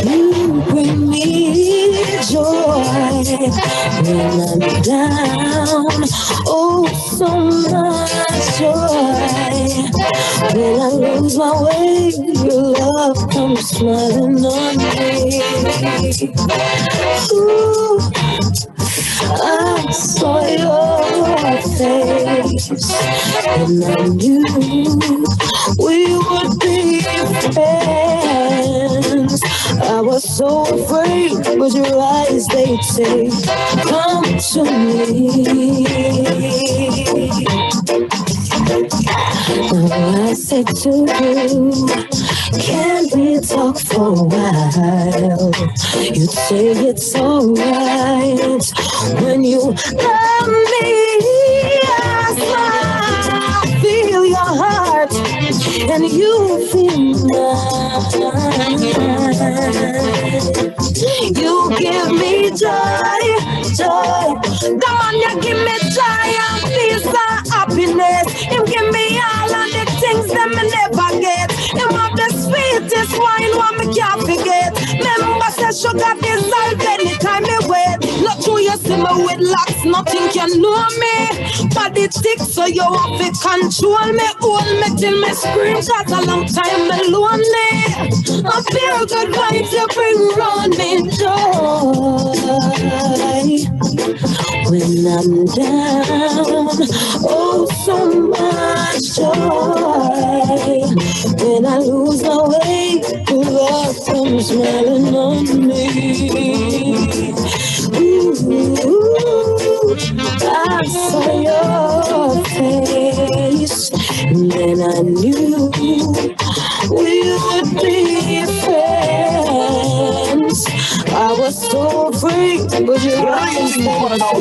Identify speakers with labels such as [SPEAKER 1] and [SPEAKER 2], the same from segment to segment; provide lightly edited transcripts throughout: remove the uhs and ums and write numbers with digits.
[SPEAKER 1] You bring me joy when I'm down. Oh, so much joy when I lose my way. Your love comes smiling on me. Ooh, I saw your face and I knew we would be friends. I was so afraid, but your eyes, they say, come to me. Now I said to you, can we talk for a while? You say it's alright when you love me. I smile, I feel your heart, and you feel mine. You give me joy, joy. Come on, you give me joy and peace and happiness. You give me all of the things that me never get. You have the sweetest wine, what me can't forget. Remember, say sugar dissolve anytime me wait. Look through you see me with locks, nothing can know me. Body thick, so you have to control me. Hold me till me scream, cause a long time me lonely. I feel good vibes you bring round me, joy when I'm down. Oh, so much joy when I lose my way. Your love comes smiling on me. Ooh, I saw your face, and then I knew we would be friends. I was so free, but your eyes.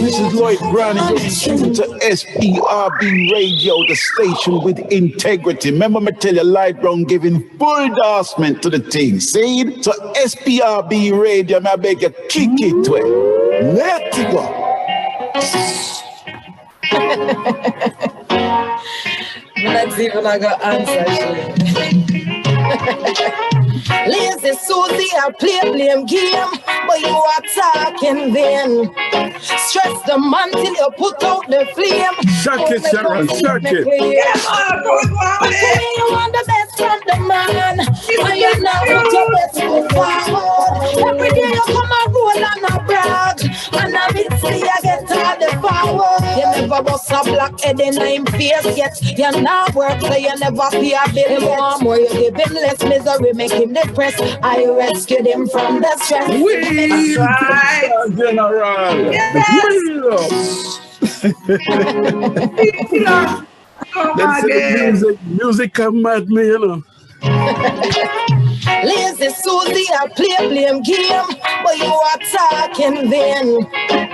[SPEAKER 2] This is Lloyd Brown, and you're listening to SPRB Radio, the station with integrity. Remember me tell you, Lloyd Brown giving full endorsement to the team. See? So SPRB Radio, I beg you, kick it to it. Let it go.
[SPEAKER 3] Let's see when I got answer. Lazy Susie, I play blame game, but you are talking then. Stress the man till you put out the flame.
[SPEAKER 2] Suck it, Sharon, suck it.
[SPEAKER 3] You want the best from the man, and you now put your best foot forward. Every day you come and roll and a brag, and I miss me, I get all the power. You never bust a black head in him face yet. You now work, so you never pay a bill. You want more, you give him less misery, make him depressed. I rescued him from the stress.
[SPEAKER 2] We right. General.
[SPEAKER 3] Yes.
[SPEAKER 2] Music come at me, you know.
[SPEAKER 3] Lazy Susie, I play blame game, but you are talking then.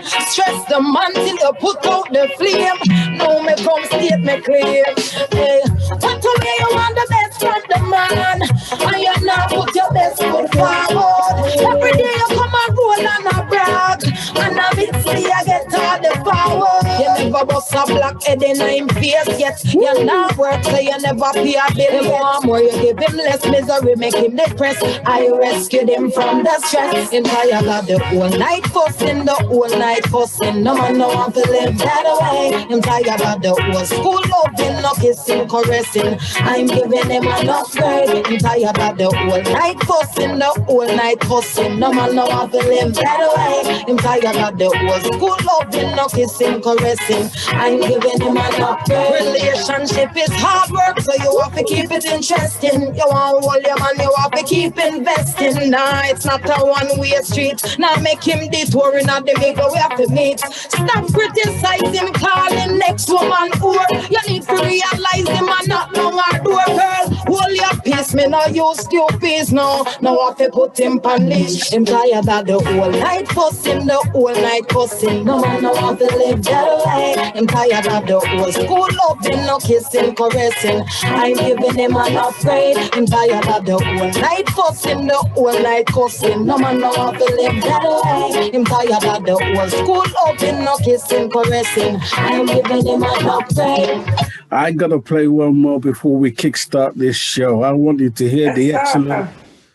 [SPEAKER 3] Stress the man till you put out the flame. No me come state me claim. Hey, what to me you want the best from the man, and you now put your best foot forward. Every day you come and roll and a brag, and I miss me, I get all the power. You never bust a black head in him face yet. You now work, so you never pay a bill. You want more, you give him less misery, make him depressed. I rescued him from the stress. In tired of the whole night fussing, the whole night fussing. No man no want to live that way. I'm tired of the whole school loving, no kissing, caressing. I'm giving him an upgrade. I'm tired of the whole night fussing, the whole night fussing. No man no want to live that way. I'm tired of the whole school loving, no kissing, caressing. I'm giving him an upgrade. Relationship is hard work, so you have to keep it interesting. You want to hold your man, you have to keep investing. Nah, it's not a one-way street. Now make him detouring at the middle, we have to meet. Stop criticizing, calling next woman whore. You need to realize him and not know our door, girl. Hold your peace, this, me not use stupid no. Now I fi put him on leash. Him tired of the whole night fussing, the whole night cussing. No man no want to live that way. Him tired of the whole school loving, no kissing, caressing. I'm giving him an upgrade. Him tired of the whole night fussing, the whole night cussing. No man no want to live that way. Him tired of the whole school loving, no kissing, caressing. I'm giving him an upgrade.
[SPEAKER 2] I gotta play one more before we kickstart this show. I want you to hear the excellent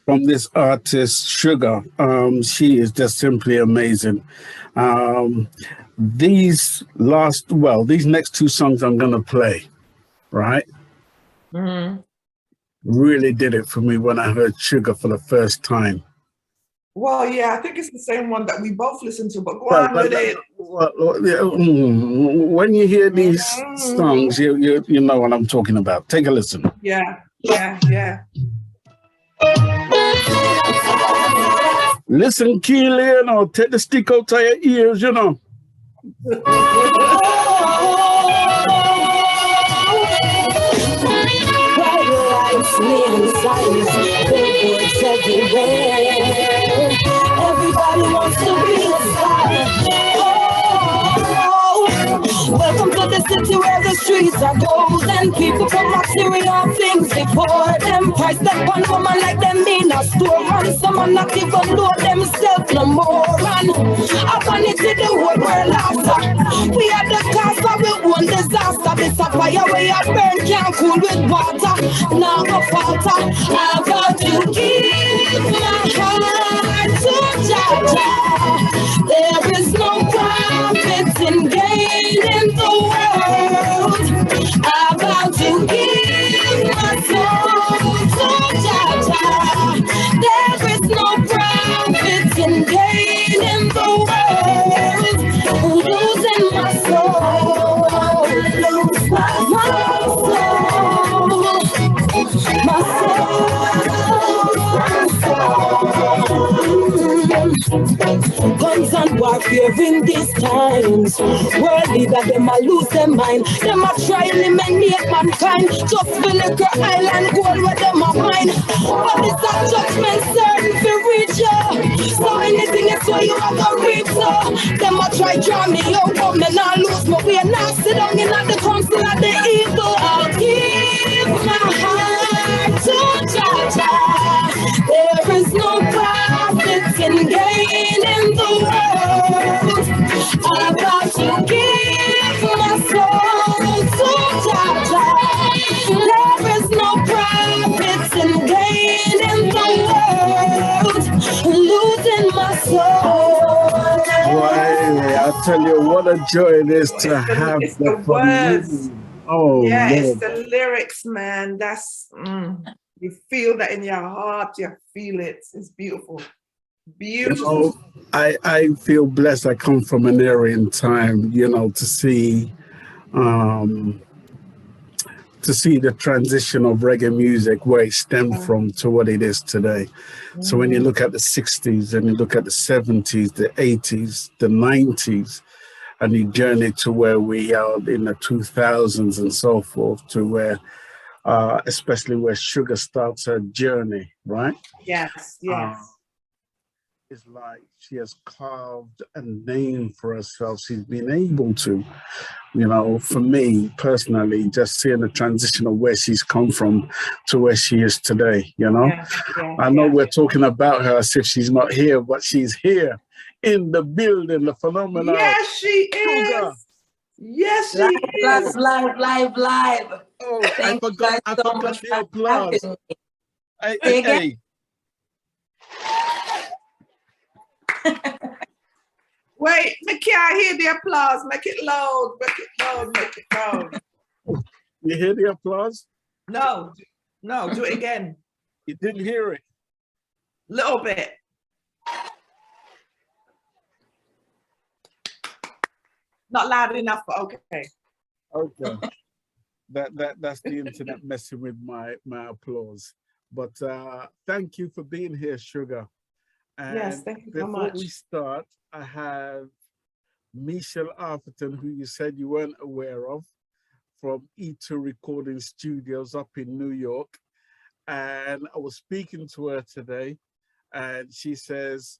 [SPEAKER 2] from this artist, Shuga. She is just simply amazing. These next two songs I'm gonna play, right? Really did it for me when I heard Shuga for the first time.
[SPEAKER 4] Well, yeah, I think it's the same one that we both listened to, but go on with it.
[SPEAKER 2] When you hear these songs, you know what I'm talking about. Take a listen.
[SPEAKER 4] Yeah.
[SPEAKER 2] Listen, Keely, you know, take the stick out of your ears, you know.
[SPEAKER 3] Everybody wants to be a star. Welcome to the city where the streets are gold and people put material things before them. Price that one woman like them in a store run. Someone not even know themselves no more. And up on it to the whole world after. We are the cause of our own disaster. This a fire where you burn can't cool with water. Now go falter. I got to give my heart to Jah. There is no profit in gaining the world. I'm about to give my soul to Jah. There is no profit in gaining the world. Losing my soul, lose my guns and warfare in these times. World leader, them a lose their mind. Them a try eliminate mankind. Just feel like a island gold where them a mine. But it's a judgment certain for reach you. So anything is where you are gonna reap so. Them a try draw me out, but me not lose my way. Now sit down in at the council of the evil. I'll give my heart to Jah. There is no profit in gaining the world. I'm about to give my soul to Jah. There is no profit in gaining the world. Losing my soul.
[SPEAKER 2] Boy, I tell you what a joy it is to have
[SPEAKER 4] the words.
[SPEAKER 2] Oh,
[SPEAKER 4] yeah,
[SPEAKER 2] Lord.
[SPEAKER 4] It's the lyrics, man. That's you feel that in your heart. You feel it. It's beautiful. Beautiful.
[SPEAKER 2] You know, I feel blessed. I come from an area in time, you know, to see the transition of reggae music, where it stemmed from to what it is today. So when you look at the 60s and you look at the 70s, the 80s, the 90s, and you journey to where we are in the 2000s and so forth, to where, especially where Shuga starts her journey, right?
[SPEAKER 4] Yes.
[SPEAKER 2] It's like she has carved a name for herself. She's been able to, you know, for me personally, just seeing the transition of where she's come from to where she is today, you know. I know we're talking about her as if she's not here, but she's here in the building, the phenomenon.
[SPEAKER 4] Yes, she is. Yes, she is.
[SPEAKER 3] Live.
[SPEAKER 2] Oh,
[SPEAKER 3] Thank
[SPEAKER 2] I forgot the applause. Hey.
[SPEAKER 4] Wait, I can't hear the applause. Make it loud. Make it loud.
[SPEAKER 2] You hear the applause?
[SPEAKER 4] No, do it again.
[SPEAKER 2] You didn't hear it?
[SPEAKER 4] Little bit. Not loud enough, but okay.
[SPEAKER 2] Okay. That's the internet messing with my applause. But thank you for being here, Shuga. And
[SPEAKER 4] yes, thank you so much.
[SPEAKER 2] Before we start, I have Michelle Arthurton, who you said you weren't aware of, from E2 Recording Studios up in New York.
[SPEAKER 5] and I was speaking to her today, and she says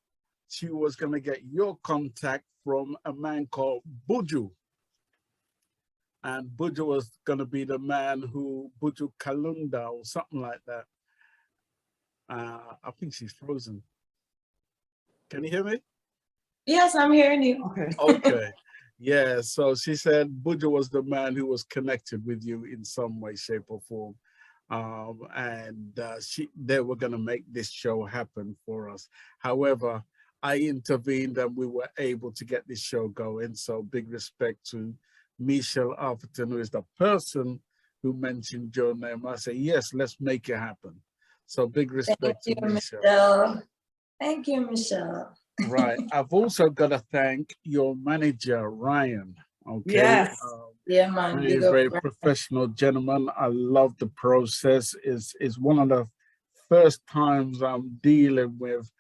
[SPEAKER 5] she was going to get your contact from a man called Buju. And Buju was going to be the man who, Buju Kalunda or something like that. I think she's frozen. Can you hear me?
[SPEAKER 3] Yes, I'm hearing you.
[SPEAKER 4] Okay.
[SPEAKER 5] Okay. Yeah, so she said Buju was the man who was connected with you in some way, shape, or form. They were going to make this show happen for us. However, I intervened and we were able to get this show going. So big respect to Michelle Arthurton, who is the person who mentioned your name. I say, yes, let's make it happen. So big respect to Michelle.
[SPEAKER 3] Thank you, Michelle.
[SPEAKER 5] Right. I've also got to thank your manager, Ryan. Okay.
[SPEAKER 4] Yes.
[SPEAKER 3] Yeah, man.
[SPEAKER 5] Very professional gentleman. I love the process. Is one of the first times I'm dealing with.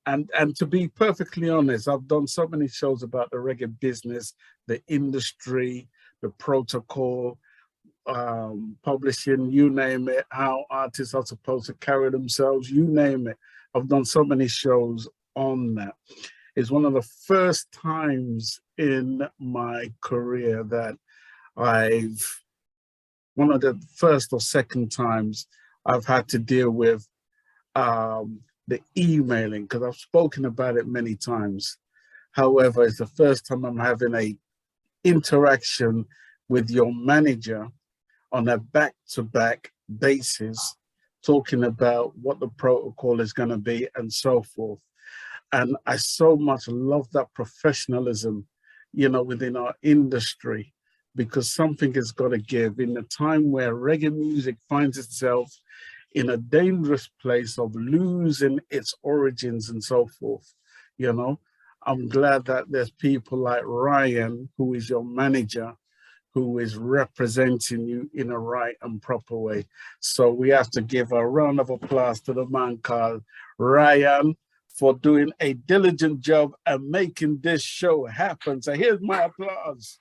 [SPEAKER 5] And to be perfectly honest, I've done so many shows about the reggae business, the industry, the protocol, publishing, you name it, how artists are supposed to carry themselves, you name it. I've done so many shows on that. It's one of the first times in my career that one of the first or second times I've had to deal with the emailing, because I've spoken about it many times. However, it's the first time I'm having a interaction with your manager on a back-to-back basis, talking about what the protocol is going to be and so forth. And I so much love that professionalism, within our industry, because something has got to give in a time where reggae music finds itself in a dangerous place of losing its origins and so forth. I'm glad that there's people like Ryan, who is your manager, who is representing you in a right and proper way. So we have to give a round of applause to the man called Ryan for doing a diligent job and making this show happen. So here's my applause.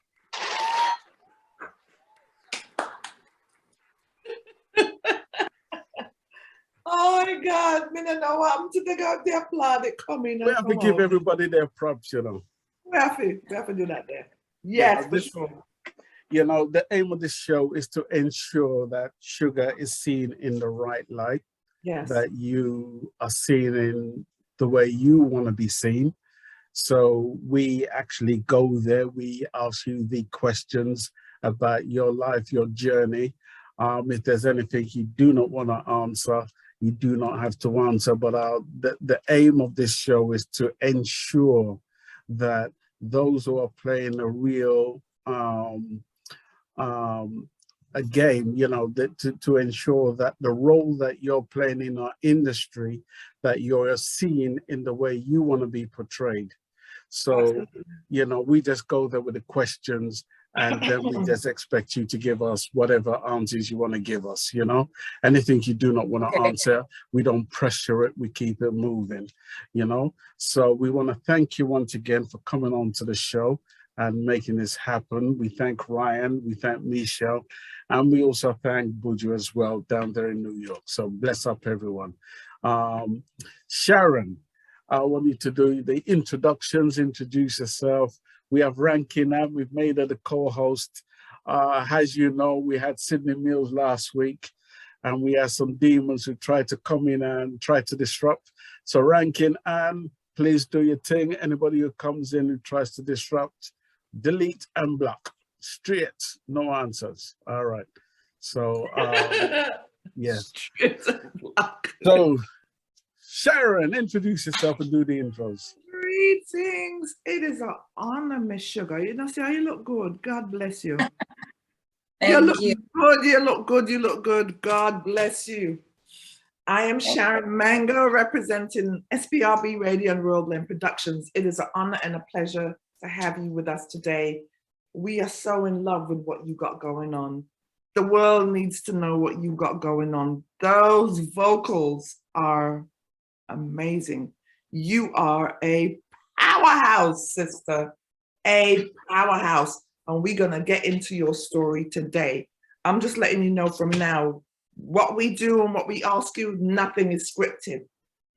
[SPEAKER 4] Oh my God, I don't know what I'm to take out the applaud it coming.
[SPEAKER 5] We have to give everybody their props,
[SPEAKER 4] We have to do that there. Yes, for sure.
[SPEAKER 5] The aim of this show is to ensure that Shuga is seen in the right light.
[SPEAKER 4] Yes.
[SPEAKER 5] That you are seen in the way you want to be seen. So we actually go there. We ask you the questions about your life, your journey. If there's anything you do not want to answer, you do not have to answer. But the aim of this show is to ensure that those who are playing a real a game, to ensure that the role that you're playing in our industry, that you're seen in the way you want to be portrayed. So, we just go there with the questions, and then we just expect you to give us whatever answers you want to give us, Anything you do not want to answer, we don't pressure it, we keep it moving, So we want to thank you once again for coming on to the show and making this happen. We thank Ryan, we thank Michelle, and we also thank Buju as well down there in New York. So bless up everyone. Sharon, I want you to do the introductions, introduce yourself. We have Rankin and we've made her the co-host. As you know, we had Sydney Mills last week, and we had some demons who tried to come in and try to disrupt. So Rankin and please do your thing. Anybody who comes in who tries to disrupt, delete and block. Straight, no answers. All right. So, yes. So, Sharon, introduce yourself and do the intros.
[SPEAKER 4] Greetings. It is an honor, Miss Sugar. See how you look good. God bless you. You look good. You look good. You look good. God bless you. I am Sharon Mango, representing SPRB Radio and Royal Blend Productions. It is an honor and a pleasure to have you with us today. We are so in love with what you got going on. The world needs to know what you got going on. Those vocals are amazing. You are a powerhouse, sister, a powerhouse. And we're going to get into your story today. I'm just letting you know from now, what we do and what we ask you, nothing is scripted.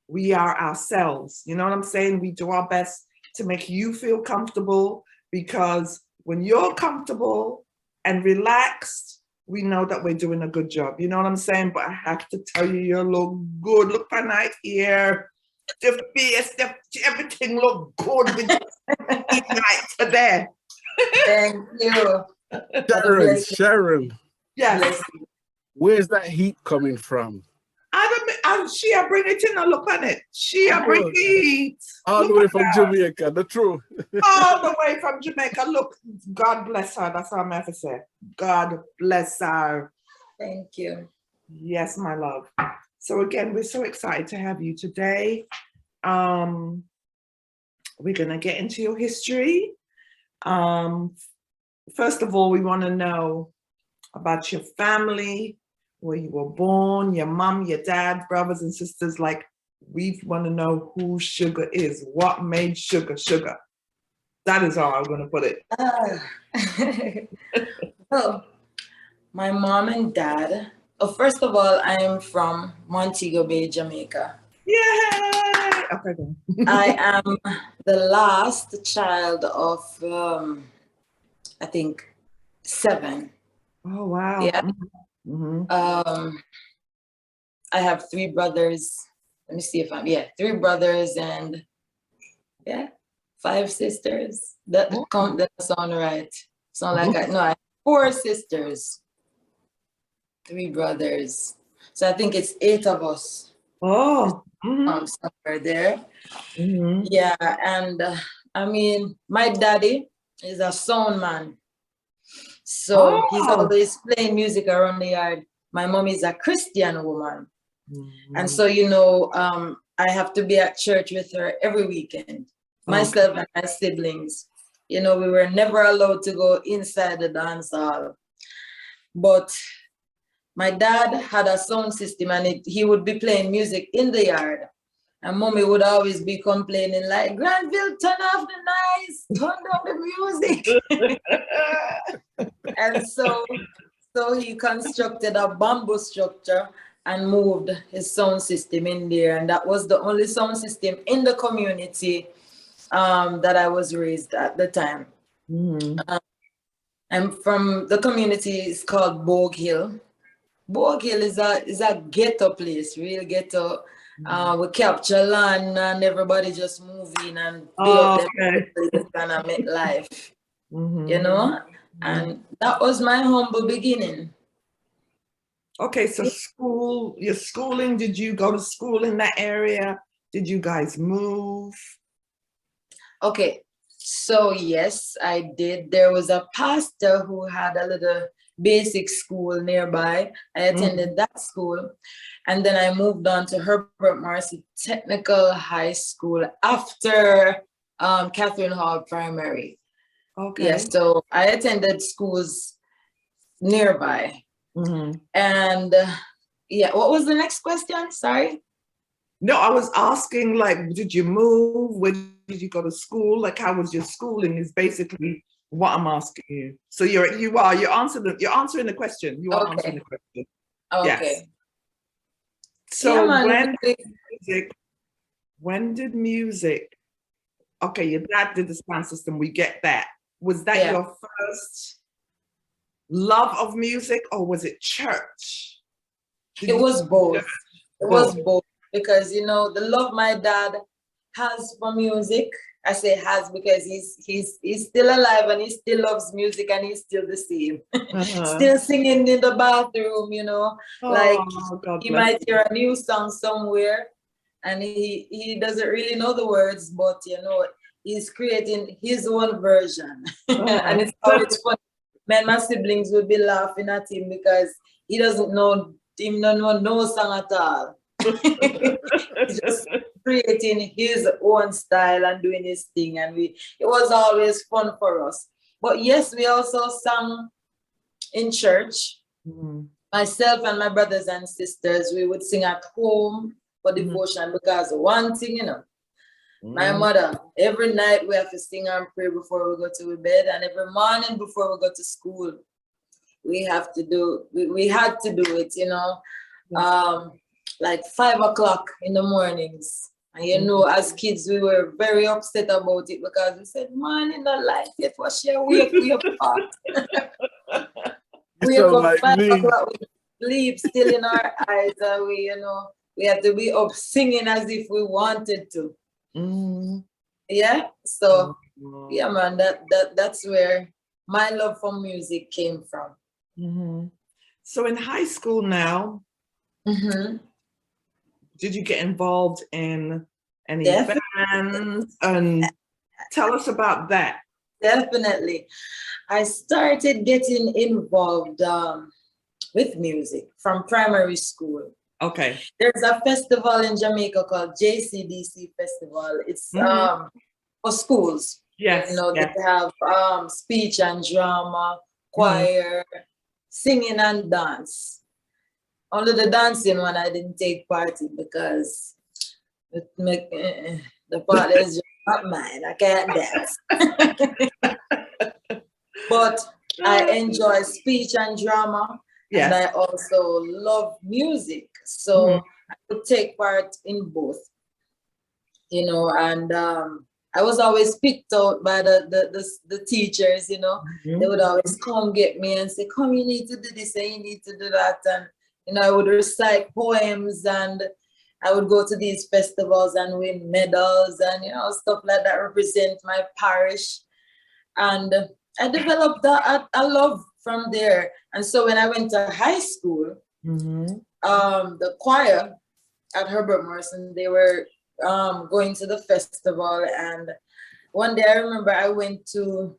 [SPEAKER 4] We are ourselves. You know what I'm saying? We do our best to make you feel comfortable, because when you're comfortable and relaxed, we know that we're doing a good job. You know what I'm saying? But I have to tell you, you look good. Look at night here. The face, everything look good with night today.
[SPEAKER 3] Thank you.
[SPEAKER 5] Sharon.
[SPEAKER 4] Yes.
[SPEAKER 5] Where's that heat coming from?
[SPEAKER 4] She bring it in and look on it. She bring it.
[SPEAKER 5] All the way from Jamaica, the truth.
[SPEAKER 4] All the way from Jamaica. Look, God bless her. That's all I'm have to say. God bless her.
[SPEAKER 3] Thank you.
[SPEAKER 4] Yes, my love. So again, we're so excited to have you today. We're gonna get into your history. First of all, we want to know about your family, where you were born, your mom, your dad, brothers and sisters. Like, we want to know who Shuga is. What made Shuga Shuga? That is how I'm going to put it.
[SPEAKER 3] Well, my mom and dad. Oh, first of all, I'm from Montego Bay, Jamaica.
[SPEAKER 4] Yay! Okay, go.
[SPEAKER 3] I am the last child of, I think, 7.
[SPEAKER 4] Oh, wow.
[SPEAKER 3] Yeah.
[SPEAKER 4] Mm-hmm.
[SPEAKER 3] I have 3 brothers. Let me see if 3 brothers and 5 sisters. That sound right. Sound like I have 4 sisters, 3 brothers. So I think it's 8 of us.
[SPEAKER 4] Oh,
[SPEAKER 3] somewhere there.
[SPEAKER 4] Mm-hmm.
[SPEAKER 3] Yeah, and I mean, my daddy is a sound man. So he's always playing music around the yard. My mom is a Christian woman.
[SPEAKER 4] Mm-hmm.
[SPEAKER 3] And so, you know, I have to be at church with her every weekend. Myself and my siblings. You know, we were never allowed to go inside the dance hall. But my dad had a sound system, and he would be playing music in the yard. And mommy would always be complaining like, Granville, turn off the noise, turn down the music. And so he constructed a bamboo structure and moved his sound system in there. And that was the only sound system in the community that I was raised at the time.
[SPEAKER 4] Mm-hmm.
[SPEAKER 3] I'm from the community, it's called Bogue Hill. Bogue Hill is a ghetto place, real ghetto. We capture land and everybody just move in and build up them place and make life, you know? And that was my humble beginning.
[SPEAKER 4] Okay, so your schooling, did you go to school in that area? Did you guys move?
[SPEAKER 3] Okay, so yes, I did. There was a pastor who had a little basic school nearby. I attended that school. And then I moved on to Herbert Marcy Technical High School after Catherine Hall Primary.
[SPEAKER 4] Okay.
[SPEAKER 3] Yes, so I attended schools nearby. And what was the next question? Sorry.
[SPEAKER 4] No, I was asking, like, did you move? Where did you go to school? Like, how was your schooling is basically what I'm asking you. So you're answering the question. You are answering the question.
[SPEAKER 3] Okay.
[SPEAKER 4] Yes. So when did music, okay, your dad did the sound system, we get that. Was that your first love of music, or was it church?
[SPEAKER 3] It was both. It was both, because, you know, the love my dad has for music, I say has because he's still alive and he still loves music and he's still the same. Still singing in the bathroom, you know, like he might hear a new song somewhere and he doesn't really know the words, but, you know, he's creating his own version. And it's always funny. Me and my siblings would be laughing at him because he doesn't know no song at all. He's just creating his own style and doing his thing, and it was always fun for us. But yes, we also sang in church. Myself and my brothers and sisters, we would sing at home for devotion, because one thing, you know, my mother, every night we have to sing and pray before we go to bed, and every morning before we go to school, we had to do it, you know. like 5 o'clock in the mornings. And you know, as kids, we were very upset about it because we said, man, in the life, it was she wake up. Wake up
[SPEAKER 5] like
[SPEAKER 3] 5
[SPEAKER 5] me.
[SPEAKER 3] o'clock with sleep still in our eyes, and we, you know, we have to be up singing as if we wanted to. Yeah. So yeah, man, that's where my love for music came from.
[SPEAKER 4] So in high school now, did you get involved in any bands? And tell us about that.
[SPEAKER 3] Definitely. I started getting involved with music from primary school.
[SPEAKER 4] Okay.
[SPEAKER 3] There's a festival in Jamaica called JCDC Festival. It's for schools.
[SPEAKER 4] Yes.
[SPEAKER 3] You know, they have speech and drama, choir, singing and dance. Only the dancing one I didn't take part in because it make, the part is just not mine. I can't dance. But I enjoy speech and drama. And I also love music. So I could take part in both. You know, and I was always picked out by the teachers, you know. They would always come get me and say, come, you need to do this and you need to do that. And, you know, I would recite poems and I would go to these festivals and win medals and, you know, stuff like that, represent my parish. And I developed a love from there. And so when I went to high school, the choir at Herbert Morrison, they were going to the festival. And one day I remember I went to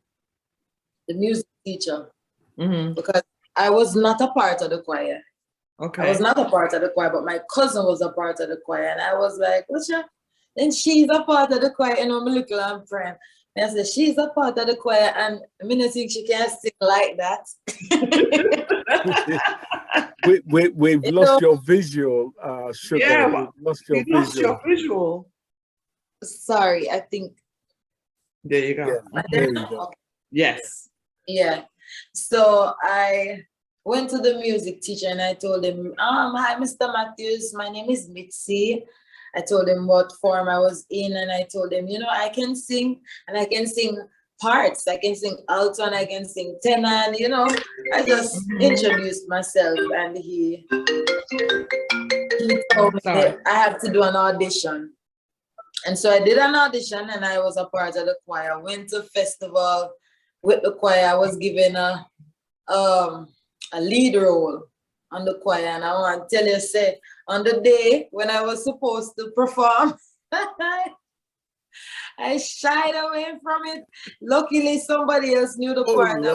[SPEAKER 3] the music teacher because I was not a part of the choir. I was not a part of the choir, but my cousin was a part of the choir. And I was like, what's your? Then she's a part of the choir, you know, my little and prime. And I said, she's a part of the choir, and I mean, I think she can't sing like that.
[SPEAKER 5] We've lost your visual, Shuga.
[SPEAKER 4] Yeah,
[SPEAKER 5] we've lost your
[SPEAKER 4] visual.
[SPEAKER 3] Sorry, I think.
[SPEAKER 4] There you go.
[SPEAKER 5] Yeah, there you go.
[SPEAKER 3] Okay.
[SPEAKER 4] Yes.
[SPEAKER 3] Yeah. So I went to the music teacher and I told him, hi, Mr. Matthews, my name is Mitzi. I told him what form I was in, and I told him, you know, I can sing, and I can sing parts. I can sing alto, and I can sing tenor, and, you know, I just introduced myself, and he told me I had to do an audition. And so I did an audition, and I was a part of the choir. Went to festival with the choir. I was given a lead role on the choir, and I want to tell you, say, on the day when I was supposed to perform, I shied away from it. Luckily, somebody else knew the part.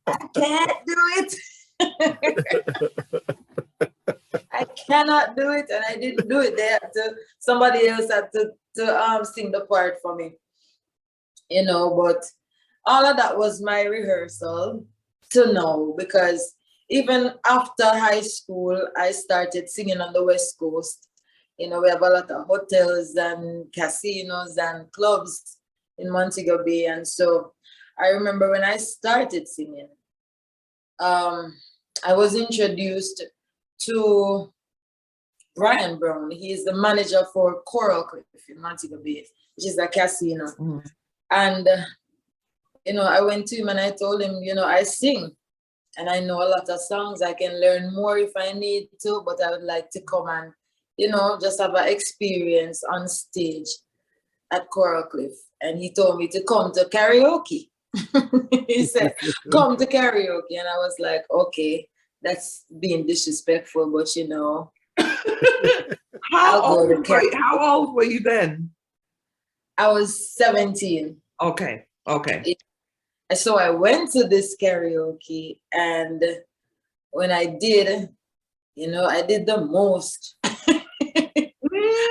[SPEAKER 3] I can't do it. I cannot do it, and I didn't do it. Somebody else had to sing the part for me. You know, but all of that was my rehearsal to know, because even after high school, I started singing on the West Coast. You know, we have a lot of hotels and casinos and clubs in Montego Bay. And so I remember when I started singing, I was introduced to Brian Brown. He is the manager for Coral Cliff in Montego Bay, which is a casino. And, you know, I went to him and I told him, you know, I sing. And I know a lot of songs. I can learn more if I need to, but I would like to come and, you know, just have an experience on stage at Coral Cliff. And he told me to come to karaoke. He said, come to karaoke. And I was like, okay, that's being disrespectful, but you know.
[SPEAKER 4] How old were you then?
[SPEAKER 3] I was 17.
[SPEAKER 4] Okay.
[SPEAKER 3] So I went to this karaoke, and when I did, you know, I did the most. I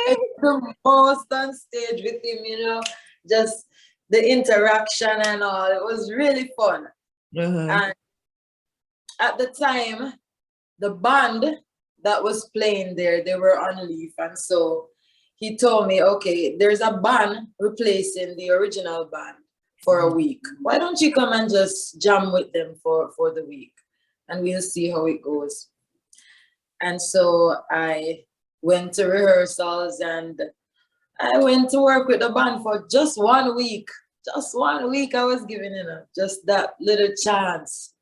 [SPEAKER 3] did the most on stage with him, you know, just the interaction and all. It was really fun. And at the time, the band that was playing there, they were on leave. And so he told me, okay, there's a band replacing the original band for a week. Why don't you come and just jam with them for the week, and we'll see how it goes. And so I went to rehearsals and I went to work with the band for just 1 week. Just 1 week I was given, just that little chance.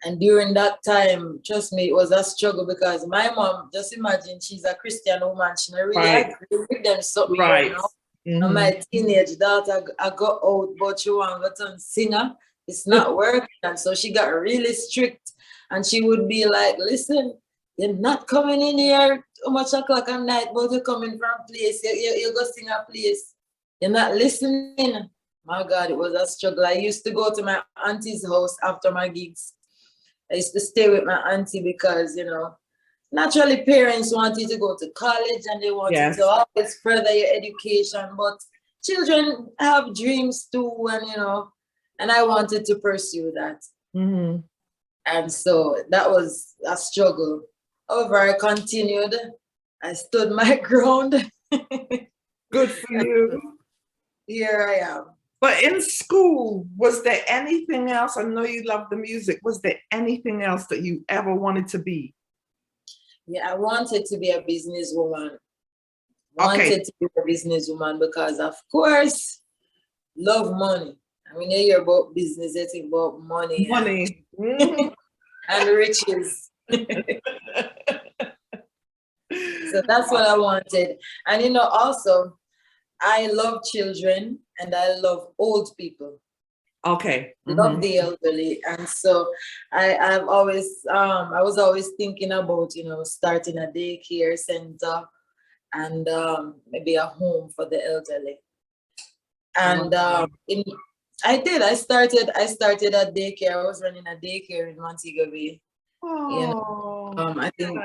[SPEAKER 3] And during that time, trust me, it was a struggle because my mom, just imagine, she's a Christian woman. She not really agree with them something, And my teenage daughter, I got out, but she want to turn singer. It's not working. And so she got really strict. And she would be like, listen, you're not coming in here too much o'clock at night, but you're coming from place. You go sing a place. You're not listening. My God, it was a struggle. I used to go to my auntie's house after my gigs. I used to stay with my auntie because, naturally parents want you to go to college and they want you to always further your education, but children have dreams too, and I wanted to pursue that. And so that was a struggle. However, I continued. I stood my ground.
[SPEAKER 4] Good for you.
[SPEAKER 3] Here I am.
[SPEAKER 4] But in school, was there anything else? I know you love the music. Was there anything else that you ever wanted to be?
[SPEAKER 3] Yeah, I wanted to be a businesswoman. Wanted to be a businesswoman because, of course, love money. I mean, you hear about business, you think about money.
[SPEAKER 4] Money.
[SPEAKER 3] And riches. So that's what I wanted. And, also, I love children and I love old people.
[SPEAKER 4] Okay.
[SPEAKER 3] Love the elderly. And so I was always thinking about, starting a daycare center and maybe a home for the elderly. And I started a daycare. I was running a daycare in Montego Bay. I think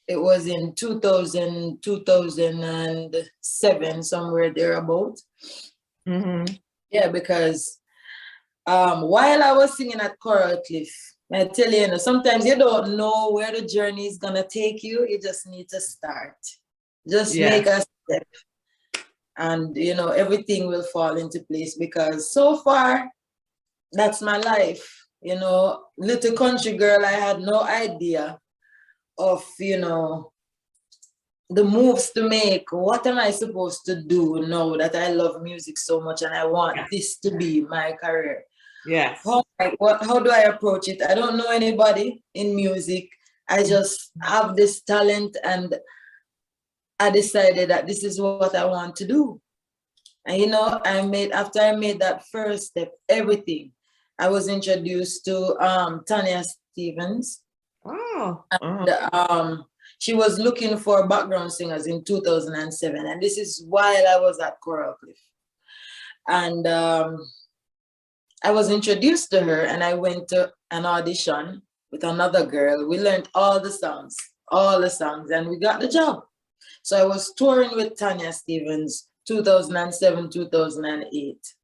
[SPEAKER 3] it was in 2007, somewhere thereabout. Yeah, because while I was singing at Coral Cliff, I tell you, sometimes you don't know where the journey is gonna take you. You just need to start. Just make a step. And everything will fall into place because so far, that's my life. Little country girl, I had no idea of, the moves to make. What am I supposed to do now that I love music so much and I want this to be my career?
[SPEAKER 4] Yes.
[SPEAKER 3] How do I approach it? I don't know anybody in music. I just have this talent and I decided that this is what I want to do. And after I made that first step, everything, I was introduced to Tanya Stevens. And, she was looking for background singers in 2007. And this is while I was at Coral Cliff. And I was introduced to her and I went to an audition with another girl. We learned all the songs, and we got the job. So I was touring with Tanya Stevens 2007, 2008.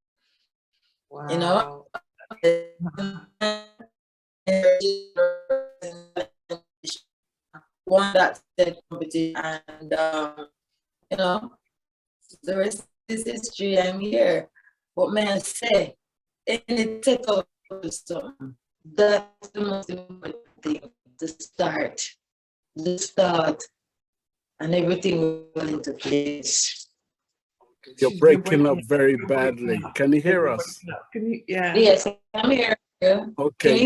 [SPEAKER 3] Wow. Won that state competition, and the rest is history. I'm here. What may I say? Any take off something. That's the most important thing. To start, and everything will fall into place.
[SPEAKER 5] You're breaking up very badly. Can you hear us?
[SPEAKER 4] Can you? Yeah.
[SPEAKER 3] Yes, I'm here.
[SPEAKER 5] Okay,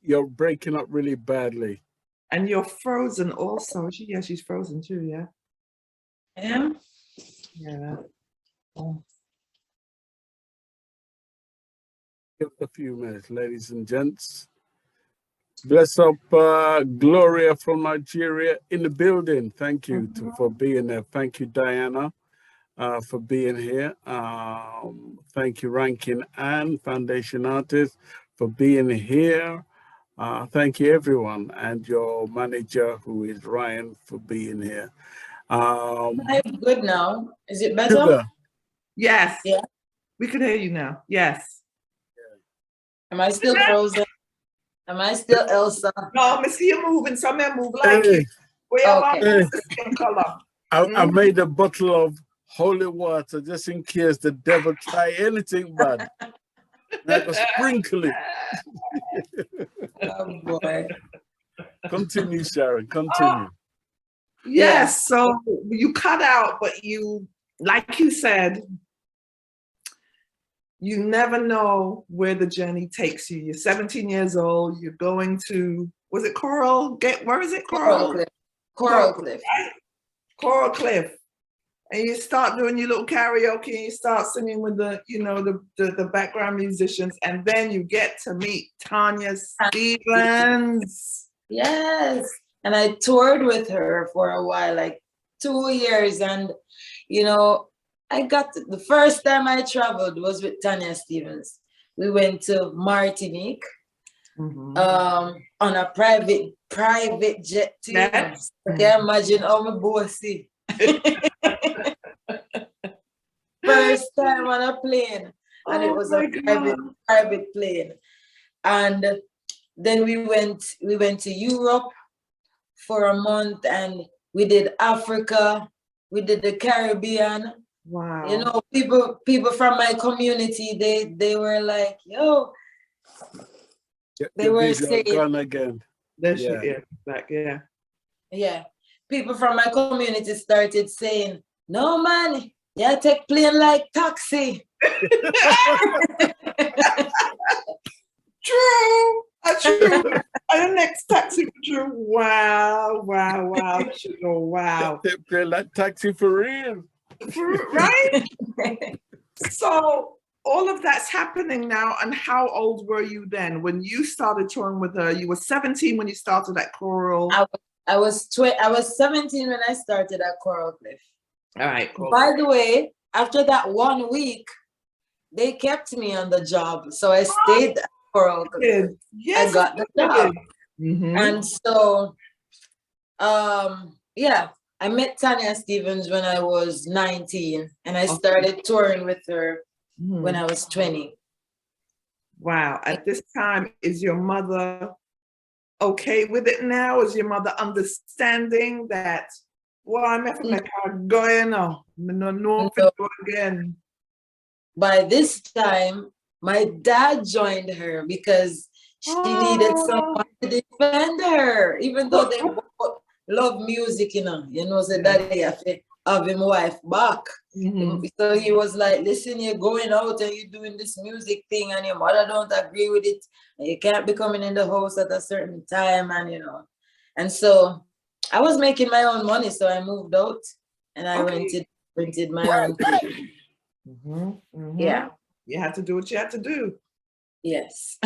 [SPEAKER 5] you're breaking up really badly.
[SPEAKER 4] And you're frozen also. She's frozen too, yeah?
[SPEAKER 3] Yeah?
[SPEAKER 4] Yeah. Oh.
[SPEAKER 5] Give it a few minutes, ladies and gents. Bless up Gloria from Nigeria in the building. Thank you for being there. Thank you, Diana, for being here. Thank you, Rankin Ann, Foundation Artist, for being here. Thank you, everyone, and your manager, who is Ryan, for being here.
[SPEAKER 3] I'm good now. Is it better?
[SPEAKER 5] Shuga.
[SPEAKER 4] Yes.
[SPEAKER 3] Yeah.
[SPEAKER 4] We can hear you now. Yes.
[SPEAKER 3] Am I still frozen? Am I still Elsa?
[SPEAKER 4] No, I see you moving. Some men move like you. We have the same color.
[SPEAKER 5] I made a bottle of holy water just in case the devil try anything bad. I just sprinkle it.
[SPEAKER 3] Oh boy.
[SPEAKER 5] Continue, Sharon, continue.
[SPEAKER 4] Yes, so you cut out, but you, like you said, you never know where the journey takes you. You're 17 years old, you're going to, was it Coral? Where is it?
[SPEAKER 3] Coral Cliff. Coral Cliff.
[SPEAKER 4] Right? Coral Cliff. And you start doing your little karaoke and you start singing with the, you know, the background musicians, and then you get to meet Tanya Stephens.
[SPEAKER 3] Yes. And I toured with her for a while, like 2 years. And, you know, the first time I traveled was with Tanya Stephens. We went to Martinique on a private jet team.
[SPEAKER 4] Yes.
[SPEAKER 3] I can't imagine how my bossy. First time on a plane, and it was a private plane. And then we went to Europe for a month, and we did Africa, we did the Caribbean.
[SPEAKER 4] Wow.
[SPEAKER 3] You know, people from my community, they were like, yo, they were saying
[SPEAKER 5] gone again.
[SPEAKER 3] Yeah. People from my community started saying, no man, yeah, take plane like taxi.
[SPEAKER 4] True. True. And the next taxi for true. Wow. Sugar, wow.
[SPEAKER 5] Take plane like taxi for real.
[SPEAKER 4] Right? So all of that's happening now. And how old were you then when you started touring with her? You were 17 when you started at Coral.
[SPEAKER 3] I was 17 when I started at Coral Cliff.
[SPEAKER 4] All right. Cool.
[SPEAKER 3] By the way, after that 1 week, they kept me on the job, so I stayed at Coral Cliff. Yes, I got the job, and so, yeah, I met Tanya Stephens when I was 19, and I started touring with her when I was 20.
[SPEAKER 4] Wow! At this time, is your mother okay with it now? Is your mother understanding that, well, I'm going on, no again?
[SPEAKER 3] By this time, my dad joined her because she needed someone to defend her, even though they both love music, you know, so daddy have to have him wife back. So he was like, listen, you're going out and you're doing this music thing and your mother don't agree with it. And you can't be coming in the house at a certain time, and, you know. And so I was making my own money, so I moved out and I rented my own place. Yeah.
[SPEAKER 4] You had to do what you had to do.
[SPEAKER 3] Yes.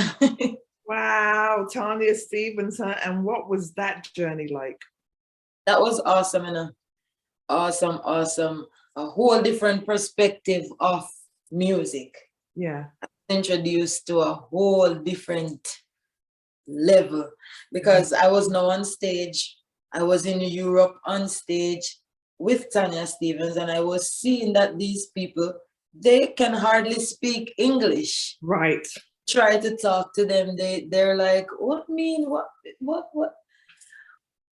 [SPEAKER 4] Wow, Tanya Stephens, and what was that journey like?
[SPEAKER 3] That was awesome, and awesome. A whole different perspective of music.
[SPEAKER 4] Yeah.
[SPEAKER 3] Introduced to a whole different level because I was now on stage. I was in Europe on stage with Tanya Stephens, and I was seeing that these people, they can hardly speak English.
[SPEAKER 4] Right.
[SPEAKER 3] Try to talk to them. They're like, what mean? What?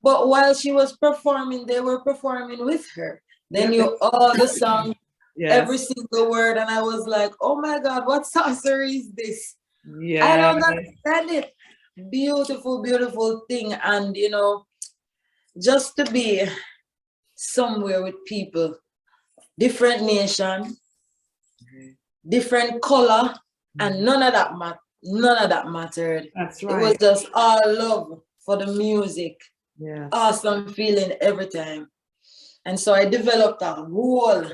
[SPEAKER 3] But while she was performing, they were performing with her. They knew all the songs, every single word. And I was like, oh my God, what sorcery is this? Yeah. I don't understand it. Beautiful, beautiful thing. And, you know, just to be somewhere with people, different nation, different color, and none of that mattered.
[SPEAKER 4] That's right.
[SPEAKER 3] It was just all love for the music.
[SPEAKER 4] Yeah.
[SPEAKER 3] Awesome feeling every time. And so I developed a whole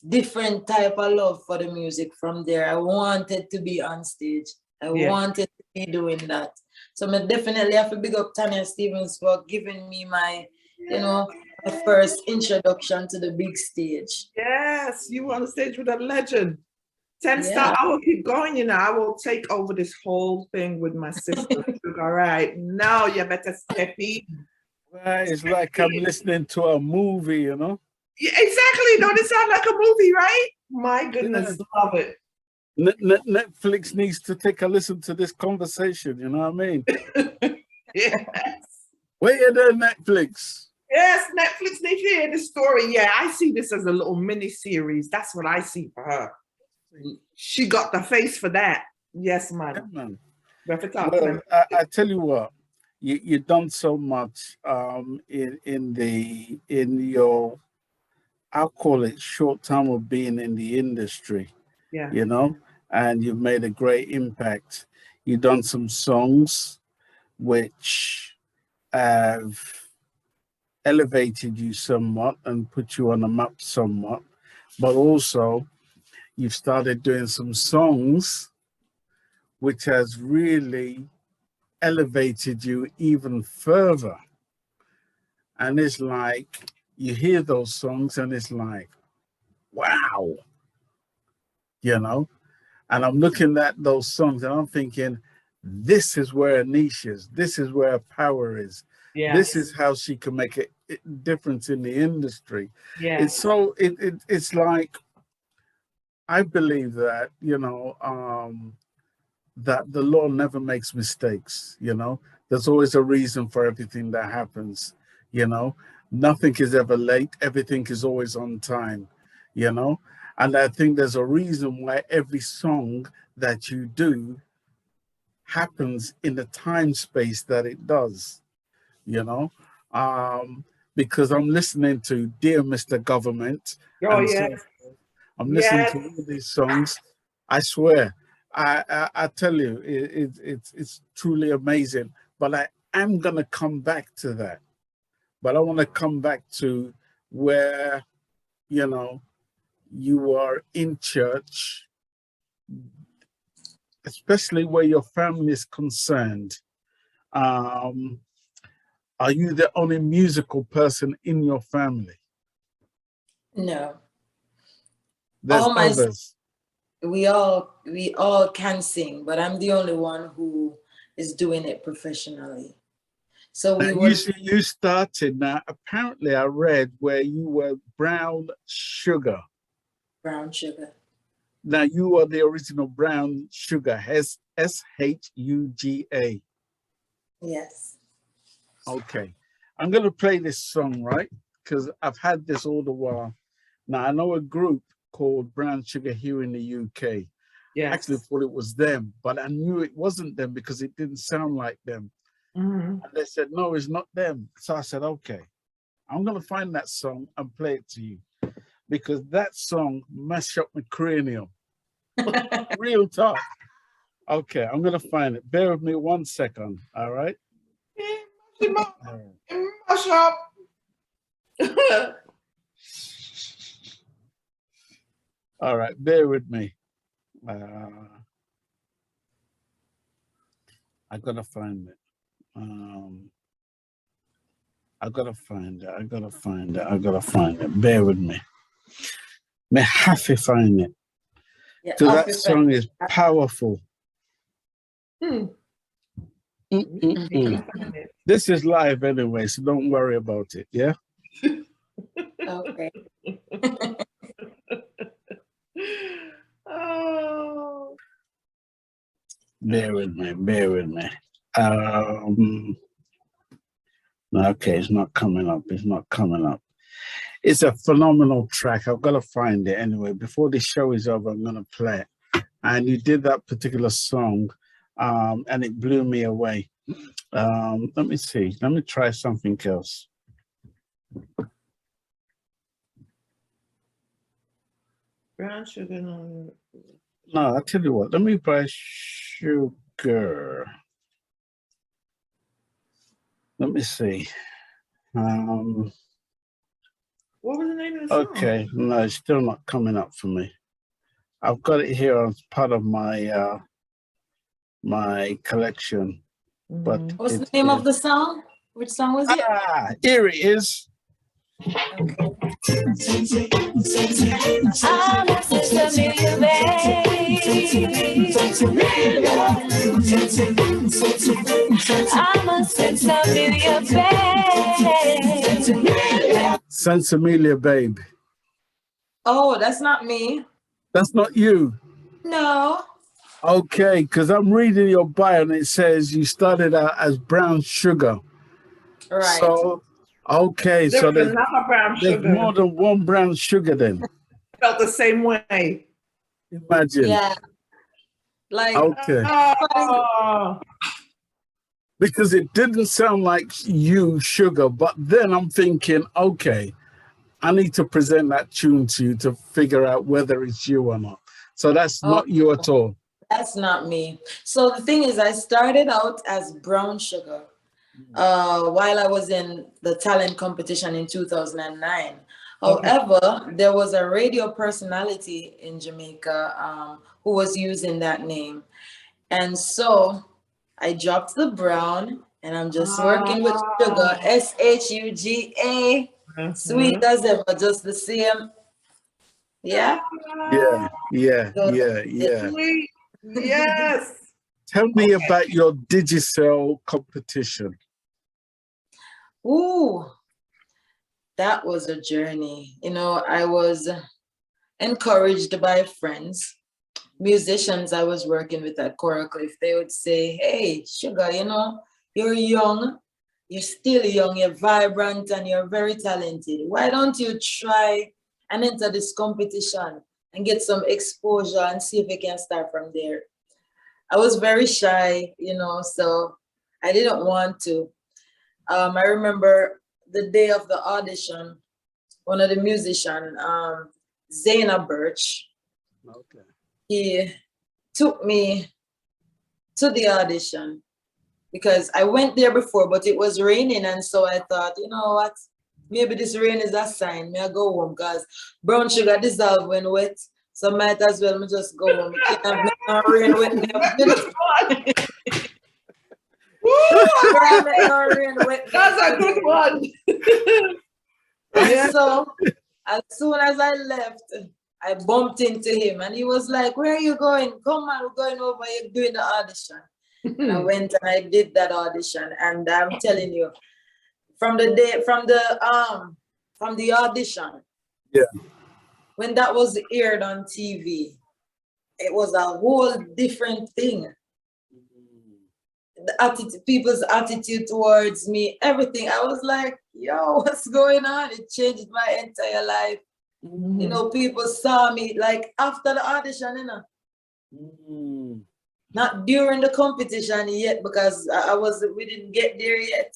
[SPEAKER 3] different type of love for the music from there. I wanted to be on stage. I wanted to be doing that. So I definitely have to big up Tanya Stephens for giving me my, you know, my first introduction to the big stage.
[SPEAKER 4] Yes, you were on the stage with a legend. 10 star, I will keep going, you know. I will take over this whole thing with my sister. All right, now you better step in.
[SPEAKER 5] Right, it's like I'm listening to a movie, you know?
[SPEAKER 4] Yeah, exactly. Don't it sound like a movie, right? My goodness, love it.
[SPEAKER 5] Netflix needs to take a listen to this conversation, you know what I mean?
[SPEAKER 4] Yes.
[SPEAKER 5] Where you there, Netflix?
[SPEAKER 4] Yes, Netflix needs to hear this story. Yeah, I see this as a little mini series. That's what I see for her. She got the face for that. Yes, man.
[SPEAKER 5] Yeah, man.
[SPEAKER 4] Well,
[SPEAKER 5] I tell you what, you've done so much in your, I'll call it, short time of being in the industry.
[SPEAKER 4] Yeah.
[SPEAKER 5] You know, and you've made a great impact. You've done some songs which have elevated you somewhat and put you on the map somewhat, but also you've started doing some songs which has really elevated you even further. And it's like you hear those songs and it's like, wow, you know. And I'm looking at those songs and I'm thinking, this is where Anisha is. This is where power is.
[SPEAKER 4] Yeah.
[SPEAKER 5] This is how she can make a difference in the industry.
[SPEAKER 4] Yeah.
[SPEAKER 5] It's so, it's like, I believe that, you know, that the Lord never makes mistakes, you know. There's always a reason for everything that happens, you know. Nothing is ever late. Everything is always on time, you know. And I think there's a reason why every song that you do happens in the time space that it does, you know, because I'm listening to Dear Mr. Government.
[SPEAKER 4] Oh,
[SPEAKER 5] and
[SPEAKER 4] yes.
[SPEAKER 5] so I'm listening to all these songs. I swear, I tell you, it's truly amazing. But I am going to come back to that. But I want to come back to where, you know, you are in church, especially where your family is concerned. Are you the only musical person in your family?
[SPEAKER 3] No.
[SPEAKER 5] There's others.
[SPEAKER 3] We all can sing, but I'm the only one who is doing it professionally. So
[SPEAKER 5] you started now. Apparently, I read where you were Brown Shuga.
[SPEAKER 3] Brown Shuga.
[SPEAKER 5] Now you are the original Brown Shuga. SHUGA.
[SPEAKER 3] Yes.
[SPEAKER 5] Okay, I'm going to play this song, right? Because I've had this all the while. Now I know a group called Brown Shuga here in the UK.
[SPEAKER 4] Yes.
[SPEAKER 5] I actually thought it was them, but I knew it wasn't them because it didn't sound like them.
[SPEAKER 4] Mm-hmm.
[SPEAKER 5] And they said, no, it's not them. So I said, okay, I'm going to find that song and play it to you because that song mashed up my cranium. Real talk. Okay, I'm going to find it. Bear with me 1 second. All right.
[SPEAKER 4] Mash up.
[SPEAKER 5] All right, bear with me. I gotta find it. I gotta find it. Bear with me. Me have to find it. So that song is powerful. This is live anyway, so don't worry about it. Yeah.
[SPEAKER 3] Okay.
[SPEAKER 4] Oh.
[SPEAKER 5] Bear with me. No, okay, it's not coming up. It's a phenomenal track. I've got to find it anyway. Before the show is over, I'm going to play it. And you did that particular song, and it blew me away. Let me see. Let me try something else.
[SPEAKER 4] Brown Sugar.
[SPEAKER 5] No, I'll tell you what. Let me buy Sugar. Let me see.
[SPEAKER 4] What was the name of the song?
[SPEAKER 5] Okay, no, it's still not coming up for me. I've got it here as part of my my collection. But
[SPEAKER 3] what's the name of the song? Which song was it?
[SPEAKER 5] Here it is.
[SPEAKER 3] Okay.
[SPEAKER 1] I'm a familiar babe.
[SPEAKER 5] Sensimilia babe.
[SPEAKER 3] Oh, that's not me.
[SPEAKER 5] That's not you.
[SPEAKER 3] No.
[SPEAKER 5] Okay, because I'm reading your bio and it says you started out as Brown Sugar.
[SPEAKER 3] Right.
[SPEAKER 5] So, okay, so there's more than one Brown Sugar then.
[SPEAKER 4] Felt the same way.
[SPEAKER 5] Imagine.
[SPEAKER 3] Yeah. Like,
[SPEAKER 5] okay. Because it didn't sound like you, Sugar, but then I'm thinking, okay, I need to present that tune to you to figure out whether it's you or not. So that's not you at all.
[SPEAKER 3] That's not me. So the thing is, I started out as Brown Sugar while I was in the talent competition in 2009. However, there was a radio personality in Jamaica who was using that name. And so I dropped the Brown and I'm just working with Sugar, S-H-U-G-A, sweet as ever, just the same. Yeah.
[SPEAKER 5] Yeah.
[SPEAKER 4] Sweet. Yes.
[SPEAKER 5] Tell me about your Digicel competition.
[SPEAKER 3] Ooh, that was a journey. You know, I was encouraged by friends, musicians I was working with at Coral Cliff. They would say, hey, Sugar, you know, you're young, you're still young, you're vibrant, and you're very talented. Why don't you try and enter this competition and get some exposure and see if we can start from there? I was very shy, you know, so I didn't want to. I remember the day of the audition, one of the musicians, Zaina Birch, he took me to the audition because I went there before, but it was raining. And so I thought, you know what, maybe this rain is a sign. May I go home because brown sugar dissolve when wet. So might as well me just go home. You can't have no rain with me.
[SPEAKER 4] That's a good one.
[SPEAKER 3] And so as soon as I left, I bumped into him and he was like, where are you going? Come on, we're going over, you're doing the audition. I went and I did that audition, and I'm telling you, from the audition, when that was aired on TV, it was a whole different thing. The attitude, people's attitude towards me, everything. I was like, yo, what's going on? It changed my entire life. You know, people saw me like after the audition, you know. Not during the competition yet, because we didn't get there yet.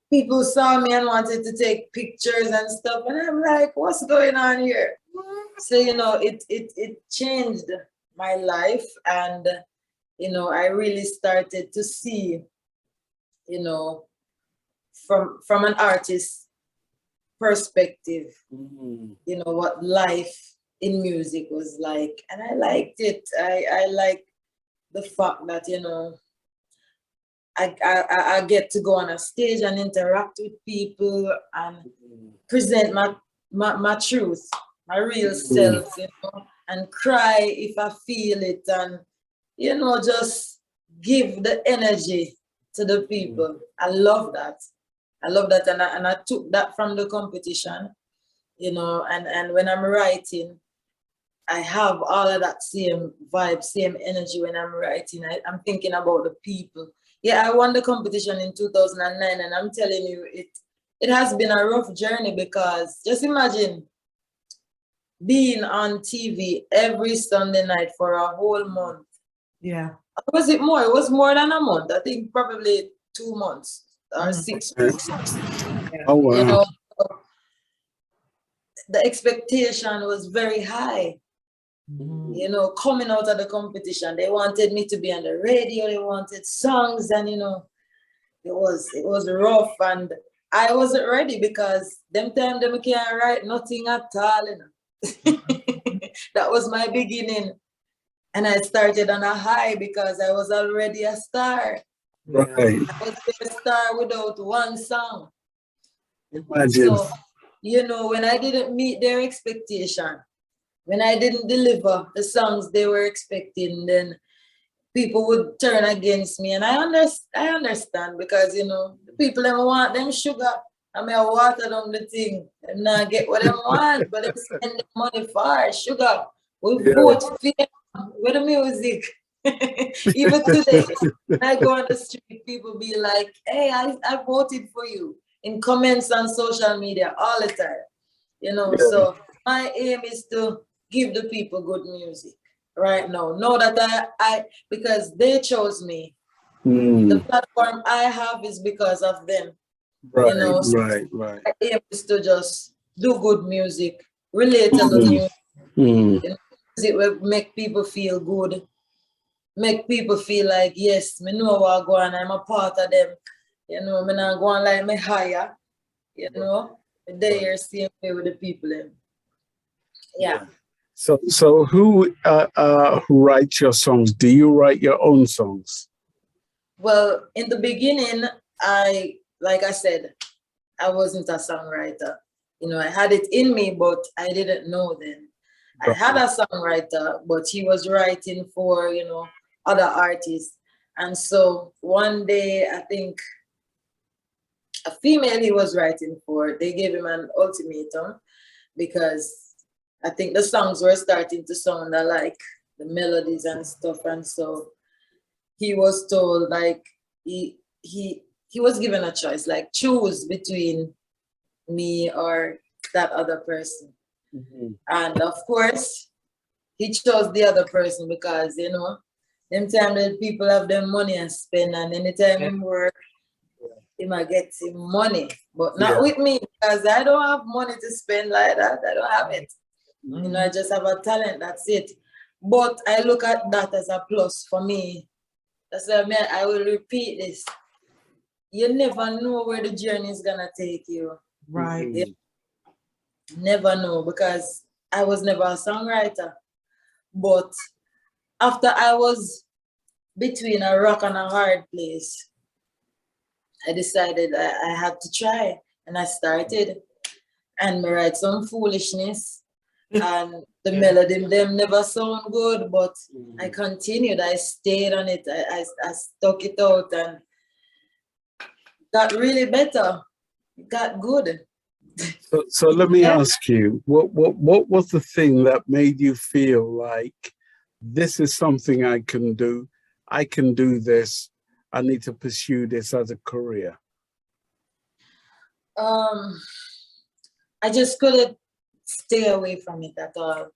[SPEAKER 3] People saw me and wanted to take pictures and stuff, and I'm like, what's going on here? So, you know, it changed my life, and you know, I really started to see, you know, from an artist's perspective, you know, what life in music was like. And I liked it. I like the fact that, you know, I get to go on a stage and interact with people and present my truth, my real self, you know, and cry if I feel it, and you know, just give the energy to the people. I love that. I love that, and I took that from the competition, you know, and when I'm writing, I have all of that same vibe, same energy when I'm writing. I'm thinking about the people. Yeah, I won the competition in 2009, and I'm telling you, it has been a rough journey, because just imagine being on TV every Sunday night for a whole month.
[SPEAKER 4] Yeah.
[SPEAKER 3] Was it more? It was more than a month. I think probably 2 months or 6 weeks.
[SPEAKER 5] Oh, wow.
[SPEAKER 3] You know, the expectation was very high. You know, coming out of the competition, they wanted me to be on the radio. They wanted songs, and you know, it was rough, and I wasn't ready, because them time them can't write nothing at all. You know? That was my beginning. And I started on a high because I was already a star.
[SPEAKER 5] Right.
[SPEAKER 3] I was a star without one song.
[SPEAKER 5] Imagine.
[SPEAKER 3] So, you know, when I didn't meet their expectation, when I didn't deliver the songs they were expecting, then people would turn against me. And I understand, because, you know, the people them want them sugar. I mean, I water them the thing and not get what they want, but they spend the money for sugar. We vote fame with the music. Even today, when I go on the street, people be like, hey, I voted for you, in comments on social media all the time. You know, so my aim is to give the people good music right now. Know that I because they chose me, The platform I have is because of them.
[SPEAKER 5] Right,
[SPEAKER 3] you know, so
[SPEAKER 5] right.
[SPEAKER 3] my aim is to just do good music, relatable music. You know, music will make people feel good, make people feel like, yes, me know what I go on, I'm a part of them. You know, me not going like me higher, you know, they are same way with the people. Yeah.
[SPEAKER 5] So who writes your songs? Do you write your own songs?
[SPEAKER 3] Well, in the beginning, like I said, I wasn't a songwriter. You know, I had it in me, but I didn't know then. I had a songwriter, but he was writing for, you know, other artists. And so one day, I think a female he was writing for, they gave him an ultimatum because I think the songs were starting to sound alike, the melodies and stuff. And so he was told, like, he was given a choice, like, choose between me or that other person. And of course, he chose the other person because, you know, them time that people have their money and spend, and anytime him work, he might get him money, but not with me because I don't have money to spend like that. I don't have it. You know, I just have a talent, that's it. But I look at that as a plus for me. That's why I will repeat this. You never know where the journey is gonna take you.
[SPEAKER 4] Right.
[SPEAKER 3] You never know, because I was never a songwriter. But after I was between a rock and a hard place, I decided I had to try, and I started, and I write some foolishness, and the melody them never sound good, but I continued. I stayed on it. I stuck it out, and got really better. It got good.
[SPEAKER 5] So let me ask you, what was the thing that made you feel like this is something I can do? I can do this. I need to pursue this as a career.
[SPEAKER 3] I just couldn't stay away from it at all.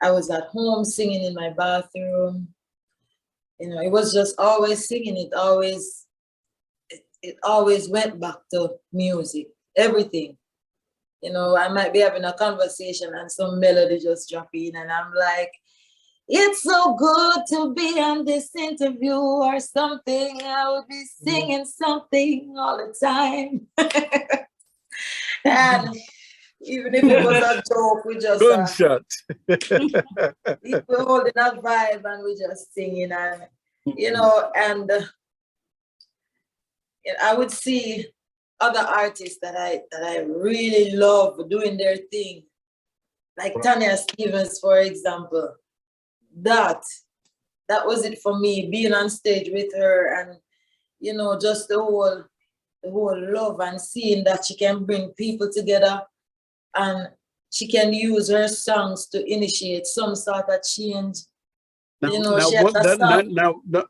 [SPEAKER 3] I was at home singing in my bathroom. You know, it was just always singing. It always went back to music, everything. You know, I might be having a conversation and some melody just drop in, and I'm like, it's so good to be on this interview or something. I would be singing something all the time. And even if it was a joke, we just
[SPEAKER 5] gunshot.
[SPEAKER 3] We were holding a vibe and we just singing, and you know, and I would see other artists that I really love doing their thing, like Tanya Stevens, for example. That was it for me, being on stage with her, and you know, just the whole love, and seeing that she can bring people together and she can use her songs to initiate some sort of change.
[SPEAKER 5] Now,
[SPEAKER 3] you know,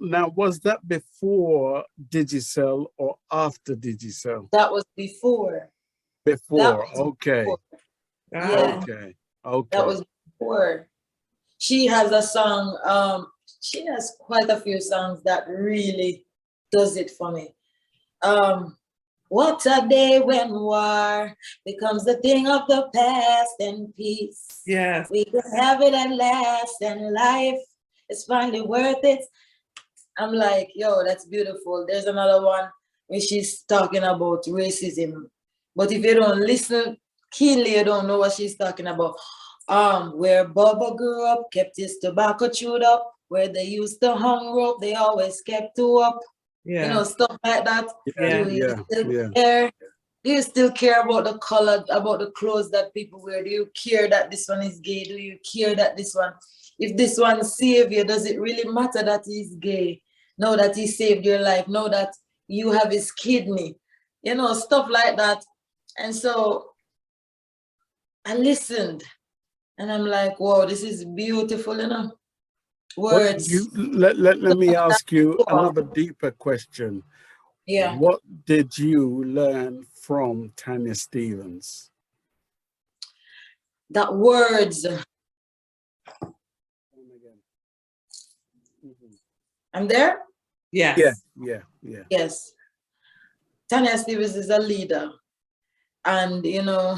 [SPEAKER 5] now, was that before Digicel or after Digicel?
[SPEAKER 3] That was before.
[SPEAKER 5] Before, okay.
[SPEAKER 3] Before. Yeah.
[SPEAKER 5] Okay.
[SPEAKER 3] That was before. She has a song, she has quite a few songs that really does it for me. What a day when war becomes the thing of the past, and peace.
[SPEAKER 4] Yes.
[SPEAKER 3] We can have it at last, and life is finally worth it. I'm like, yo, that's beautiful. There's another one where she's talking about racism. But if you don't listen keenly, you don't know what she's talking about. Where Bubba grew up, kept his tobacco chewed up. Where they used to hung rope, they always kept two up.
[SPEAKER 4] Yeah.
[SPEAKER 3] You know, stuff like that.
[SPEAKER 5] Yeah.
[SPEAKER 3] Do you still care? Do you still care about the color, about the clothes that people wear? Do you care that this one is gay? Do you care that this one, if this one saved you, does it really matter that he's gay? Know that he saved your life. Know that you have his kidney. You know, stuff like that. And so I listened, and I'm like, wow, this is beautiful, you know. Words.
[SPEAKER 5] Let me ask you another deeper question.
[SPEAKER 3] Yeah.
[SPEAKER 5] What did you learn from Tanya Stevens?
[SPEAKER 3] That words. I'm there?
[SPEAKER 4] Yes.
[SPEAKER 5] Yeah.
[SPEAKER 3] Yes. Tanya Stevens is a leader. And, you know,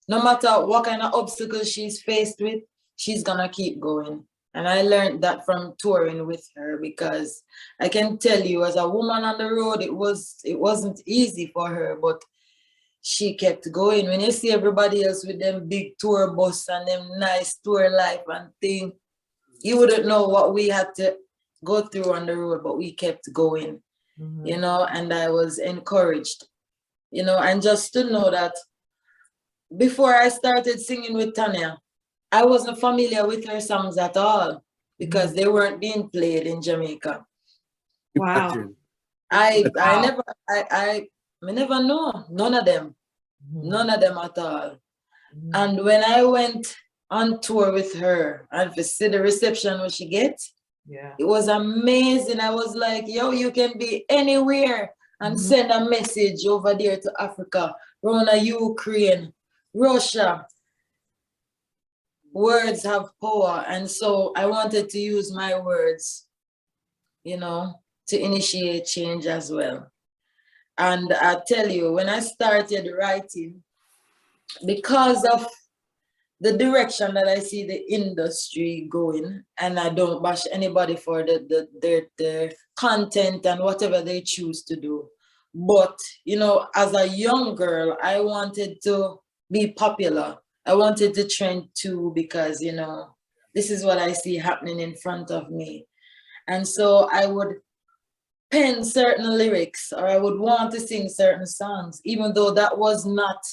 [SPEAKER 3] no matter what kind of obstacles she's faced with, she's gonna keep going. And I learned that from touring with her, because I can tell you, as a woman on the road, it wasn't easy for her, but she kept going. When you see everybody else with them big tour bus and them nice tour life and thing, you wouldn't know what we had to go through on the road, but we kept going, you know, and I was encouraged, you know, and just to know that before I started singing with Tanya, I wasn't familiar with her songs at all, because they weren't being played in Jamaica.
[SPEAKER 4] Wow.
[SPEAKER 3] I never know none of them at all. And when I went on tour with her and to see the reception what she gets, it was amazing. I was like, yo, you can be anywhere and send a message over there to Africa, around Ukraine, Russia. Words have power. And so I wanted to use my words, you know, to initiate change as well. And I tell you, when I started writing, because of the direction that I see the industry going, and I don't bash anybody for their content and whatever they choose to do. But, you know, as a young girl, I wanted to be popular. I wanted to trend too, because, you know, this is what I see happening in front of me. And so I would pen certain lyrics, or I would want to sing certain songs, even though that was not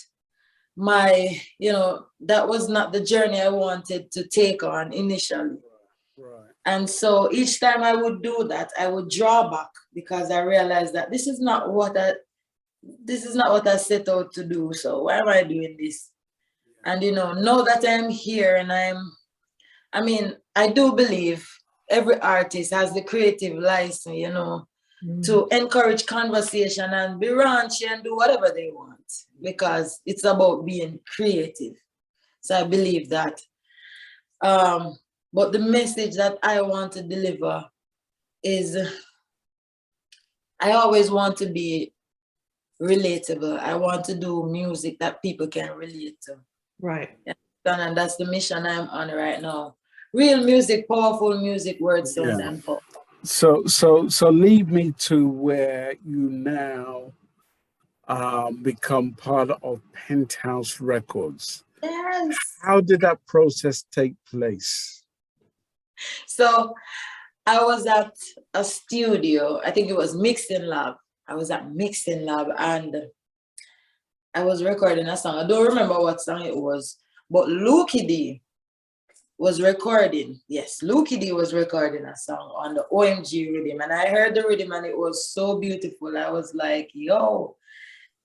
[SPEAKER 3] my, you know, that was not the journey I wanted to take on initially.
[SPEAKER 5] Right.
[SPEAKER 3] And so each time I would do that, I would draw back, because I realized that this is not what I set out to do. So why am I doing this? And, you know, now that I'm here and I do believe every artist has the creative license, you know, to encourage conversation and be raunchy and do whatever they want, because it's about being creative. So I believe that. But the message that I want to deliver is, I always want to be relatable. I want to do music that people can relate to.
[SPEAKER 4] Right.
[SPEAKER 3] And that's the mission I'm on right now. Real music, powerful music, words, sound, and pop.
[SPEAKER 5] So lead me to where you now become part of Penthouse Records.
[SPEAKER 3] Yes.
[SPEAKER 5] How did that process take place?
[SPEAKER 3] So I was at a studio. I think it was Mixing Lab. I was at Mixing Lab and I was recording a song. I don't remember what song it was, but Lucky D was recording. Yes, Lucky D was recording a song on the OMG rhythm. And I heard the rhythm and it was so beautiful. I was like, yo,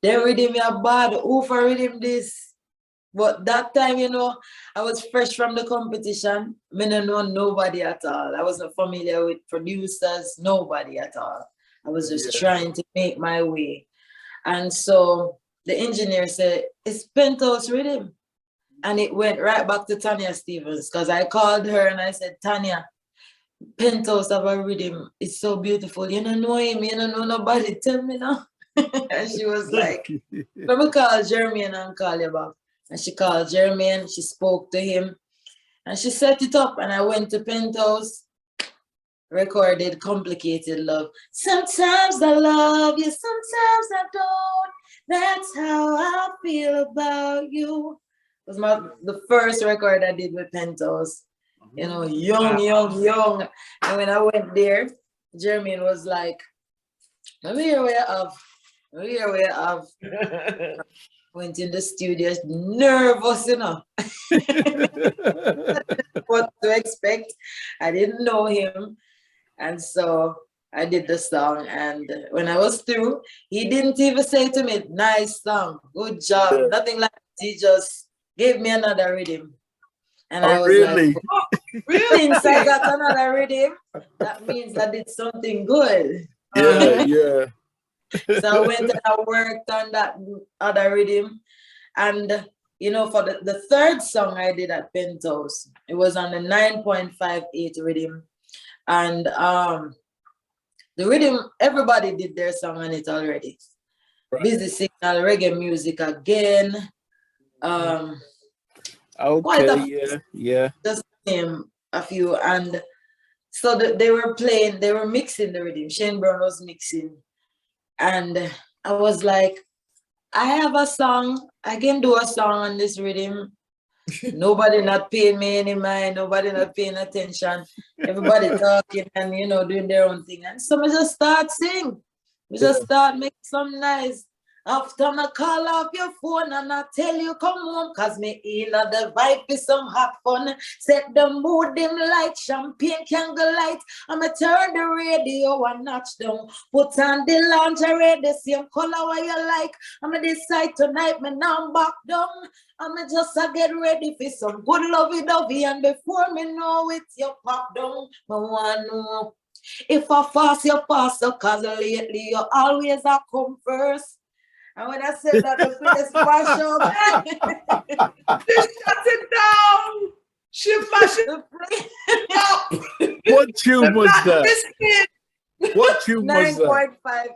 [SPEAKER 3] they rhythm are bad. Who for rhythm this? But that time, you know, I was fresh from the competition. I didn't know nobody at all. I wasn't familiar with producers, nobody at all. I was just trying to make my way. And so the engineer said, it's Penthouse rhythm. And it went right back to Tanya Stevens, because I called her and I said, Tanya, Penthouse have a rhythm. It's so beautiful. You don't know him. You don't know nobody. Tell me now. And she was like, let me call Germaine and call you back. And she called Germaine. She spoke to him. And she set it up. And I went to Penthouse, recorded Complicated Love. Sometimes I love you. Sometimes I don't. That's how I feel about you. It was the first record I did with Penthouse. You know, young. And when I went there, Germaine was like, let me hear what you have. Went in the studio, nervous, you know. What to expect. I didn't know him. And so I did the song. And when I was through, he didn't even say to me, nice song, good job. Nothing like that. He just gave me another rhythm. And I was
[SPEAKER 5] really?
[SPEAKER 3] Like, oh, really? Since I got another rhythm, that means I did something good.
[SPEAKER 5] Yeah.
[SPEAKER 3] So I went and I worked on that other rhythm. And, you know, for the third song I did at Penthouse, it was on the 9.58 rhythm. And The rhythm, everybody did their song on it already. Right. Busy Signal, Reggae Music Again.
[SPEAKER 5] Okay, yeah.
[SPEAKER 3] Just name a few. And so they were mixing the rhythm. Shane Brown was mixing. And I was like, I have a song. I can do a song on this rhythm. Nobody not paying me any mind. Nobody not paying attention. Everybody talking and, doing their own thing. And so we just start sing. We just start making some nice. After I call off your phone and I tell you come home, cause me in the vibe is some hot fun. Set the mood dim like champagne candlelight. I'ma turn the radio and notch down. Put on the lingerie, the same color what you like. I'ma decide tonight, me now back down. I'ma just get ready for some good lovey-dovey. And before me know it, you pop down. I wanna know if I fast, you fast. So cause lately you always a come first. And when I said that, the place mash up.
[SPEAKER 4] She shut it down. She mashed it up.
[SPEAKER 5] What tune was that? What tune was that?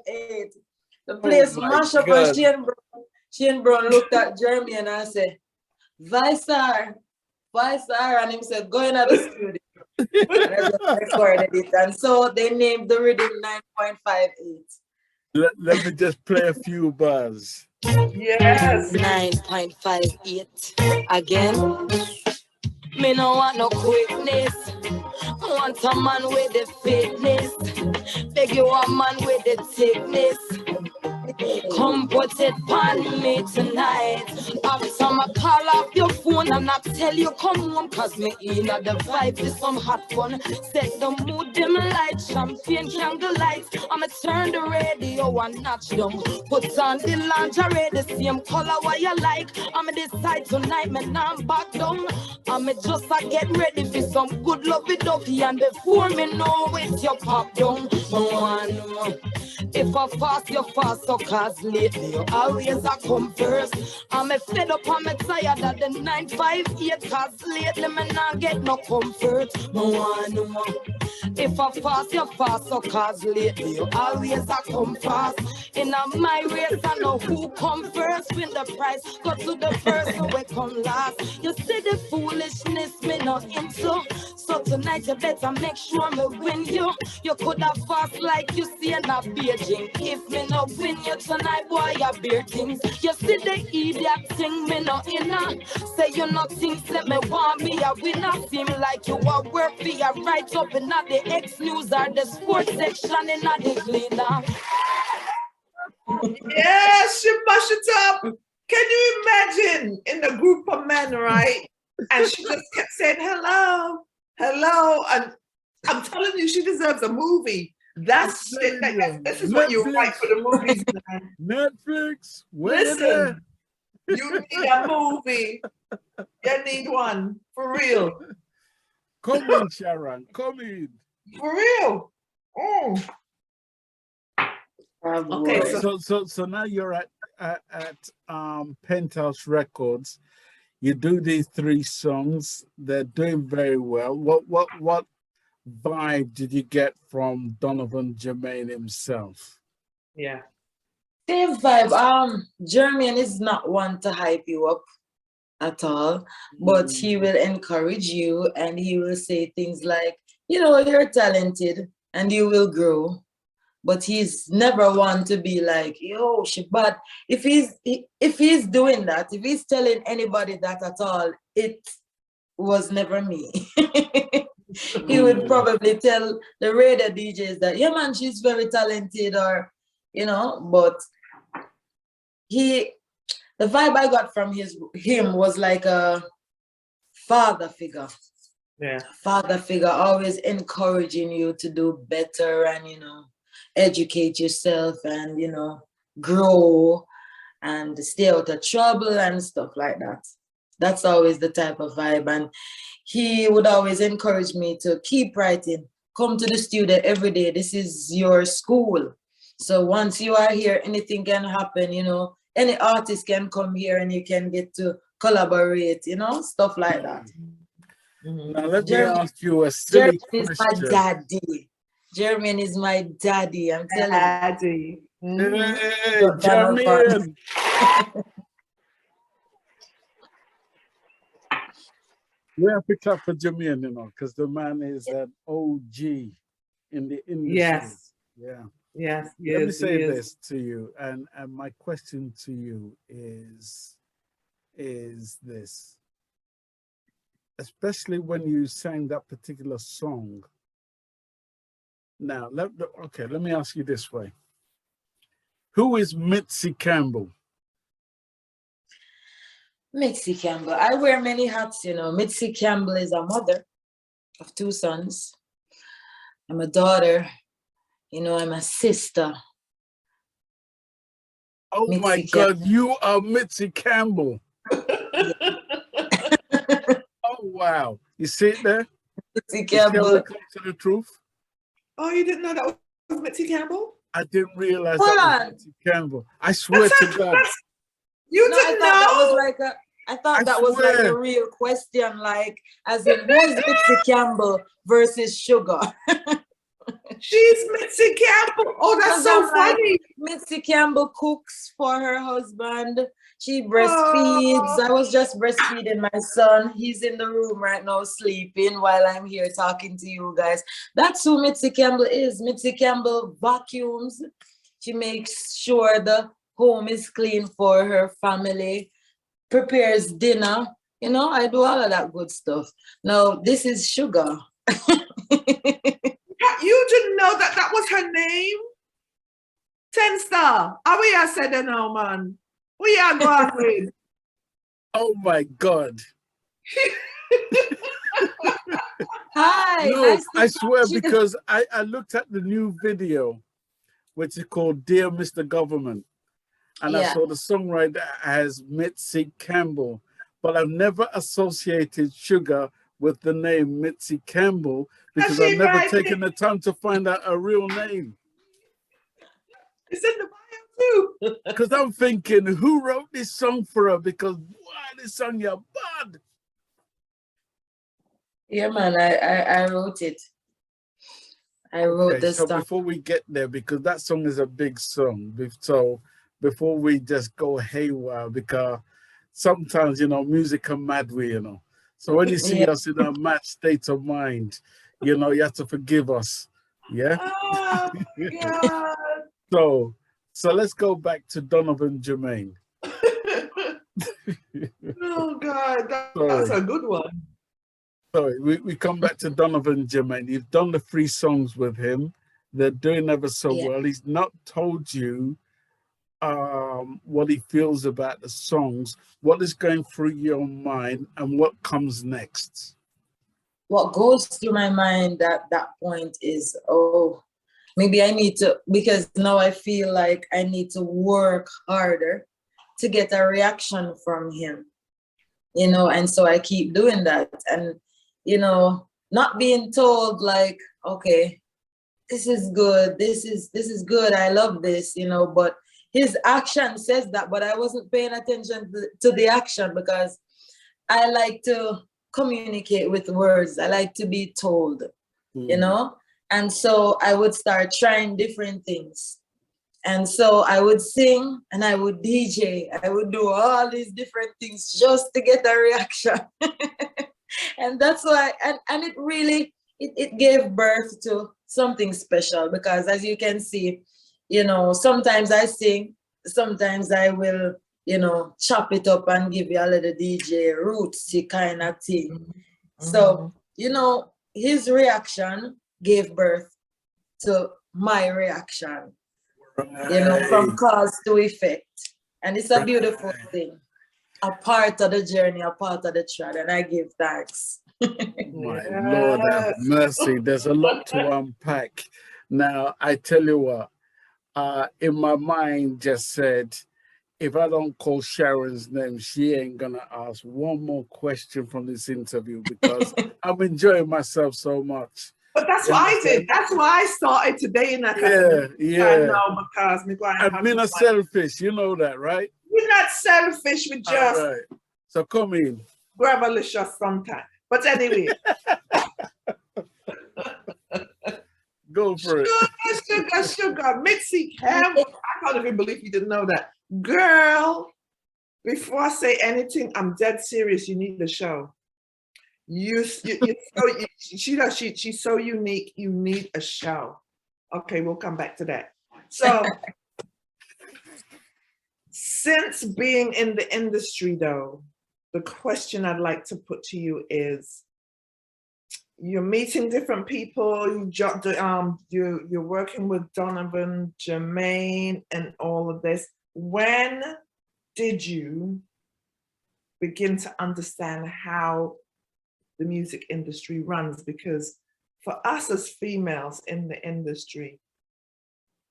[SPEAKER 3] 9.58. The place mash up, and Shane Brown looked at Germaine and I said, Vice sir, and him said, go into the studio. And I just recorded it. And so they named the rhythm 9.58.
[SPEAKER 5] Let me just play a few bars.
[SPEAKER 4] Yes.
[SPEAKER 1] 9.58. Again. Me no want no quickness. Want a man with the fitness. Beg you a man with the thickness. Come put it on me tonight. After I call off your phone and I tell you come home, cause me in the vibe is some hot fun. Set the mood dim light, champagne candlelight. I'ma turn the radio and notch down. Put on the lingerie, the same color what you like. I'ma decide tonight, man, I'm back down. I'ma just get ready for some good lovey-dovey. And before me know it, you pop down. If I fast, you fast. So cause lately you always a come first. I'm fed up, I'm tired of the 958. Cause lately me not get no comfort. No. If I fast, you fast. So cause lately you always a come fast. In my race I know who come first. Win the prize, go to the person we come last. You see the foolishness me not into. So tonight you better make sure me win you. You could have fast like you see in a Beijing. If me not win you tonight, boy, you beer things. You see the idiot thing, me no inner. Say you not think, say me want me a winner. Seem like you are worth for your right up in the X News or the sports section in the cleaner.
[SPEAKER 4] Yes, she mashed it up. Can you imagine in a group of men, right? And she just kept saying hello, hello, and I'm telling you, she deserves a movie. That's it. This is what you write for the movies, man.
[SPEAKER 5] Netflix.
[SPEAKER 4] Listen, you need a movie. You need one for real.
[SPEAKER 5] Come in, Sharon. Come in.
[SPEAKER 4] For real. Okay.
[SPEAKER 5] So now you're at Penthouse Records. You do these 3 songs. They're doing very well. What vibe did you get from Donovan Germaine himself?
[SPEAKER 3] Yeah. Same vibe. Germaine is not one to hype you up at all, but he will encourage you and he will say things like, you're talented and you will grow. But he's never one to be like, yo, she bad. If he's doing that, if he's telling anybody that at all, it was never me. He would probably tell the radio DJs that, yeah, man, she's very talented, or, but the vibe I got from him was like a father figure.
[SPEAKER 4] Yeah.
[SPEAKER 3] Father figure, always encouraging you to do better and, educate yourself and, grow and stay out of trouble and stuff like that. That's always the type of vibe. And he would always encourage me to keep writing, come to the studio every day. This is your school. So once you are here, anything can happen, any artist can come here and you can get to collaborate, stuff like that.
[SPEAKER 5] Now let me ask you a silly question.
[SPEAKER 3] Is my daddy. Germaine is my daddy. I'm telling you.
[SPEAKER 4] Daddy.
[SPEAKER 5] Hey, Germaine. We have to clap for Germaine, you know, because the man is an OG in the industry.
[SPEAKER 4] Yes.
[SPEAKER 5] Yeah.
[SPEAKER 4] Yes.
[SPEAKER 5] Let me say this to you, and my question to you is this. Especially when you sang that particular song. Now, let me ask you this way. Who is Mitzi Campbell?
[SPEAKER 3] Mitzi Campbell. I wear many hats, you know. Mitzi Campbell is a mother of 2 sons. I'm a daughter. You know, I'm a sister.
[SPEAKER 5] Oh Mitzi my God, you are Mitzi Campbell. Oh wow. You see it there?
[SPEAKER 3] Mitzi Campbell.
[SPEAKER 5] Come to the truth.
[SPEAKER 4] Oh, you didn't know that was Mitzi Campbell?
[SPEAKER 5] I didn't realize that was Mitzi Campbell. I swear to God.
[SPEAKER 4] You didn't know?
[SPEAKER 3] I thought that was like a real question, like, as in, who is Mitzi Campbell versus Shuga?
[SPEAKER 4] She's Mitzi Campbell. Oh, that's so funny.
[SPEAKER 3] Like, Mitzi Campbell cooks for her husband. She breastfeeds. I was just breastfeeding my son. He's in the room right now sleeping while I'm here talking to you guys. That's who Mitzi Campbell is. Mitzi Campbell vacuums. She makes sure the home is clean for her family, prepares dinner. You know, I do all of that good stuff. Now, this is Shuga.
[SPEAKER 4] You didn't know that was her name? 10 Star. How we are said now, man? We are going with.
[SPEAKER 5] Oh my God.
[SPEAKER 3] Hi.
[SPEAKER 5] No, nice I swear, because I looked at the new video, which is called Dear Mr. Government. And I saw the songwriter as Mitzi Campbell, but I've never associated Shuga with the name Mitzi Campbell because I've never taken the time to find out her real name.
[SPEAKER 4] It's in the bio too.
[SPEAKER 5] Because I'm thinking, who wrote this song for her? Because wow, this song you're bad.
[SPEAKER 3] Yeah, man, I wrote it. I wrote this song.
[SPEAKER 5] Before we get there, because that song is a big song, so before we just go haywire, because sometimes, you know, music can mad we, you know. So when you see us in a mad state of mind, you know, you have to forgive us. Yeah?
[SPEAKER 4] Oh, God.
[SPEAKER 5] So let's go back to Donovan Germaine.
[SPEAKER 4] Oh, God. That's a good one.
[SPEAKER 5] Sorry, we come back to Donovan Germaine. You've done the 3 songs with him. They're doing ever so well. He's not told you what he feels about the songs, what is going through your mind, and what comes next.
[SPEAKER 3] What goes through my mind at that point is, oh, maybe I need to, because now I feel like I need to work harder to get a reaction from him, you know, and so I keep doing that. And, you know, not being told like, okay, this is good, this is good, I love this, you know, but his action says that, but I wasn't paying attention to the action because I like to communicate with words. I like to be told, you know? And so I would start trying different things. And so I would sing and I would DJ. I would do all these different things just to get a reaction. And that's why, and it really, it gave birth to something special because as you can see, you know, sometimes I sing, sometimes I will, you know, chop it up and give you a little DJ rootsy kind of thing. So, you know, his reaction gave birth to my reaction, you know, from cause to effect. And it's a beautiful thing, a part of the journey, a part of the trad, and I give thanks.
[SPEAKER 5] My Lord have mercy, there's a lot to unpack. Now, I tell you what, in my mind just said, if I don't call Sharon's name, she ain't gonna ask one more question from this interview because I'm enjoying myself so much.
[SPEAKER 4] But that's what I did. That's why I started today in that. I know because
[SPEAKER 5] I'm not selfish, you know that, right?
[SPEAKER 4] We're not selfish. We just
[SPEAKER 5] so come in.
[SPEAKER 4] Grab a licious sometime. But anyway.
[SPEAKER 5] Go for it.
[SPEAKER 4] Sugar. Mitzi Cam. I can't even believe you didn't know that. Girl, before I say anything, I'm dead serious. You need the show. She's so unique. You need a show. Okay, we'll come back to that. So, since being in the industry, though, the question I'd like to put to you is: you're meeting different people. You're working with Donovan, Germaine, and all of this. When did you begin to understand how the music industry runs? Because for us as females in the industry,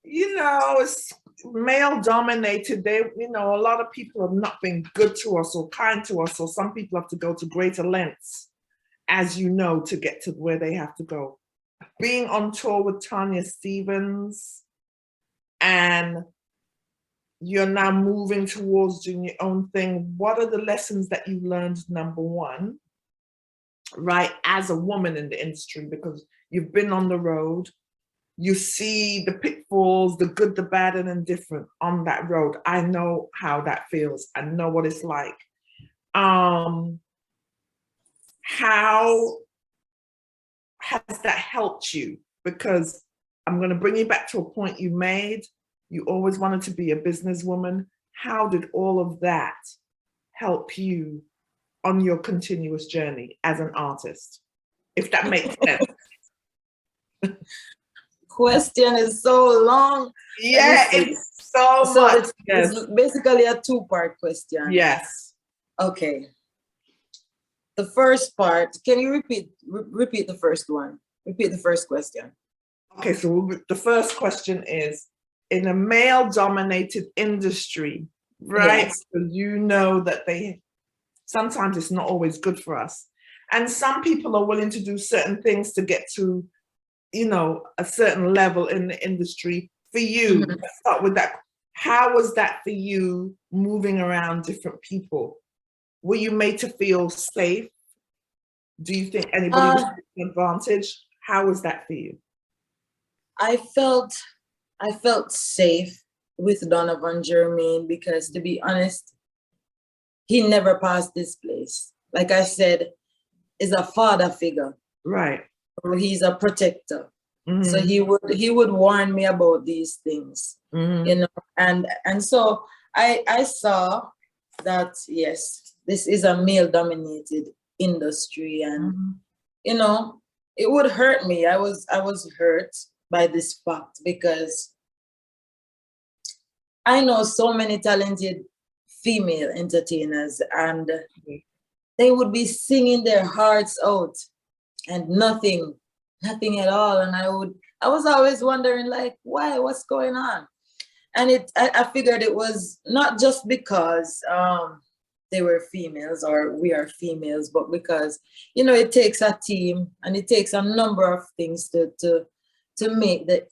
[SPEAKER 4] it's male dominated. A lot of people have not been good to us or kind to us, or some people have to go to greater lengths, as you know, to get to where they have to go. Being on tour with Tanya Stevens, and you're now moving towards doing your own thing. What are the lessons that you learned, number one, right, as a woman in the industry? Because you've been on the road, you see the pitfalls, the good, the bad, and indifferent on that road. I know how that feels. I know what it's like. How has that helped you? Because I'm going to bring you back to a point you made. You always wanted to be a businesswoman. How did all of that help you on your continuous journey as an artist? If that makes sense.
[SPEAKER 3] Question is so long.
[SPEAKER 4] Yeah, it's so much.
[SPEAKER 3] It's basically a two-part question.
[SPEAKER 4] Yes.
[SPEAKER 3] Okay. The first part, can you repeat the first one? Repeat the first question.
[SPEAKER 4] Okay, so the first question is, in a male-dominated industry, right?
[SPEAKER 3] Yes.
[SPEAKER 4] So you know that sometimes it's not always good for us. And some people are willing to do certain things to get to, a certain level in the industry. For you, let's start with that. How was that for you, moving around different people? Were you made to feel safe? Do you think anybody was taking advantage? How was that for you?
[SPEAKER 3] I felt safe with Donovan Germaine because, to be honest, he never passed this place. Like I said, is a father figure.
[SPEAKER 4] Right.
[SPEAKER 3] He's a protector. So he would warn me about these things. And so I saw that, yes, this is a male dominated industry, and it would hurt me. I was hurt by this fact because I know so many talented female entertainers, and they would be singing their hearts out and nothing at all. And I was always wondering, like, why, what's going on? And I figured it was not just because they were females or we are females, but because, it takes a team and it takes a number of things to make the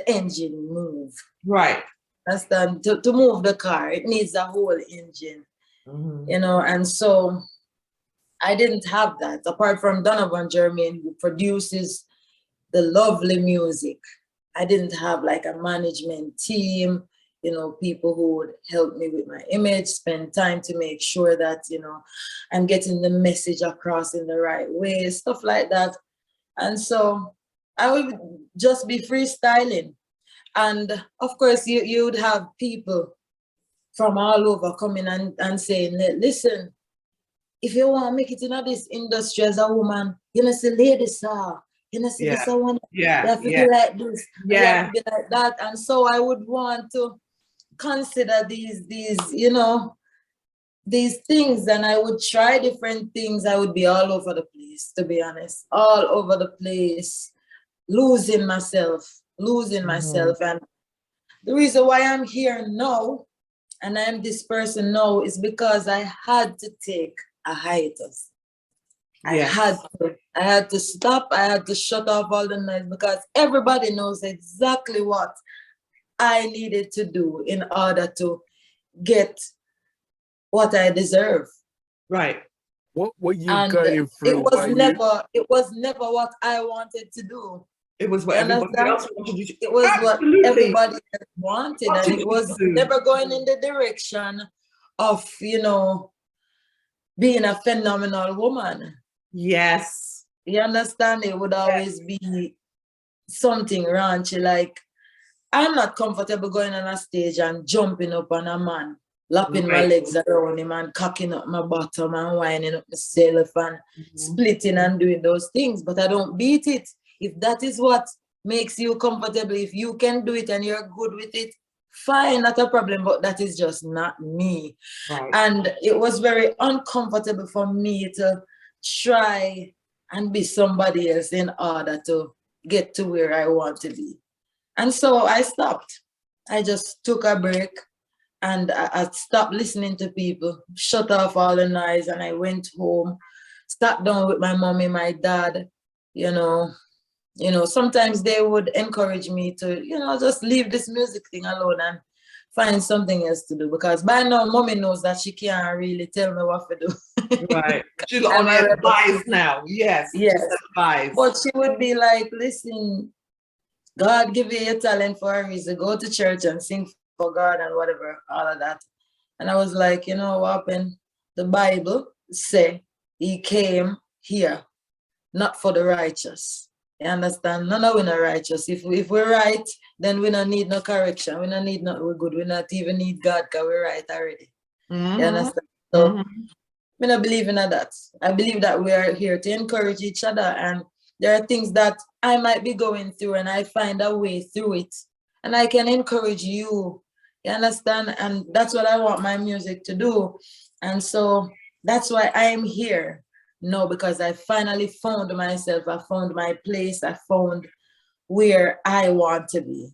[SPEAKER 3] engine move.
[SPEAKER 4] Right.
[SPEAKER 3] That's to move the car. It needs a whole engine, and so I didn't have that. Apart from Donovan Germaine, who produces the lovely music, I didn't have like a management team, people who would help me with my image, spend time to make sure that, I'm getting the message across in the right way, stuff like that. And so I would just be freestyling. And of course, you would have people from all over coming and saying, listen, if you want to make it in this industry as a woman, see ladies, see this one.
[SPEAKER 4] Yeah.
[SPEAKER 3] You have to be like this. You have to be like that. And so I would want to consider these things, and I would try different things. I would be all over the place, to be honest, all over the place, losing myself. And the reason why I'm here now and I'm this person now is because I had to take a hiatus.
[SPEAKER 4] Yes.
[SPEAKER 3] I had to stop. I had to shut off all the noise because everybody knows exactly what I needed to do in order to get what I deserve.
[SPEAKER 4] Right.
[SPEAKER 5] What were you going through?
[SPEAKER 3] It was never what I wanted to do.
[SPEAKER 4] It was what everybody else wanted you to.
[SPEAKER 3] It was
[SPEAKER 4] Absolutely.
[SPEAKER 3] what everybody wanted, and it was never going in the direction of, you know, being a phenomenal woman.
[SPEAKER 4] Yes.
[SPEAKER 3] You understand? It would always be something raunchy. Like, I'm not comfortable going on a stage and jumping up on a man, lapping my legs around him and cocking up my bottom and winding up myself and splitting and doing those things. But I don't beat it. If that is what makes you comfortable, if you can do it and you're good with it, fine, not a problem. But that is just not me. Right. And it was very uncomfortable for me to try and be somebody else in order to get to where I want to be. And so I stopped. I just took a break and I stopped listening to people, shut off all the noise, and I went home, sat down with my mommy, my dad. You know, sometimes they would encourage me to, you know, just leave this music thing alone and find something else to do, because by now mommy knows that she can't really tell me what to do.
[SPEAKER 4] Right. She's on advice now. Yes.
[SPEAKER 3] Yes.
[SPEAKER 4] Advice.
[SPEAKER 3] But she would be like, listen, God give you your talent for a reason. Go to church and sing for God and whatever, all of that. And I was like, you know what happened? The Bible say he came here, not for the righteous. You understand? None of we not righteous. If we're right, then we don't need no correction. We don't need no, we're good. We not even need God because we're right already. You understand? So I don't believe in that. I believe that we are here to encourage each other, and there are things that I might be going through and I find a way through it. And I can encourage you. You understand? And that's what I want my music to do. And so that's why I'm here. No, because I finally found myself. I found my place. I found where I want to be.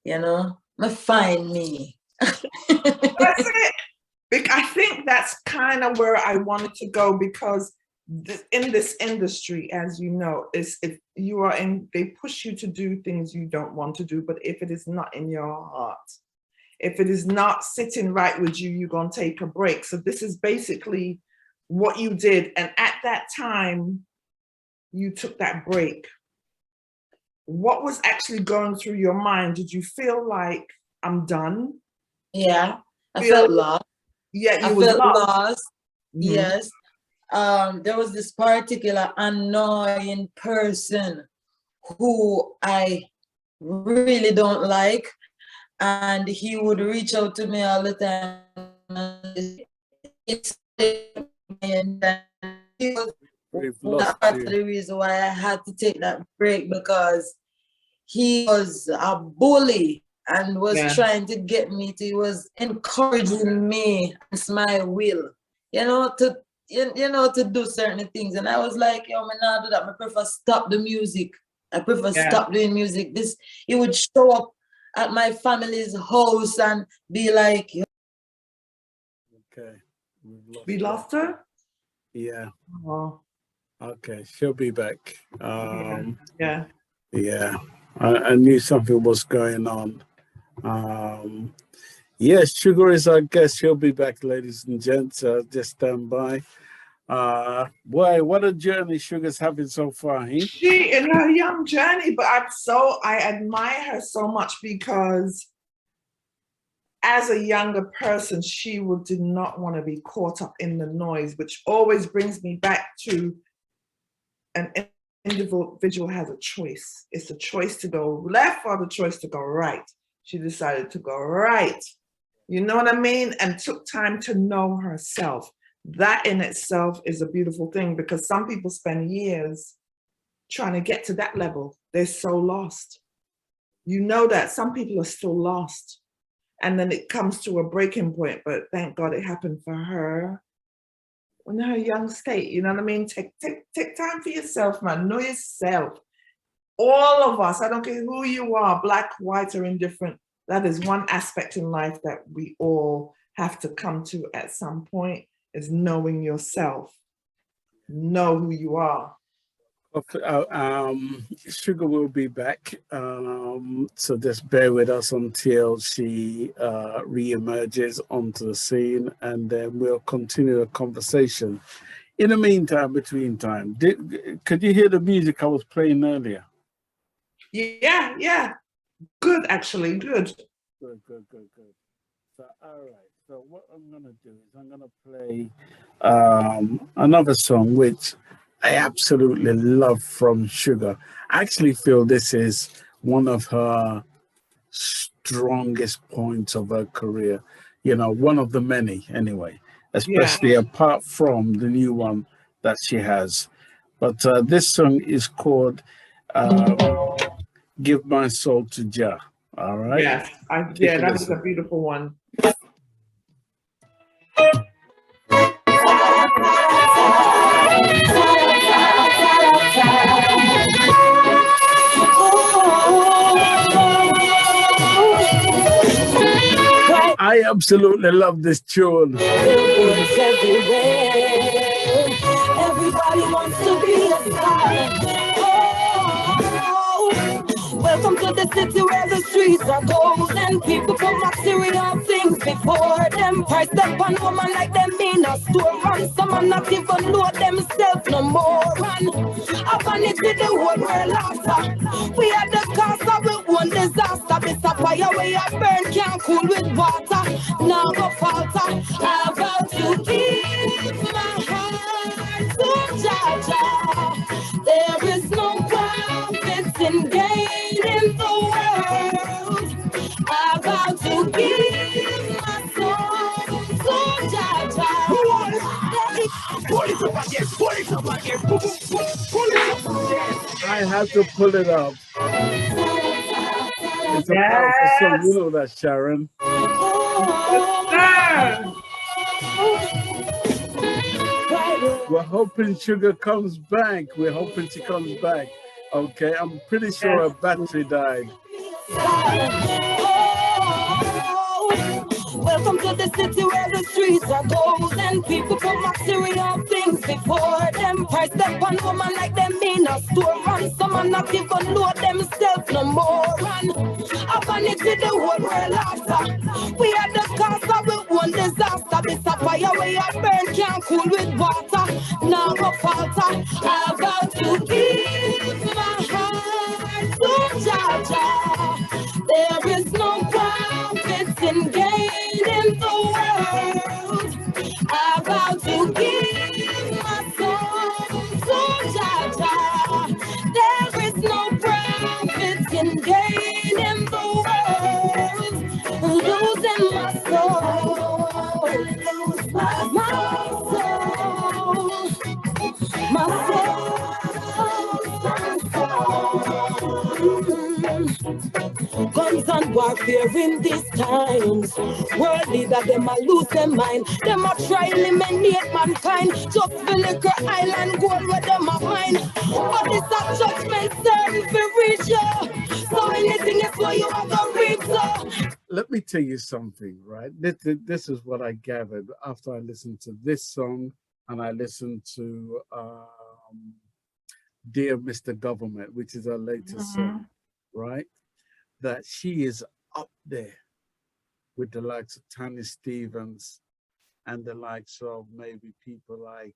[SPEAKER 3] You know, I find me.
[SPEAKER 4] That's it. I think that's kind of where I wanted to go, because in this industry, as you know, is if you are in, they push you to do things you don't want to do. But if it is not in your heart, if it is not sitting right with you, you're going to take a break. So this is basically what you did. And at that time, you took that break. What was actually going through your mind? Did you feel like, I'm done?
[SPEAKER 3] Yeah, I felt lost.
[SPEAKER 4] Yeah,
[SPEAKER 3] I felt lost. Yes. There was this particular annoying person who I really don't like, and he would reach out to me all the time. It's the reason why I had to take that break, because he was a bully and was trying to get me to, he was encouraging me against my will, you know, to do certain things. And I was like, yo, me not do that. I prefer stop the music. I prefer stop doing music. This, he would show up at my family's house and be like, yo.
[SPEAKER 5] Okay.
[SPEAKER 4] We lost her?
[SPEAKER 5] Yeah.
[SPEAKER 4] Oh.
[SPEAKER 5] Okay, she'll be back.
[SPEAKER 4] Yeah.
[SPEAKER 5] I knew something was going on. Yes, Sugar is our guest. She'll be back, ladies and gents. Just stand by. Boy, what a journey Sugar's having so far, eh?
[SPEAKER 4] She in her young journey, but I admire her so much, because as a younger person, she did not want to be caught up in the noise, which always brings me back to an individual has a choice. It's a choice to go left or the choice to go right. She decided to go right. You know what I mean? And took time to know herself. That in itself is a beautiful thing, because some people spend years trying to get to that level. They're so lost. You know that some people are still lost. And then it comes to a breaking point, but thank God it happened for her in her young state. You know what I mean? Take time for yourself, man. Know yourself. All of us, I don't care who you are, black, white, or indifferent. That is one aspect in life that we all have to come to at some point, is knowing yourself. Know who you are.
[SPEAKER 5] Sugar will be back, so just bear with us until she re-emerges onto the scene, and then we'll continue the conversation. In the meantime, between time, could you hear the music I was playing earlier?
[SPEAKER 4] Yeah, yeah. Good, actually, good.
[SPEAKER 5] Good. So, all right. So what I'm going to do is I'm going to play another song, which I absolutely love from Shuga. I actually feel this is one of her strongest points of her career. You know, one of the many anyway, especially apart from the new one that she has. But this song is called Give My Soul to Jah. All right.
[SPEAKER 4] Yes,
[SPEAKER 5] Take a
[SPEAKER 4] that is
[SPEAKER 5] listen.
[SPEAKER 4] a beautiful one.
[SPEAKER 5] I absolutely love this tune.
[SPEAKER 1] Everybody wants to be a star. Welcome to the city where the streets are cold and people put material things before them. Price up on woman like them in a store run. Some are not even know themselves no more. Run up on it with the whole world after. We are the cause of it one disaster. This a fire where I burn can't cool with water. Now go falter. I'm about to give my heart to Jah. There is no profit in gaining the world. I'm about to give my soul to Jah.
[SPEAKER 5] I had to pull it up. It's a powerful song. You know that, Sharon. We're hoping Shuga comes back. We're hoping she comes back. Okay, I'm pretty sure her battery died.
[SPEAKER 1] Welcome to the city where the streets are cold and people put material things before them. Price up on woman like them in a store run. Some are not even know themselves no more. Run up on it with the whole world after. We are the cause of it one disaster. This a fire where I burn can't cool with water. Now go falter. I'm about to give my heart to Jah. There is no profit in gaining the world. I'm about to give my soul to Jah. There is no profit in gaining the world. Losing my soul, lose my soul. Guns and warfare in these times. World leader, them a lose their mind. Them a try eliminate mankind. Just the liquor island gold where them a mine. But it's a judgment serving for reach you. So anything is what you are gonna reap so.
[SPEAKER 5] Let me tell you something, right? This is what I gathered after I listened to this song and I listened to Dear Mr. Government, which is her latest song, right? That she is up there with the likes of Tanya Stevens and the likes of maybe people like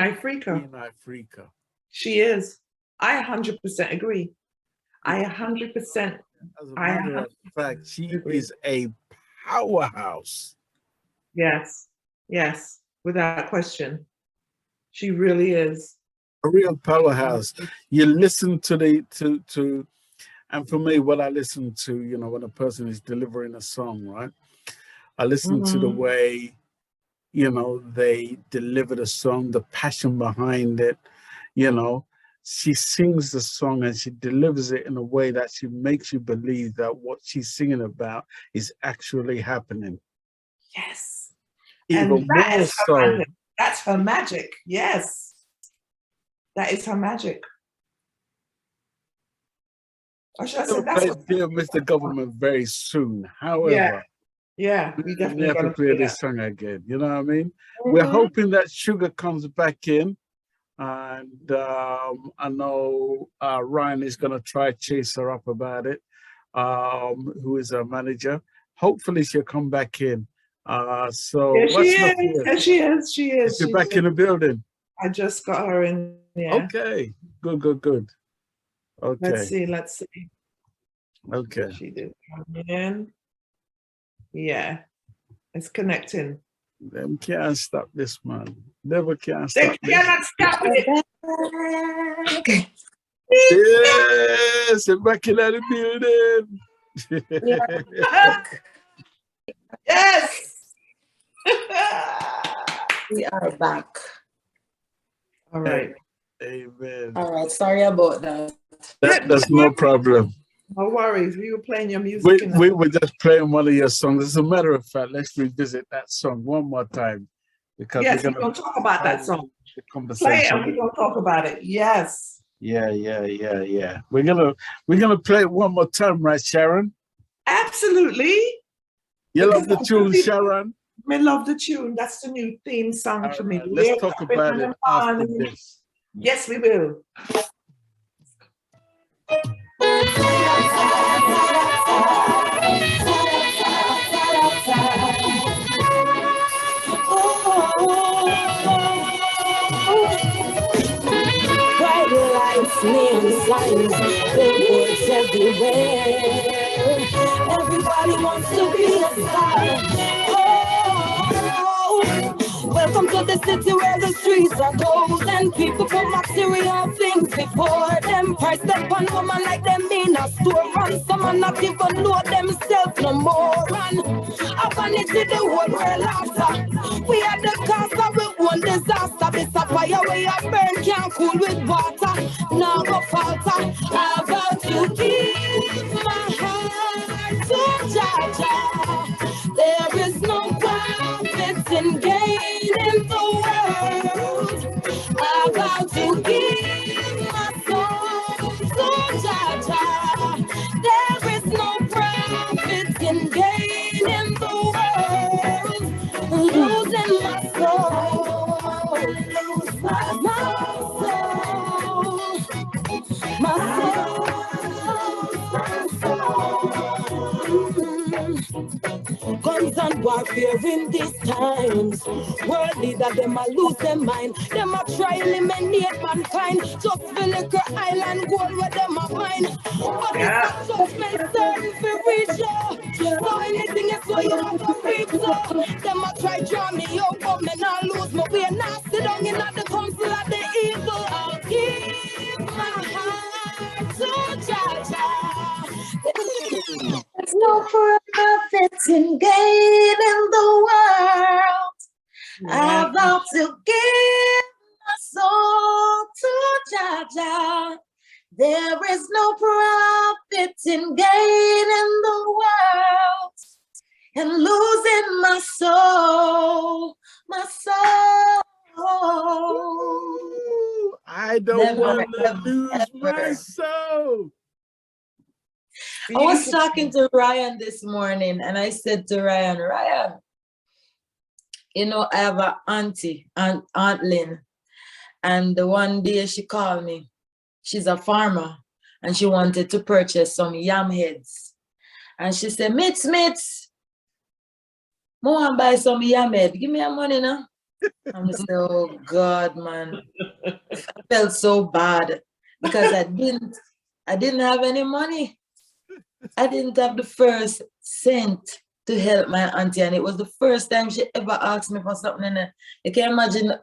[SPEAKER 5] Ifrica.
[SPEAKER 4] She is. I 100% agree. I 100%.
[SPEAKER 5] As a matter of fact, she is a powerhouse.
[SPEAKER 4] Yes, without question. She really is.
[SPEAKER 5] A real powerhouse. You listen to and for me, what I listen to, you know, when a person is delivering a song, right? I listen to the way, you know, they deliver the song, the passion behind it, you know. She sings the song and she delivers it in a way that she makes you believe that what she's singing about is actually happening.
[SPEAKER 4] Yes.
[SPEAKER 5] Even more so.
[SPEAKER 4] That's her magic. Yes. That is her magic. Or should I say that's
[SPEAKER 5] Dear Mr. Government very soon. However,
[SPEAKER 4] we definitely
[SPEAKER 5] have to play this song again. You know what I mean? We're hoping that Shuga comes back in. And I know Ryan is going to try chase her up about it, who is her manager. Hopefully she'll come back in. So
[SPEAKER 4] she is.
[SPEAKER 5] She's back in the building.
[SPEAKER 4] I just got her in. Yeah.
[SPEAKER 5] Okay. Good. Okay.
[SPEAKER 4] Let's see.
[SPEAKER 5] Okay.
[SPEAKER 4] She did come in. Yeah. It's connecting.
[SPEAKER 5] Them can't stop this, man. Never can
[SPEAKER 4] They
[SPEAKER 5] stop this.
[SPEAKER 4] cannot stop it.
[SPEAKER 3] Okay.
[SPEAKER 5] Yes, and back in the building.
[SPEAKER 4] Yes.
[SPEAKER 3] We are back.
[SPEAKER 4] All right.
[SPEAKER 5] Amen.
[SPEAKER 3] All right. Sorry about that.
[SPEAKER 5] That's no problem.
[SPEAKER 4] No worries. We were playing your music.
[SPEAKER 5] We were just playing one of your songs. As a matter of fact, let's revisit that song one more time. Because
[SPEAKER 4] yes, we're going to talk about that song.
[SPEAKER 5] The conversation.
[SPEAKER 4] Play it and we're going to talk about it. Yes.
[SPEAKER 5] Yeah. We're gonna play it one more time, right, Sharon?
[SPEAKER 4] Absolutely.
[SPEAKER 5] You love the tune, Sharon?
[SPEAKER 4] I love the tune. That's the new theme song for me.
[SPEAKER 5] Let's talk about it after this.
[SPEAKER 4] Yes, we will.
[SPEAKER 1] Bright lights, neon signs, billboards everywhere. Everybody wants to be a star. Welcome to the city where the streets are cold and people put material things before them. Price up on woman like them in a store run. Some are not even know themselves no more. Run up on it to the whole world after. We are the cause of our own disaster. This a fire where you burn can't cool with water. Now go falter. How about you give my heart to Jah Jah? There is no profit in gaining the world. How about you give my soul to Jah Jah? There is no profit in gaining the world. Losing my soul, lose my guns and warfare in these times. World leader, them a lose their mind. Them a try eliminate mankind. Just for liquor island gold where them a mine. But it's not judgment certain for reach you. So anything is so you have to reach so. Them a try draw me out, but me not lose my way. Now sit down in at the council of the evil. I'll give my heart to Jah Jah.
[SPEAKER 3] There's no profit in gaining the world. I vow to give my soul to Jah Jah. There is no profit in gaining the world and losing my soul, my soul.
[SPEAKER 5] I don't want to lose my soul.
[SPEAKER 3] I was talking to Ryan this morning and I said to Ryan, you know, I have an auntie, Aunt Lynn, and the one day she called me. She's a farmer and she wanted to purchase some yam heads. And she said, Mitz, I want to buy some yam head. Give me your money now. I'm saying, oh God, man. I felt so bad because I didn't have any money. I didn't have the first cent to help my auntie, and it was the first time she ever asked me for something. And you can imagine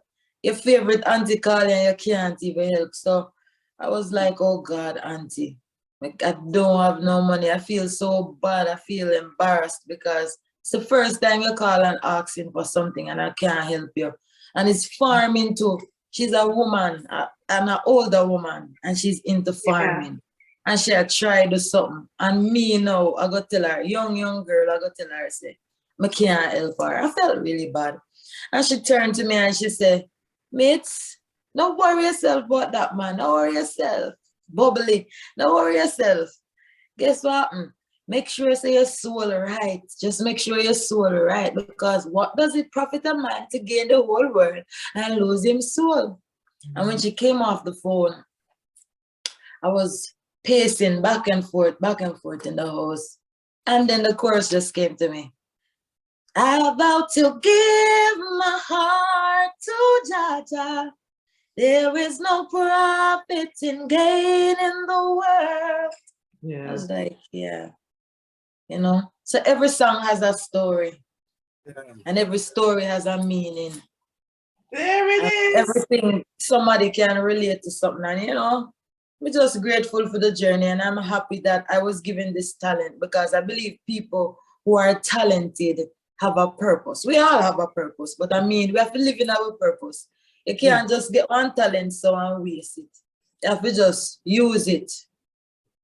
[SPEAKER 3] your favorite auntie calling and you can't even help. So I was like, oh God, auntie, I don't have no money. I feel so bad. I feel embarrassed because it's the first time you call and asking for something and I can't help you. And it's farming too. She's a woman, an older woman, and she's into farming. Yeah. And she had tried to something. And me now, I got to tell her, young girl, I got to tell her, say, I can't help her. I felt really bad. And she turned to me and she said, Mates, don't worry yourself about that, man. Don't worry yourself. Bubbly. Don't worry yourself. Guess what? Make sure you say your soul right. Just make sure your soul right. Because what does it profit a man to gain the whole world and lose his soul? And when she came off the phone, I was pacing back and forth in the house. And then the chorus just came to me. I vow to give my heart to Jah Jah. There is no profit in gaining the world.
[SPEAKER 4] Yeah.
[SPEAKER 3] I was like, yeah, you know. So every song has a story, and every story has a meaning.
[SPEAKER 4] There it is.
[SPEAKER 3] Everything, somebody can relate to something, and you know, I'm just grateful for the journey, and I'm happy that I was given this talent, because I believe people who are talented have a purpose. We all have a purpose, but I mean, we have to live in our purpose. You can't just get one talent so and waste it. You have to just use it.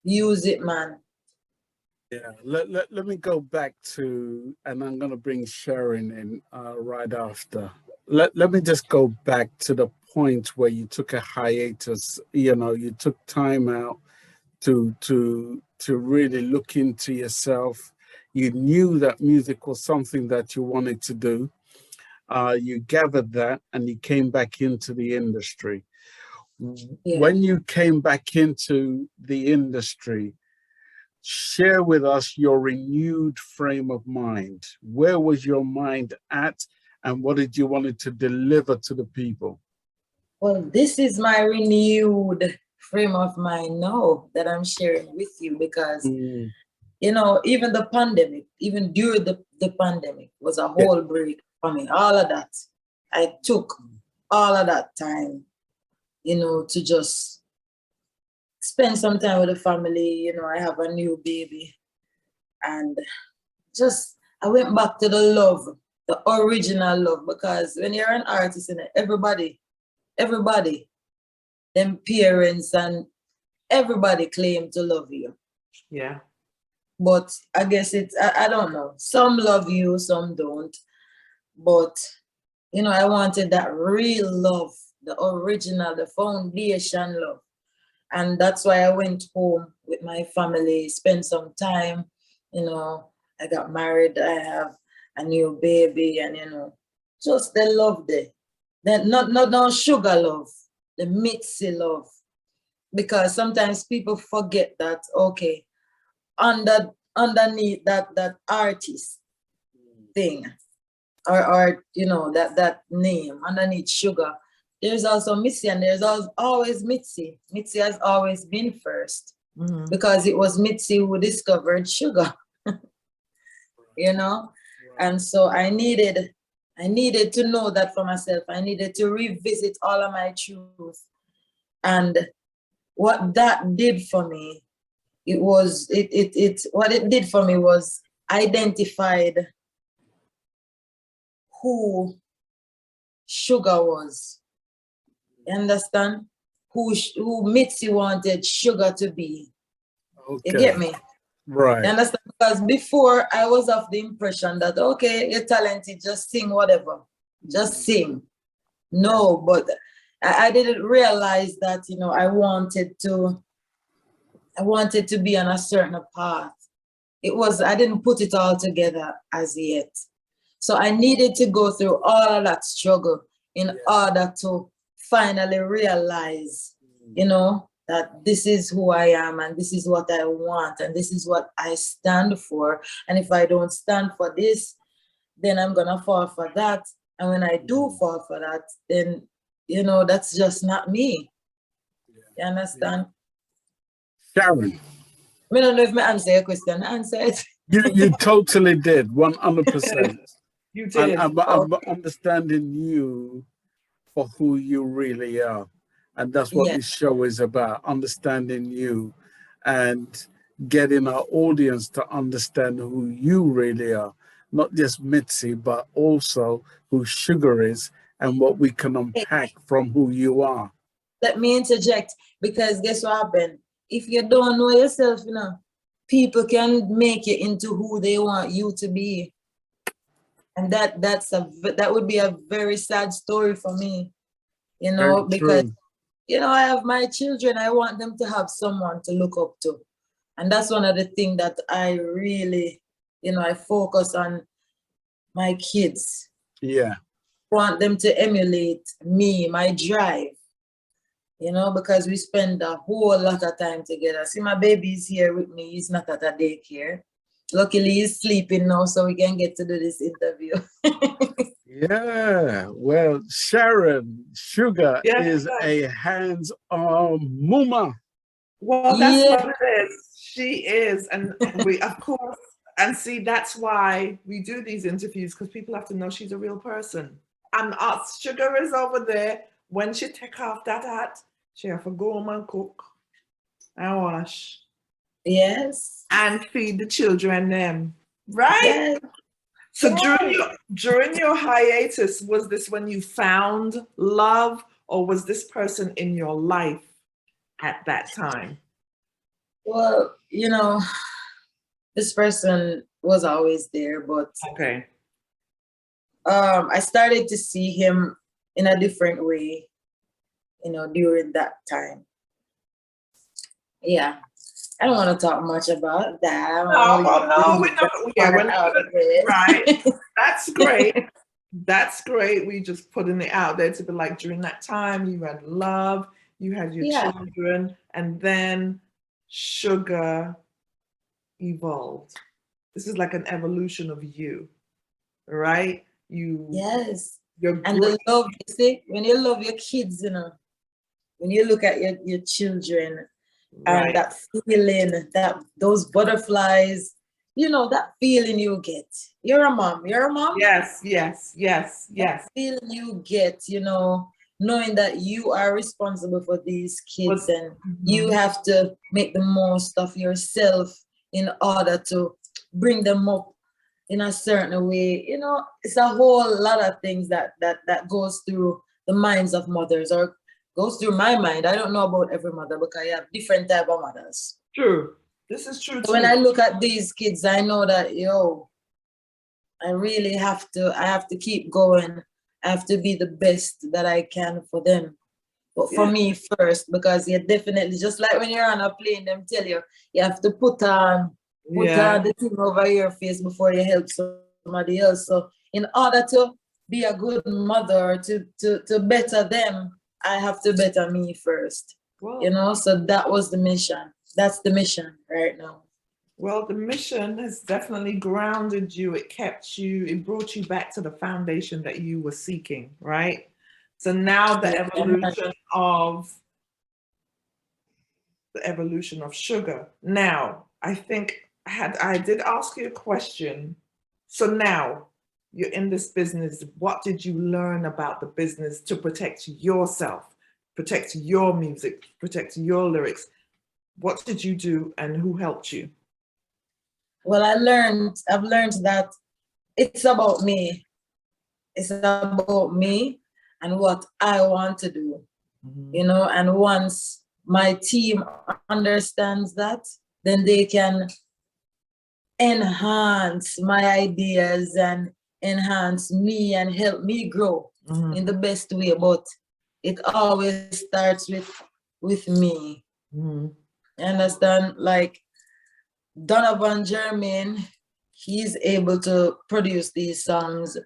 [SPEAKER 3] Use it, man.
[SPEAKER 5] Yeah, let me go back to, and I'm going to bring Sharon in right after. Let me just go back to the point where you took a hiatus. You know, you took time out to really look into yourself. You knew that music was something that you wanted to do. You gathered that and you came back into the industry.
[SPEAKER 3] Yeah.
[SPEAKER 5] When you came back into the industry, share with us your renewed frame of mind. Where was your mind at, and what did you want to deliver to the people?
[SPEAKER 3] Well, this is my renewed frame of mind now that I'm sharing with you, because, you know, even the pandemic, even during the pandemic was a whole break for me. All of that, I took all of that time, you know, to just spend some time with the family. You know, I have a new baby, and just I went back to the love, the original love, because when you're an artist, and everybody, them parents and everybody claim to love you.
[SPEAKER 4] Yeah.
[SPEAKER 3] But I guess it's, I don't know. Some love you, some don't. But, you know, I wanted that real love, the original, the foundation love. And that's why I went home with my family, spent some time. You know, I got married, I have a new baby, and, you know, just the love there. Then not sugar love, the Mitzi love. Because sometimes people forget that, okay, underneath that artist thing, or you know, that name, underneath Sugar, there's also Mitzi, and there's always Mitzi. Mitzi has always been first, because it was Mitzi who discovered Sugar. You know, and so I needed to know that for myself. I needed to revisit all of my truth, and what that did for me, what it did for me was identified who Sugar was. You understand? Who Mitzi wanted Sugar to be. Okay. You get me?
[SPEAKER 5] Right.
[SPEAKER 3] You understand? Because before I was of the impression that, okay, you're talented, just sing whatever. Just sing. No, but I didn't realize that, you know, I wanted to be on a certain path. I didn't put it all together as yet. So I needed to go through all of that struggle in order to finally realize, you know, that this is who I am, and this is what I want, and this is what I stand for. And if I don't stand for this, then I'm gonna fall for that. And when I do fall for that, then, you know, that's just not me. You understand?
[SPEAKER 5] Sharon.
[SPEAKER 3] I don't know if I answer your question. Answer it.
[SPEAKER 5] You totally did, 100%.
[SPEAKER 4] You did.
[SPEAKER 5] I'm understanding you for who you really are. And that's what this show is about, understanding you and getting our audience to understand who you really are. Not just Mitzi, but also who Sugar is and what we can unpack from who you are.
[SPEAKER 3] Let me interject, because guess what happened? If you don't know yourself, you know, people can make you into who they want you to be. And that would be a very sad story for me, you know, because, you know, I have my children. I want them to have someone to look up to. And that's one of the things that I really, you know, I focus on my kids.
[SPEAKER 5] Yeah.
[SPEAKER 3] I want them to emulate me, my drive, you know, because we spend a whole lot of time together. See, my baby's here with me. He's not at a daycare. Luckily, he's sleeping now, so we can get to do this interview.
[SPEAKER 5] Yeah, well, Sharon Shuga is a hands-on mama.
[SPEAKER 4] Well, that's what it is. She is, and we, of course, and see, that's why we do these interviews, because people have to know she's a real person. And Sugar is over there. When she take off that hat, she have to go home and cook and wash.
[SPEAKER 3] Yes.
[SPEAKER 4] And feed the children them. Right?
[SPEAKER 3] Yes.
[SPEAKER 4] So during your hiatus, was this when you found love, or was this person in your life at that time?
[SPEAKER 3] Well, you know, this person was always there, but
[SPEAKER 4] okay.
[SPEAKER 3] I started to see him in a different way, you know, during that time. Yeah. I don't want to talk much about that.
[SPEAKER 4] No, we don't. Yeah, right. That's great. That's great. We just putting it out there to be like, during that time, you had love, you had your children, and then Sugar evolved. This is like an evolution of you, right?
[SPEAKER 3] Yes. And the love, you see, when you love your kids, you know, when you look at your children, and that feeling, those butterflies, you know, that feeling you get. You're a mom. You're a mom?
[SPEAKER 4] Yes, yes, yes, yes.
[SPEAKER 3] That feeling you get, you know, knowing that you are responsible for these kids and you have to make the most of yourself in order to bring them up in a certain way. You know, it's a whole lot of things that goes through the minds of mothers, or goes through my mind. I don't know about every mother because I have different type of mothers.
[SPEAKER 4] True. This is true.
[SPEAKER 3] So when I look at these kids, I know that, I really have to keep going. I have to be the best that I can for them. But for me first, because you definitely, just like when you're on a plane, them tell you, you have to put on the thing over your face before you help somebody else. So in order to be a good mother, to better them, I have to better me first. Whoa. You know, so that was the mission. That's the mission right now.
[SPEAKER 4] Well, the mission has definitely grounded you. It kept you, it brought you back to the foundation that you were seeking, right? So now the evolution of Sugar. Now, I think I did ask you a question. So now you're in this business. What did you learn about the business to protect yourself, protect your music, protect your lyrics? What did you do and who helped you?
[SPEAKER 3] Well, I've learned that it's about me. It's about me and what I want to do, you know, and once my team understands that, then they can enhance my ideas and enhance me and help me grow in the best way. But it always starts with me. You understand? Like Donovan, Germaine, he's able to produce these songs.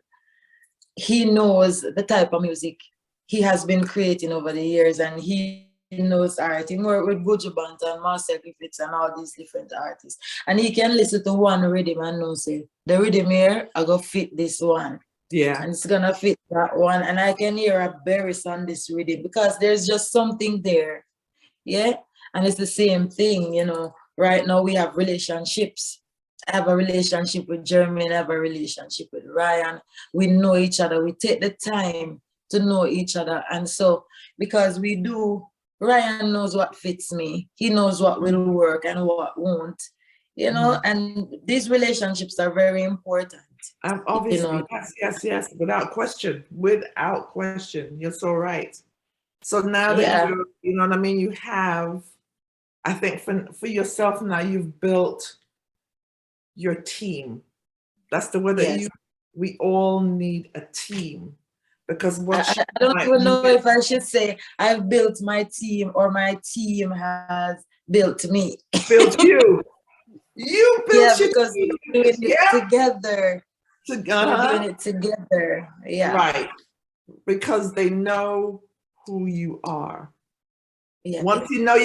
[SPEAKER 3] He knows the type of music he has been creating over the years, and he knows art. He worked with Buju Banton and Marcia Griffiths and all these different artists. And he can listen to one rhythm and know, say, the rhythm here, I go fit this one.
[SPEAKER 4] Yeah.
[SPEAKER 3] And it's gonna fit that one. And I can hear a berries on this rhythm because there's just something there. Yeah. And it's the same thing, you know. Right now we have relationships. I have a relationship with Germaine, I have a relationship with Ryan. We know each other. We take the time to know each other. And so because we do, Ryan knows what fits me. He knows what will work and what won't. You know, and these relationships are very important.
[SPEAKER 4] Obviously, you know? Yes, without question. Without question. You're so right. So now that you know what I mean, you have, I think for yourself now, you've built your team. That's the word that we all need a team. Because
[SPEAKER 3] I don't even know if I should say I've built my team or my team has built me.
[SPEAKER 4] Built you. You built your
[SPEAKER 3] because
[SPEAKER 4] team.
[SPEAKER 3] we're doing it together. We're doing it together. Yeah.
[SPEAKER 4] Right. Because they know who you are.
[SPEAKER 3] Yeah.
[SPEAKER 4] Once you know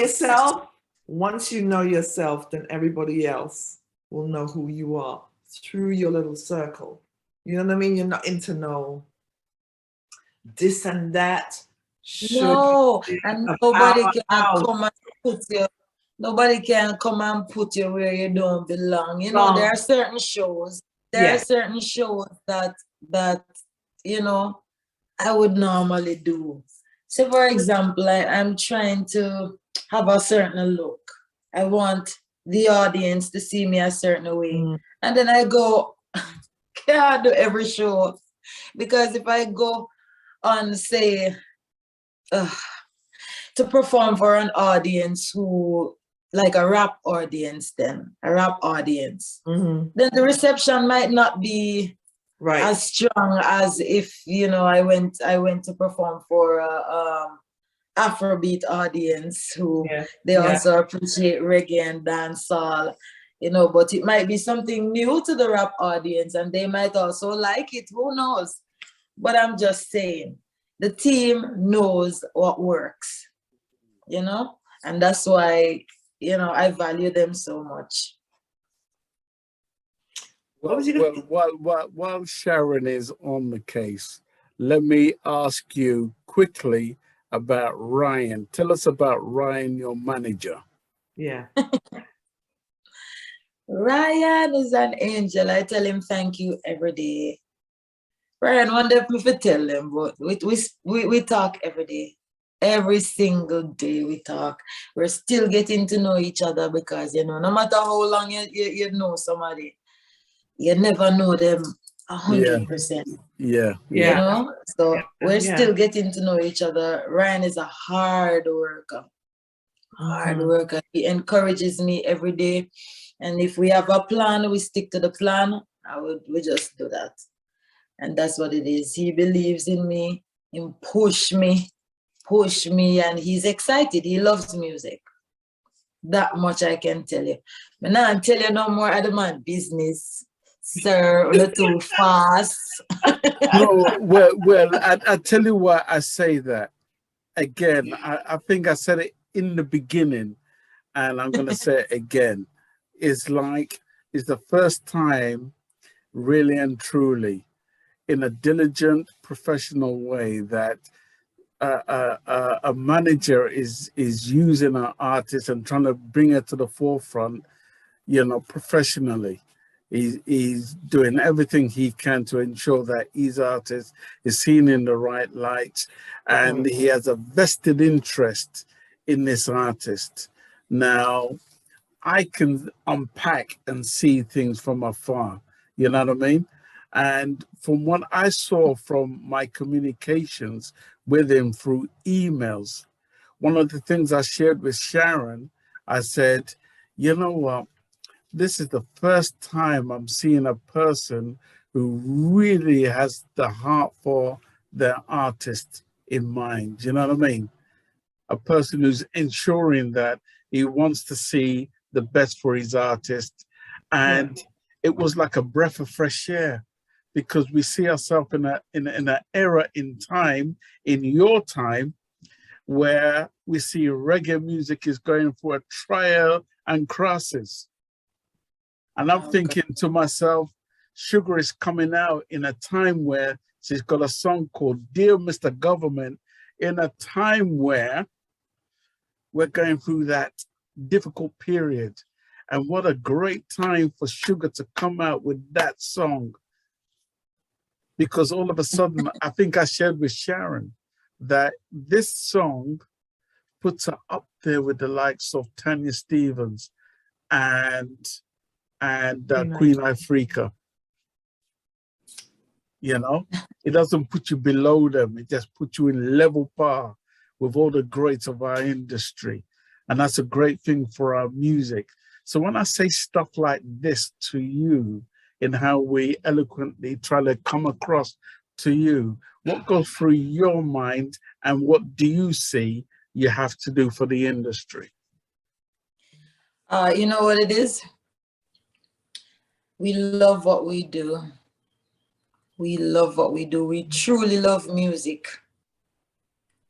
[SPEAKER 4] yourself, then everybody else will know who you are through your little circle. You know what I mean? You're not into no this and that.
[SPEAKER 6] No, and nobody can come and put you. Nobody can come and put you where you don't belong. You know, there are certain shows. There are certain shows that you know I would normally do. So, for example, I'm trying to have a certain look. I want the audience to see me a certain way, and then I go. Can't do every show because if I go on, say, to perform for an audience who, like a rap audience, then the reception might not be as strong as if, you know, I went to perform for a Afrobeat audience who they also appreciate reggae and dancehall, you know, but it might be something new to the rap audience and they might also like it, who knows? But I'm just saying, the team knows what works, you know, and that's why, you know, I value them so much.
[SPEAKER 5] While Sharon is on the case, let me ask you quickly about Ryan. Tell us about Ryan, your manager.
[SPEAKER 4] Yeah.
[SPEAKER 6] Ryan is an angel. I tell him thank you every day. Ryan, one day if I tell him, but we talk every day. Every single day we talk. We're still getting to know each other because, you know, no matter how long you know somebody, you never know them 100%.
[SPEAKER 5] Yeah.
[SPEAKER 6] You know? So we're still getting to know each other. Ryan is a hard worker. He encourages me every day. And if we have a plan, we stick to the plan. We just do that. And that's what it is. He believes in me, he push me, and he's excited. He loves music. That much I can tell you. But now I tell you no more of the man business. Sir, a little too fast.
[SPEAKER 5] No, well, I tell you why I say that. Again, I think I said it in the beginning, and I'm going to say it again. It's the first time, really and truly, in a diligent, professional way that a manager is using an artist and trying to bring her to the forefront, you know, professionally. He's doing everything he can to ensure that his artist is seen in the right light, and he has a vested interest in this artist. Now, I can unpack and see things from afar, you know what I mean? And from what I saw from my communications with him through emails, one of the things I shared with Sharon, I said, you know what? This is the first time I'm seeing a person who really has the heart for their artist in mind. You know what I mean? A person who's ensuring that he wants to see the best for his artist. And it was like a breath of fresh air, because we see ourselves in an era in time, in your time, where we see reggae music is going for a trial and crisis. And I'm thinking to myself, Shuga is coming out in a time where she's got a song called Dear Mr. Government, in a time where we're going through that difficult period. And what a great time for Shuga to come out with that song. Because all of a sudden, I think I shared with Sharon that this song puts her up there with the likes of Tanya Stevens and Queen Ifrica. You know, it doesn't put you below them. It just puts you in level par with all the greats of our industry. And that's a great thing for our music. So when I say stuff like this to you, in how we eloquently try to come across to you, what goes through your mind and what do you see you have to do for the industry?
[SPEAKER 6] You know what it is? We love what we do. We love what we do. We truly love music.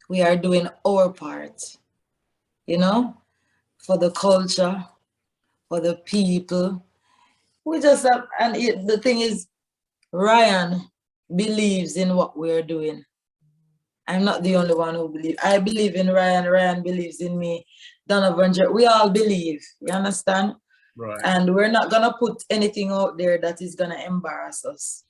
[SPEAKER 6] We are doing our part, you know, for the culture, for the people. We just have, and the thing is, Ryan believes in what we're doing. I'm not the only one who believes. I believe in Ryan. Ryan believes in me. Donovan, we all believe. You understand?
[SPEAKER 5] Right.
[SPEAKER 6] And we're not gonna put anything out there that is gonna embarrass us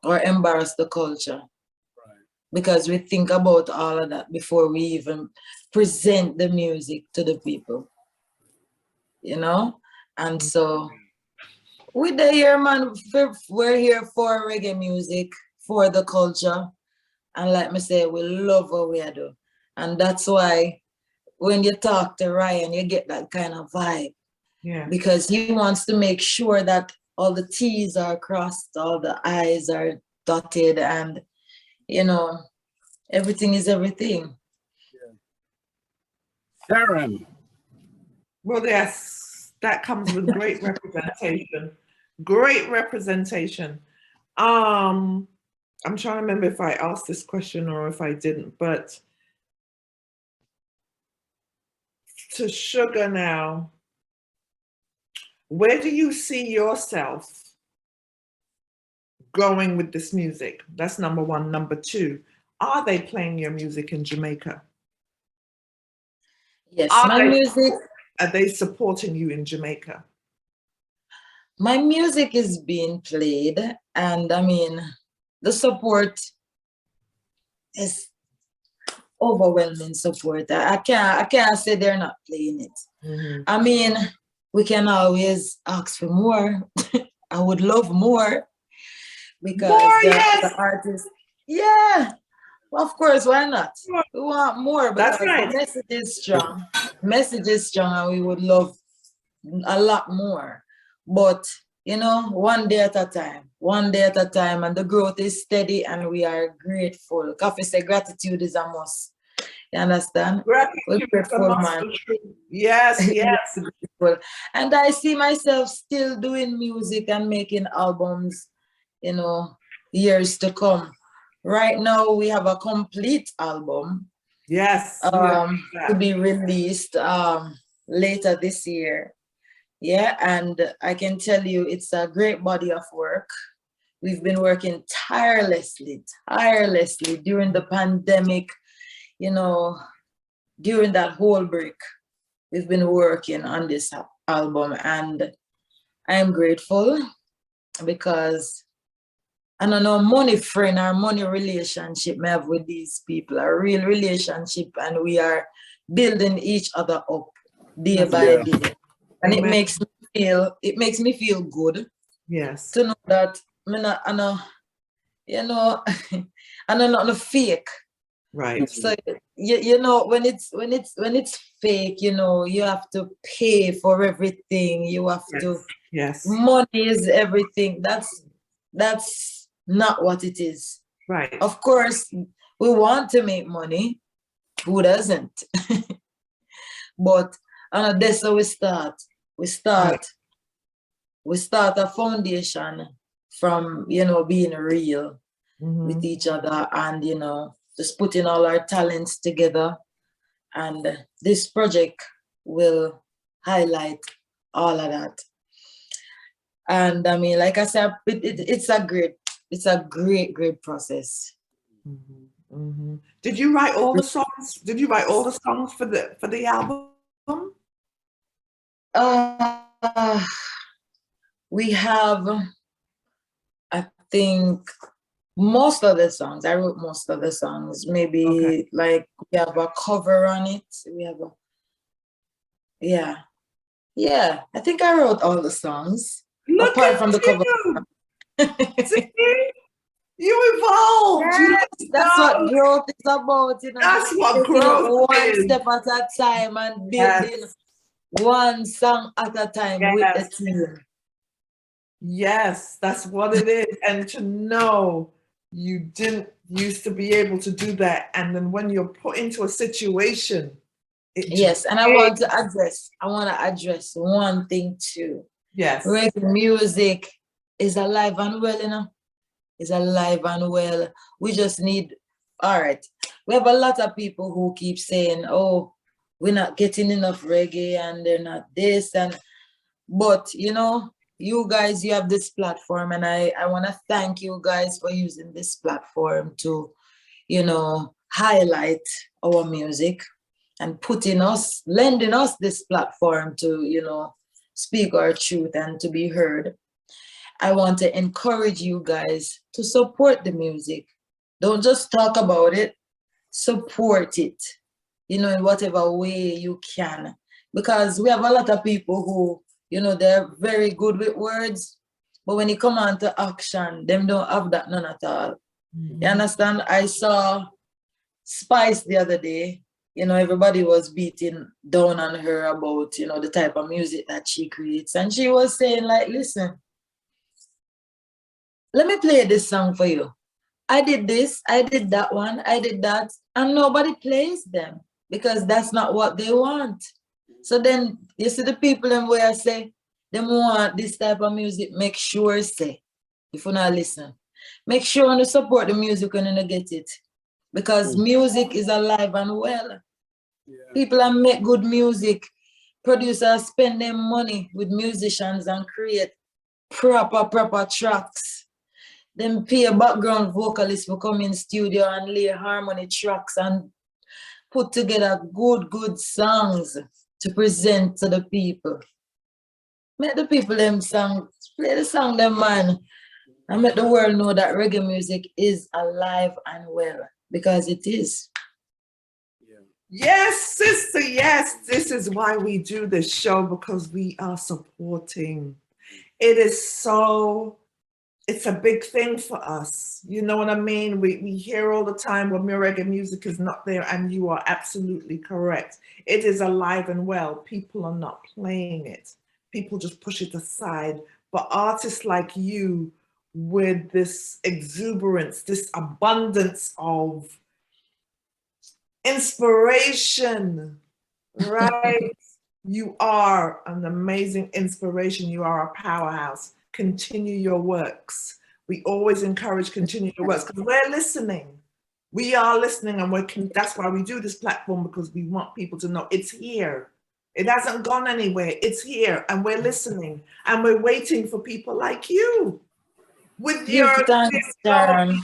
[SPEAKER 6] or embarrass the culture.
[SPEAKER 5] Right.
[SPEAKER 6] Because we think about all of that before we even present the music to the people. You know? And so we're here, man. We're here for reggae music, for the culture. And like me say, we love what we do. And that's why when you talk to Ryan, you get that kind of vibe.
[SPEAKER 4] Yeah.
[SPEAKER 6] Because he wants to make sure that all the T's are crossed, all the I's are dotted, and, you know, everything is everything.
[SPEAKER 5] Yeah. Darren.
[SPEAKER 4] Well, yes, that comes with great representation. Great representation. I'm trying to remember if I asked this question or if I didn't, but to Shuga now, where do you see yourself going with this music? That's number one. Number two, are they playing your music in Jamaica?
[SPEAKER 6] Yes,
[SPEAKER 4] music. Are they supporting you in Jamaica?
[SPEAKER 6] My music is being played, and I mean, the support is overwhelming support. I can't say they're not playing it.
[SPEAKER 4] Mm-hmm.
[SPEAKER 6] I mean, we can always ask for more. I would love more because the artists, yeah, of course, why not? We want more because the message is strong. Message is strong, and we would love a lot more. But you know, one day at a time, and the growth is steady, and we are grateful. Coffee say gratitude is a must. You understand? We're grateful, man.
[SPEAKER 4] Yes, yes.
[SPEAKER 6] And I see myself still doing music and making albums, you know, years to come. Right now, we have a complete album.
[SPEAKER 4] Yes.
[SPEAKER 6] To be released later this year. Yeah, and I can tell you it's a great body of work. We've been working tirelessly during the pandemic, you know, during that whole break. We've been working on this album, and I'm grateful because I don't know, money friend or money relationship I have with these people, a real relationship, and we are building each other up day by day. And it makes me feel good.
[SPEAKER 4] Yes.
[SPEAKER 6] To know that I know, you know, I know not fake.
[SPEAKER 4] Right.
[SPEAKER 6] So you know, when it's fake, you know, you have to pay for everything. You have to.
[SPEAKER 4] Yes.
[SPEAKER 6] Money is everything. That's not what it is.
[SPEAKER 4] Right.
[SPEAKER 6] Of course, we want to make money. Who doesn't? But that's how we start. We start a foundation from, you know, being real with each other, and, you know, just putting all our talents together. And this project will highlight all of that. And I mean, like I said, it's a great process.
[SPEAKER 4] Did you write all the songs? Did you write all the songs for the album?
[SPEAKER 6] We have, I think, most of the songs. I wrote most of the songs. Maybe like we have a cover on it. We have yeah. I think I wrote all the songs. Apart from the cover.
[SPEAKER 4] See? You evolved.
[SPEAKER 6] Yes, that's what growth is about. You know,
[SPEAKER 4] that's what growth
[SPEAKER 6] is. One step at a time and building one song at a time with the team.
[SPEAKER 4] Yes, that's what it is. And to know you didn't used to be able to do that, and then when you're put into a situation.
[SPEAKER 6] Yes, and I want to address one thing too.
[SPEAKER 4] Yes.
[SPEAKER 6] Reggae music is alive and well, you know. It's alive and well. We just need, all right. We have a lot of people who keep saying, oh, we're not getting enough reggae and they're not this. But, you know, you guys, you have this platform, and I want to thank you guys for using this platform to, you know, highlight our music and lending us this platform to, you know, speak our truth and to be heard. I want to encourage you guys to support the music. Don't just talk about it, support it, you know, in whatever way you can. Because we have a lot of people who, you know, they're very good with words, but when you come on to action, them don't have that none at all. You understand? I saw Spice the other day, you know, everybody was beating down on her about, you know, the type of music that she creates. And she was saying like, listen, let me play this song for you. I did this, I did that one, I did that, and nobody plays them because that's not what they want. So then you see the people them where I say, them want this type of music, make sure say, if you not listen, make sure you support the music when you get it. Because music is alive and well. Yeah. People that make good music, producers spend their money with musicians and create proper tracks. Then pay a background vocalist for come in studio and lay harmony tracks and put together good songs to present to the people. Make the people them song, play the song them man, and make the world know that reggae music is alive and well, because it is.
[SPEAKER 4] Yes, sister, yes. This is why we do this show, because we are supporting. It is so, it's a big thing for us. You know what I mean? We hear all the time when reggae music is not there, and you are absolutely correct. It is alive and well. People are not playing it. People just push it aside. But artists like you, with this exuberance, this abundance of inspiration, right? You are an amazing inspiration. You are a powerhouse. Continue your works. We always encourage continue your works because we're listening. We are listening, and that's why we do this platform, because we want people to know it's here. It hasn't gone anywhere. It's here, and we're listening, and we're waiting for people like you. With
[SPEAKER 6] Give thanks,
[SPEAKER 4] girl,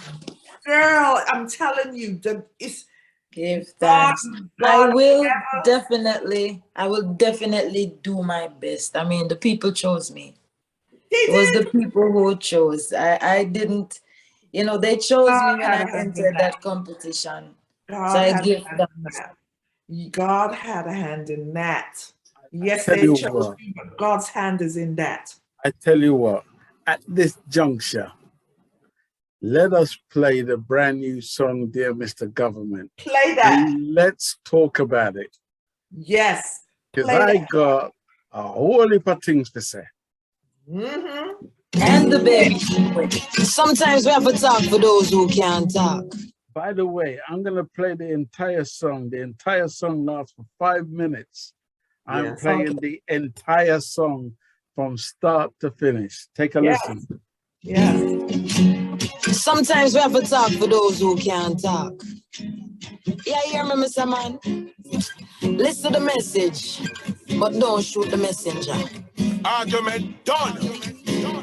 [SPEAKER 4] I'm telling you, it's
[SPEAKER 6] give thanks. I will definitely do my best. I mean, the people chose me. It was the people who chose. I didn't, you know, they chose me when I entered that competition. So I give thanks.
[SPEAKER 4] God had a hand in that. Yes, they chose me, but God's hand is in that.
[SPEAKER 5] I tell you what, at this juncture, let us play the brand new song, Dear Mr. Government.
[SPEAKER 4] Play that.
[SPEAKER 5] And let's talk about it.
[SPEAKER 4] Yes.
[SPEAKER 5] Because I got a whole heap of things to say.
[SPEAKER 6] And the baby.
[SPEAKER 1] Sometimes we have to talk for those who can't talk.
[SPEAKER 5] By the way, I'm going to play the entire song. The entire song lasts for 5 minutes. I'm playing the entire song from start to finish. Take a listen.
[SPEAKER 4] Yeah.
[SPEAKER 1] Sometimes we have to talk for those who can't talk. Yeah, you hear me, Mr. Man? Listen to the message, but don't shoot the messenger.
[SPEAKER 7] Argument done.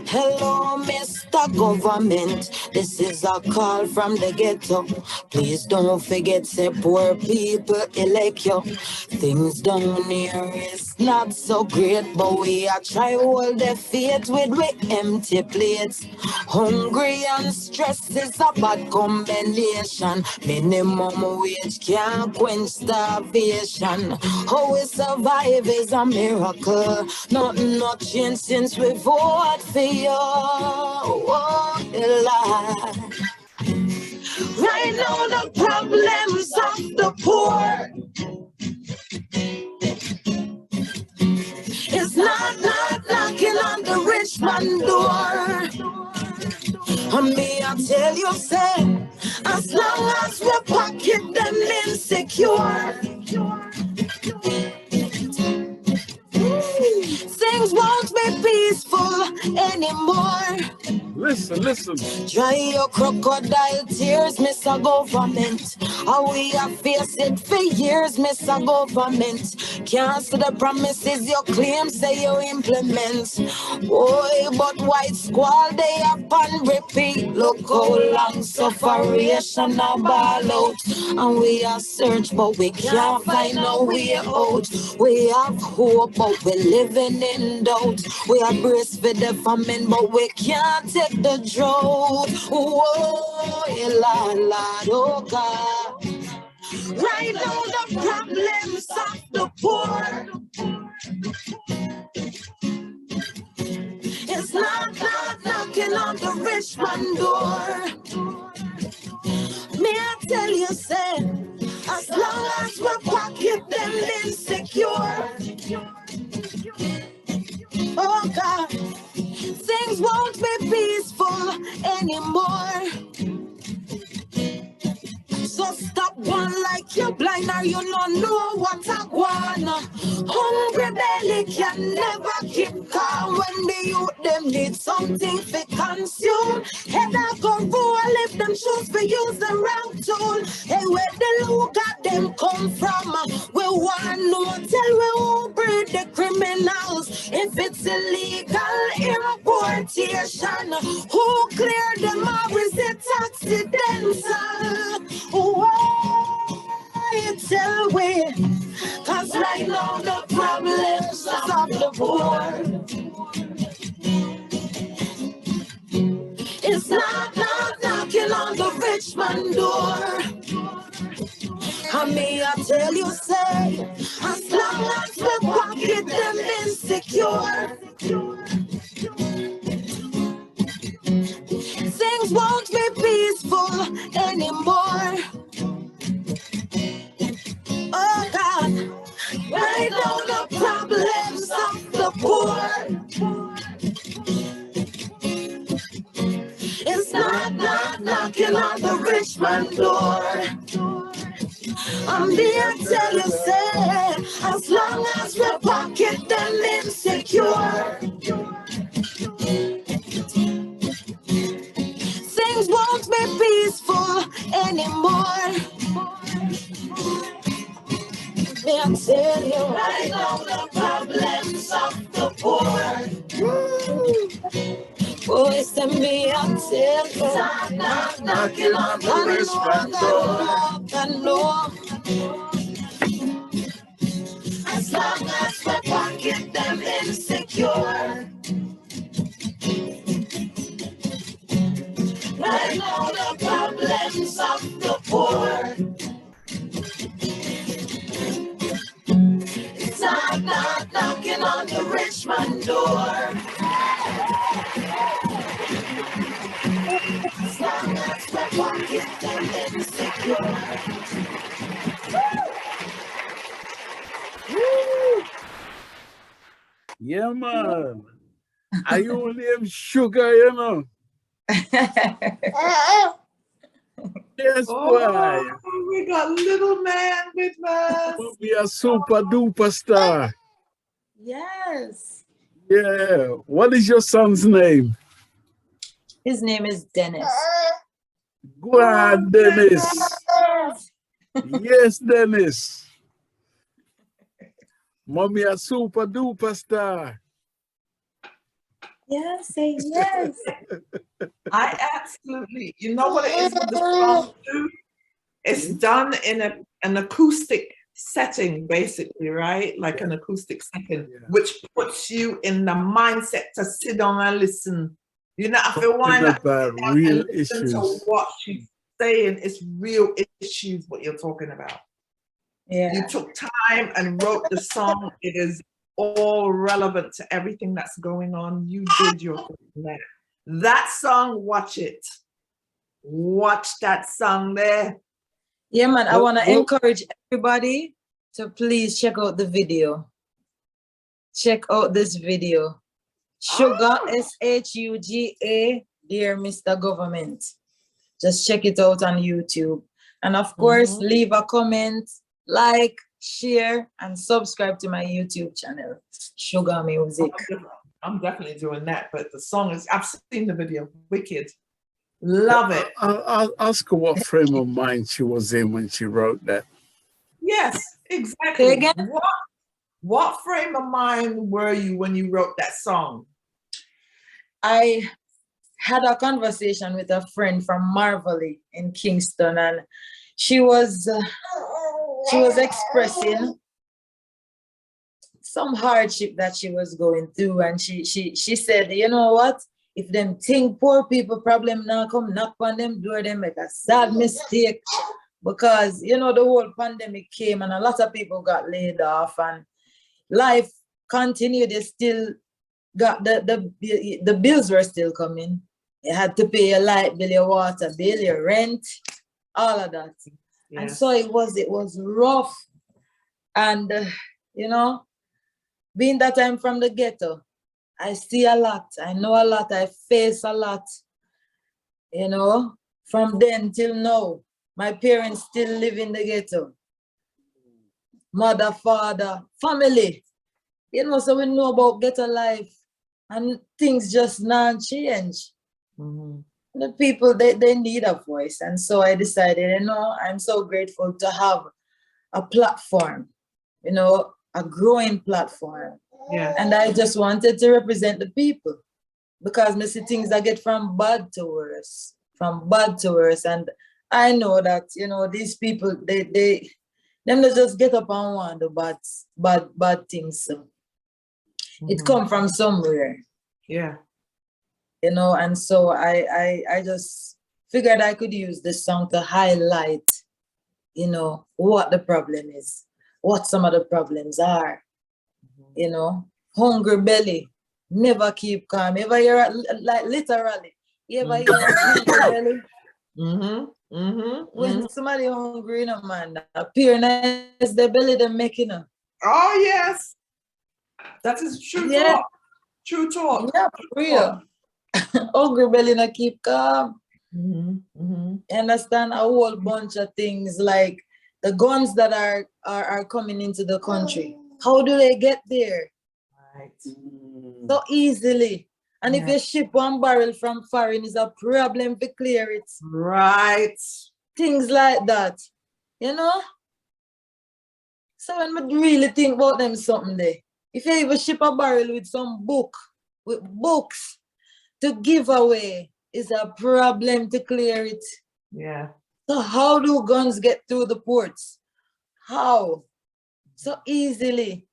[SPEAKER 1] Hello, Mr. Government. This is a call from the ghetto. Please don't forget, say poor people elect you. Things down here is not so great, but we are try hold the faith with we empty plates. Hungry and stress is a bad combination. Minimum wage can't quench starvation. How we survive is a miracle. Nothing not changed since we vote for you. Oh, Lord. Right now the problems of the poor is not knocking on the rich man door. And me, I tell you, say, as long as we pocket them insecure, things won't be peaceful anymore.
[SPEAKER 5] Listen, listen.
[SPEAKER 1] Dry your crocodile tears, Mr. Government. How we have faced it for years, Mr. Government. Cancel the promises you claim, say you implement. Boy, but white squall, they have on repeat. Look how long sufferation now ball out. And we are search, but we can't find no way out. We have hope, but we're living in doubt. We are braced for the famine, but we can't take the drought. Whoa, Lord, Lord, oh God. Right now the problems of the poor. It's not knocking on the rich man door. Me I tell you, say, as long as we pocket them insecure. Oh God, things won't be peaceful anymore. So stop one like you're blind or you don't know what I want. Hungry belly can never keep calm when the youth them need something to consume. Head I go roll if them shoes for use the wrong tool. Hey, where the look at them come from? We want no tell we who breed the criminals. If it's illegal importation, who clear them or is it accidental? Why tell we? Cause right now the problems of the poor. It's not knocking on the rich man door. And me I tell you, say, as long as we pocket them insecure, things won't be peaceful anymore. Oh God, right now the problems of the poor. It's not knocking on the rich man door. I'm there to tell you, say, as long as we pocket them insecure, things won't be peaceful anymore. Me I tell you, right now the problems of the poor. Boys and me I tell you, not knocking on the rich man door. I know. As long as we pocket them insecure. Right now the problems of the poor. It's not knocking on the rich man door. As long as we pocket them insecure.
[SPEAKER 5] Yeah, man. Are you name Shuga, you know? Yes, boy.
[SPEAKER 4] We got little man with us.
[SPEAKER 5] We are super duper star.
[SPEAKER 6] Yes.
[SPEAKER 5] Yeah. What is your son's name?
[SPEAKER 6] His name is Dennis.
[SPEAKER 5] Go on, Dennis. Yes, Dennis. Mommy a super duper star.
[SPEAKER 6] Yes, say yes.
[SPEAKER 4] I absolutely, you know what it is with the song too? It's done in an acoustic setting, basically, right? Like an acoustic setting, which puts you in the mindset to sit down and listen. You know, if you want
[SPEAKER 5] about real issues.
[SPEAKER 4] To what she's saying, it's real issues what you're talking about.
[SPEAKER 6] Yeah.
[SPEAKER 4] You took time and wrote the song. It is all relevant to everything that's going on. You did your thing there. That song, watch it. Watch that song there.
[SPEAKER 6] Yeah, man, I want to encourage everybody to please check out the video. Check out this video. Shuga, S-H-U-G-A, Dear Mr. Government. Just check it out on YouTube. And of course, leave a comment, like, share, and subscribe to my YouTube channel, Shuga Music.
[SPEAKER 4] I'm definitely doing that. But the song is, I've seen the video, wicked. Love it.
[SPEAKER 5] I'll ask her what frame of mind she was in when she wrote that.
[SPEAKER 4] Yes, exactly. What frame of mind were you when you wrote that song?
[SPEAKER 6] I had a conversation with a friend from Marvelly in Kingston, and she was expressing some hardship that she was going through, and she said, you know what? If them think poor people problem now come knock on them door, they make a sad mistake, because you know the whole pandemic came and a lot of people got laid off and life continued. They still got the bills were still coming. You had to pay your light bill, your water bill, your rent, all of that. Yeah. And so it was rough. And you know, being that I'm from the ghetto, I see a lot, I know a lot, I face a lot, you know, from then till now. My parents still live in the ghetto. Mother, father, family. You know, so we know about ghetto life and things just not change. The people, they need a voice. And so I decided, you know, I'm so grateful to have a platform, you know, a growing platform. Yeah. And I just wanted to represent the people, because I see things that get from bad to worse, And I know that, you know, these people, they just get up and want the bad things. So it come from somewhere. Yeah. You know, and so I just figured I could use this song to highlight, you know, what the problem is, what some of the problems are. You know, hungry belly, never keep calm. Ever hear, like literally, you ever hear hungry belly? When somebody hungry, you know, man, appear nice, the belly them making up.
[SPEAKER 4] Oh yes, that is true talk. True talk.
[SPEAKER 6] Yeah, for real. Hungry belly not keep calm. You understand? A whole bunch of things like the guns that are coming into the country. How do they get there? Right. So easily. And if you ship one barrel from foreign, it's a problem to clear it.
[SPEAKER 4] Right.
[SPEAKER 6] Things like that. You know? So when we really think about them something there, if you even ship a barrel with some with books to give away, is a problem to clear it. Yeah. So how do guns get through the ports? How? So easily.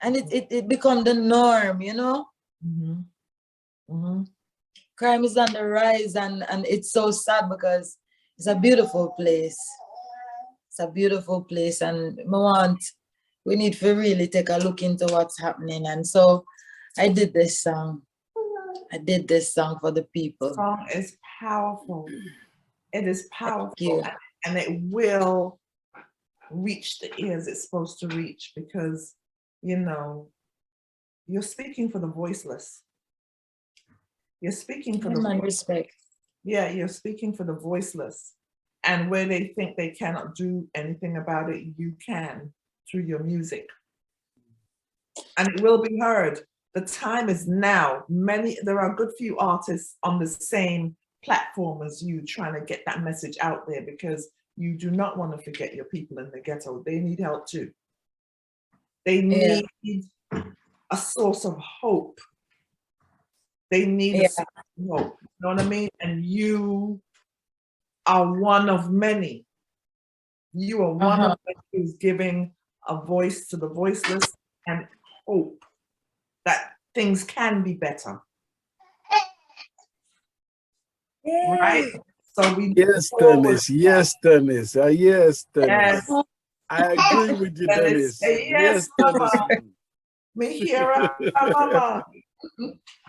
[SPEAKER 6] And it become the norm, you know? Crime is on the rise, and it's so sad because it's a beautiful place. It's a beautiful place, and we need to really take a look into what's happening. And so I did this song. I did this song for the people.
[SPEAKER 4] The song is powerful. It is powerful, and it will reach the ears it's supposed to reach, because, you know, you're speaking for the voiceless. You're speaking for the
[SPEAKER 6] respect.
[SPEAKER 4] Yeah, you're speaking for the voiceless. And where they think they cannot do anything about it, you can through your music. And it will be heard. The time is now. There are a good few artists on the same platform as you trying to get that message out there, because you do not want to forget your people in the ghetto. They need help too. They need a source of hope. They need a source of hope. You know what I mean? And you are one of many. You are one of many who's giving a voice to the voiceless and hope that things can be better. Right? So we
[SPEAKER 5] Dennis. Yes, Dennis. Yes, Dennis. Yes. I agree with you, Dennis.
[SPEAKER 4] Yes, Mama. Me here, Mama.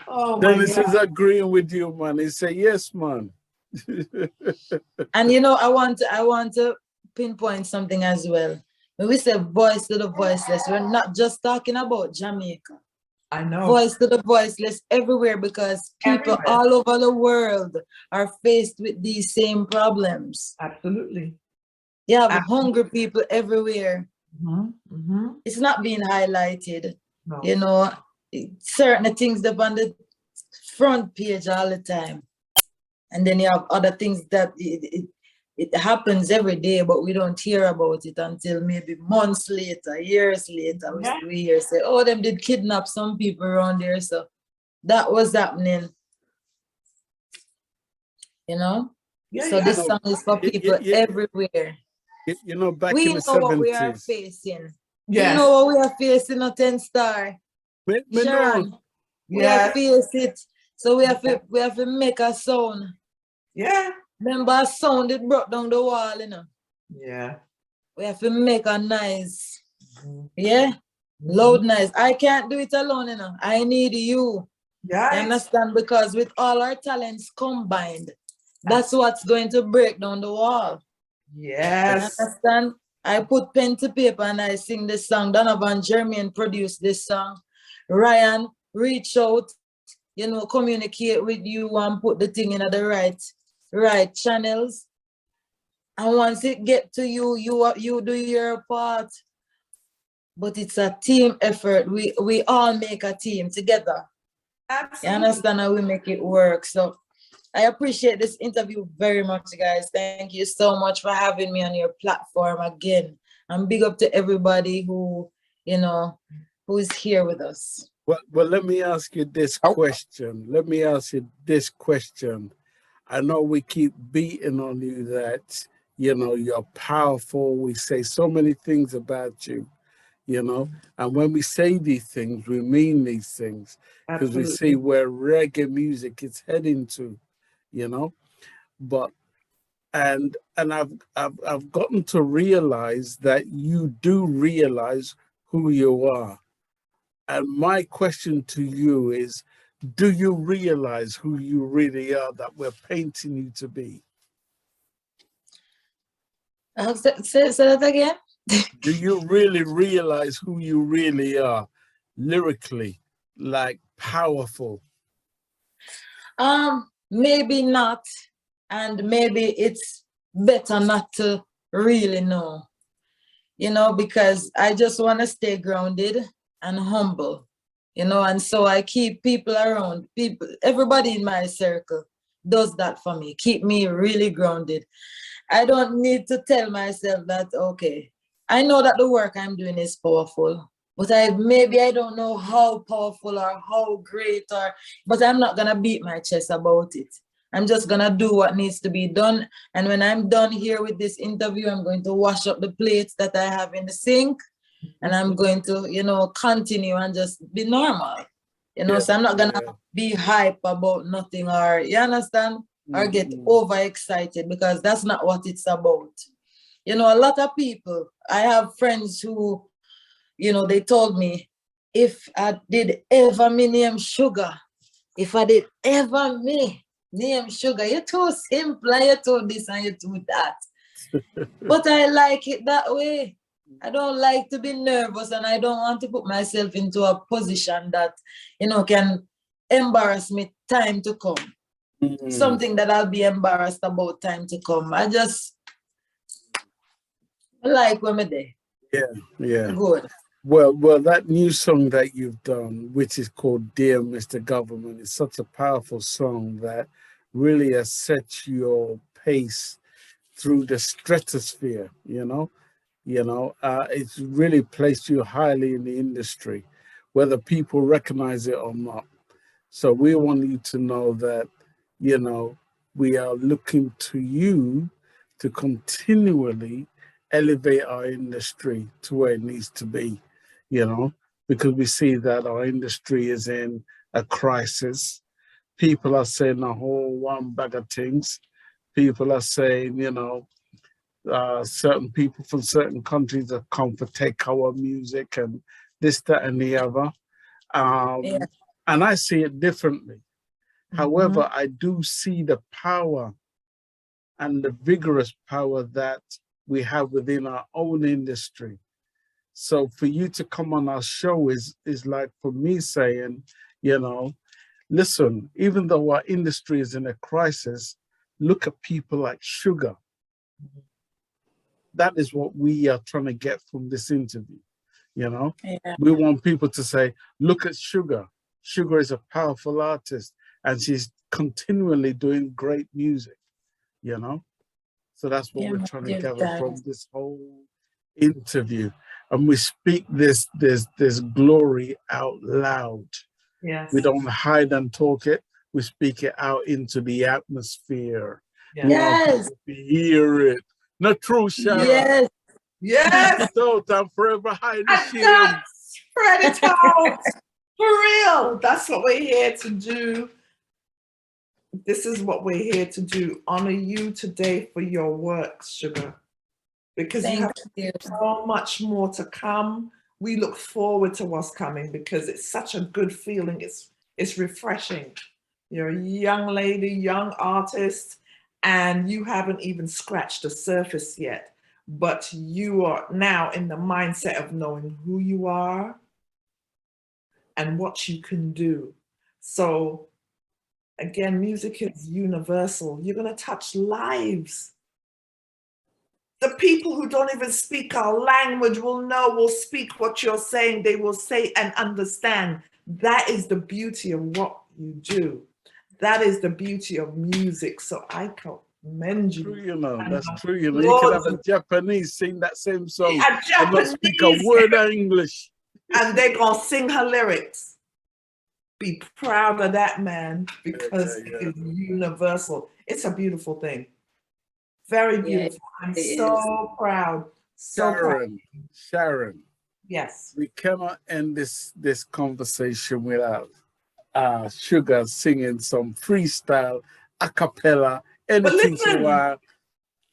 [SPEAKER 5] Oh, Dennis is agreeing with you, man. He say yes, man.
[SPEAKER 6] And you know, I want to pinpoint something as well. When we say voice to the voiceless, we're not just talking about Jamaica.
[SPEAKER 4] I know.
[SPEAKER 6] Voice to the voiceless everywhere, because people all over the world are faced with these same problems.
[SPEAKER 4] Absolutely.
[SPEAKER 6] You have hungry people everywhere. It's not being highlighted. No. You know, certain things up on the front page all the time. And then you have other things that it happens every day, but we don't hear about it until maybe months later, years later. We hear say, oh, them did kidnap some people around there. So that was happening, you know? So this song is for people everywhere.
[SPEAKER 5] You know, back
[SPEAKER 6] we
[SPEAKER 5] in the
[SPEAKER 6] know
[SPEAKER 5] 70s.
[SPEAKER 6] What we are facing. We know what we are facing, a 10 star. Sharon, we have faced it. So we have to make a sound.
[SPEAKER 4] Yeah.
[SPEAKER 6] Remember a sound it brought down the wall, you know.
[SPEAKER 4] Yeah.
[SPEAKER 6] We have to make a noise. Yeah. Loud noise. I can't do it alone, you know. I need you. Yeah. You understand? Because with all our talents combined, that's what's going to break down the wall. Yes. You understand? I put pen to paper and I sing this song. Donovan, Germaine produced this song. Ryan, reach out, you know, communicate with you and put the thing in the right channels. And once it get to you, you do your part. But it's a team effort. We all make a team together. Absolutely. You understand how we make it work. So I appreciate this interview very much, guys. Thank you so much for having me on your platform again. And big up to everybody who, you know, who is here with us.
[SPEAKER 5] Well, let me ask you this question. I know we keep beating on you that, you know, you're powerful. We say so many things about you, you know, and when we say these things, we mean these things because we see where reggae music is heading to, you know. But and I've gotten to realize that you do realize who you are. And my question to you is, do you realize who you really are that we're painting you to be?
[SPEAKER 6] Say that again.
[SPEAKER 5] Do you really realize who you really are, lyrically, like powerful?
[SPEAKER 6] Maybe not, and maybe it's better not to really know, you know, because I just want to stay grounded and humble, you know, and so I keep people around, everybody in my circle does that for me, keep me really grounded. I don't need to tell myself that, okay, I know that the work I'm doing is powerful, but maybe I don't know how powerful or how great, but I'm not gonna beat my chest about it. I'm just gonna do what needs to be done. And when I'm done here with this interview, I'm going to wash up the plates that I have in the sink, and I'm going to, you know, continue and just be normal. You know, so I'm not gonna be hype about nothing, or you understand, or get overexcited, because that's not what it's about. You know, a lot of people, I have friends who, you know, they told me, if I did ever me name Shuga, if I did ever me name Shuga, you're too simple, you're too this and you're too that. But I like it that way. I don't like to be nervous, and I don't want to put myself into a position that, you know, can embarrass me time to come. Something that I'll be embarrassed about time to come. I just like when I'm there.
[SPEAKER 5] Yeah.
[SPEAKER 6] Good.
[SPEAKER 5] Well, that new song that you've done, which is called Dear Mr. Government, is such a powerful song that really has set your pace through the stratosphere, you know. It's really placed you highly in the industry, whether people recognize it or not. So we want you to know that, you know, we are looking to you to continually elevate our industry to where it needs to be, you know, because we see that our industry is in a crisis. People are saying a whole one bag of things. People are saying, you know, certain people from certain countries have come to take our music and this, that, and the other. And I see it differently. However, I do see the power and the vigorous power that we have within our own industry. So for you to come on our show is like for me saying, you know, listen, even though our industry is in a crisis, look at people like Shuga. That is what we are trying to get from this interview. You know,
[SPEAKER 6] Yeah.
[SPEAKER 5] we want people to say, look at Shuga. Shuga is a powerful artist and she's continually doing great music, you know? So that's what we're trying to gather from this whole interview. And we speak this glory out loud.
[SPEAKER 4] Yes.
[SPEAKER 5] We don't hide and talk it. We speak it out into the atmosphere.
[SPEAKER 4] Yes.
[SPEAKER 5] We want people to hear it. Not true, Sharon.
[SPEAKER 6] Yes.
[SPEAKER 4] Yes.
[SPEAKER 5] So I'm forever hiding the shame.
[SPEAKER 4] Spread it out. For real. That's what we're here to do. This is what we're here to do. Honor you today for your work, Shuga. Because you have so much more to come. We look forward to what's coming because it's such a good feeling. It's refreshing. You're a young lady, young artist, and you haven't even scratched the surface yet. But you are now in the mindset of knowing who you are and what you can do. So again, music is universal. You're going to touch lives. The people who don't even speak our language will speak what you're saying. They will say and understand. That is the beauty of what you do. That is the beauty of music. So I commend you.
[SPEAKER 5] True, you know, that's true. You know, you can have a Japanese sing that same song and not speak a word of English.
[SPEAKER 4] And they're going to sing her lyrics. Be proud of that, man, because it is universal. It's a beautiful thing. Very beautiful. I'm so proud. So proud.
[SPEAKER 5] Sharon.
[SPEAKER 4] Yes.
[SPEAKER 5] We cannot end this conversation without Shuga singing some freestyle, a cappella, anything she want.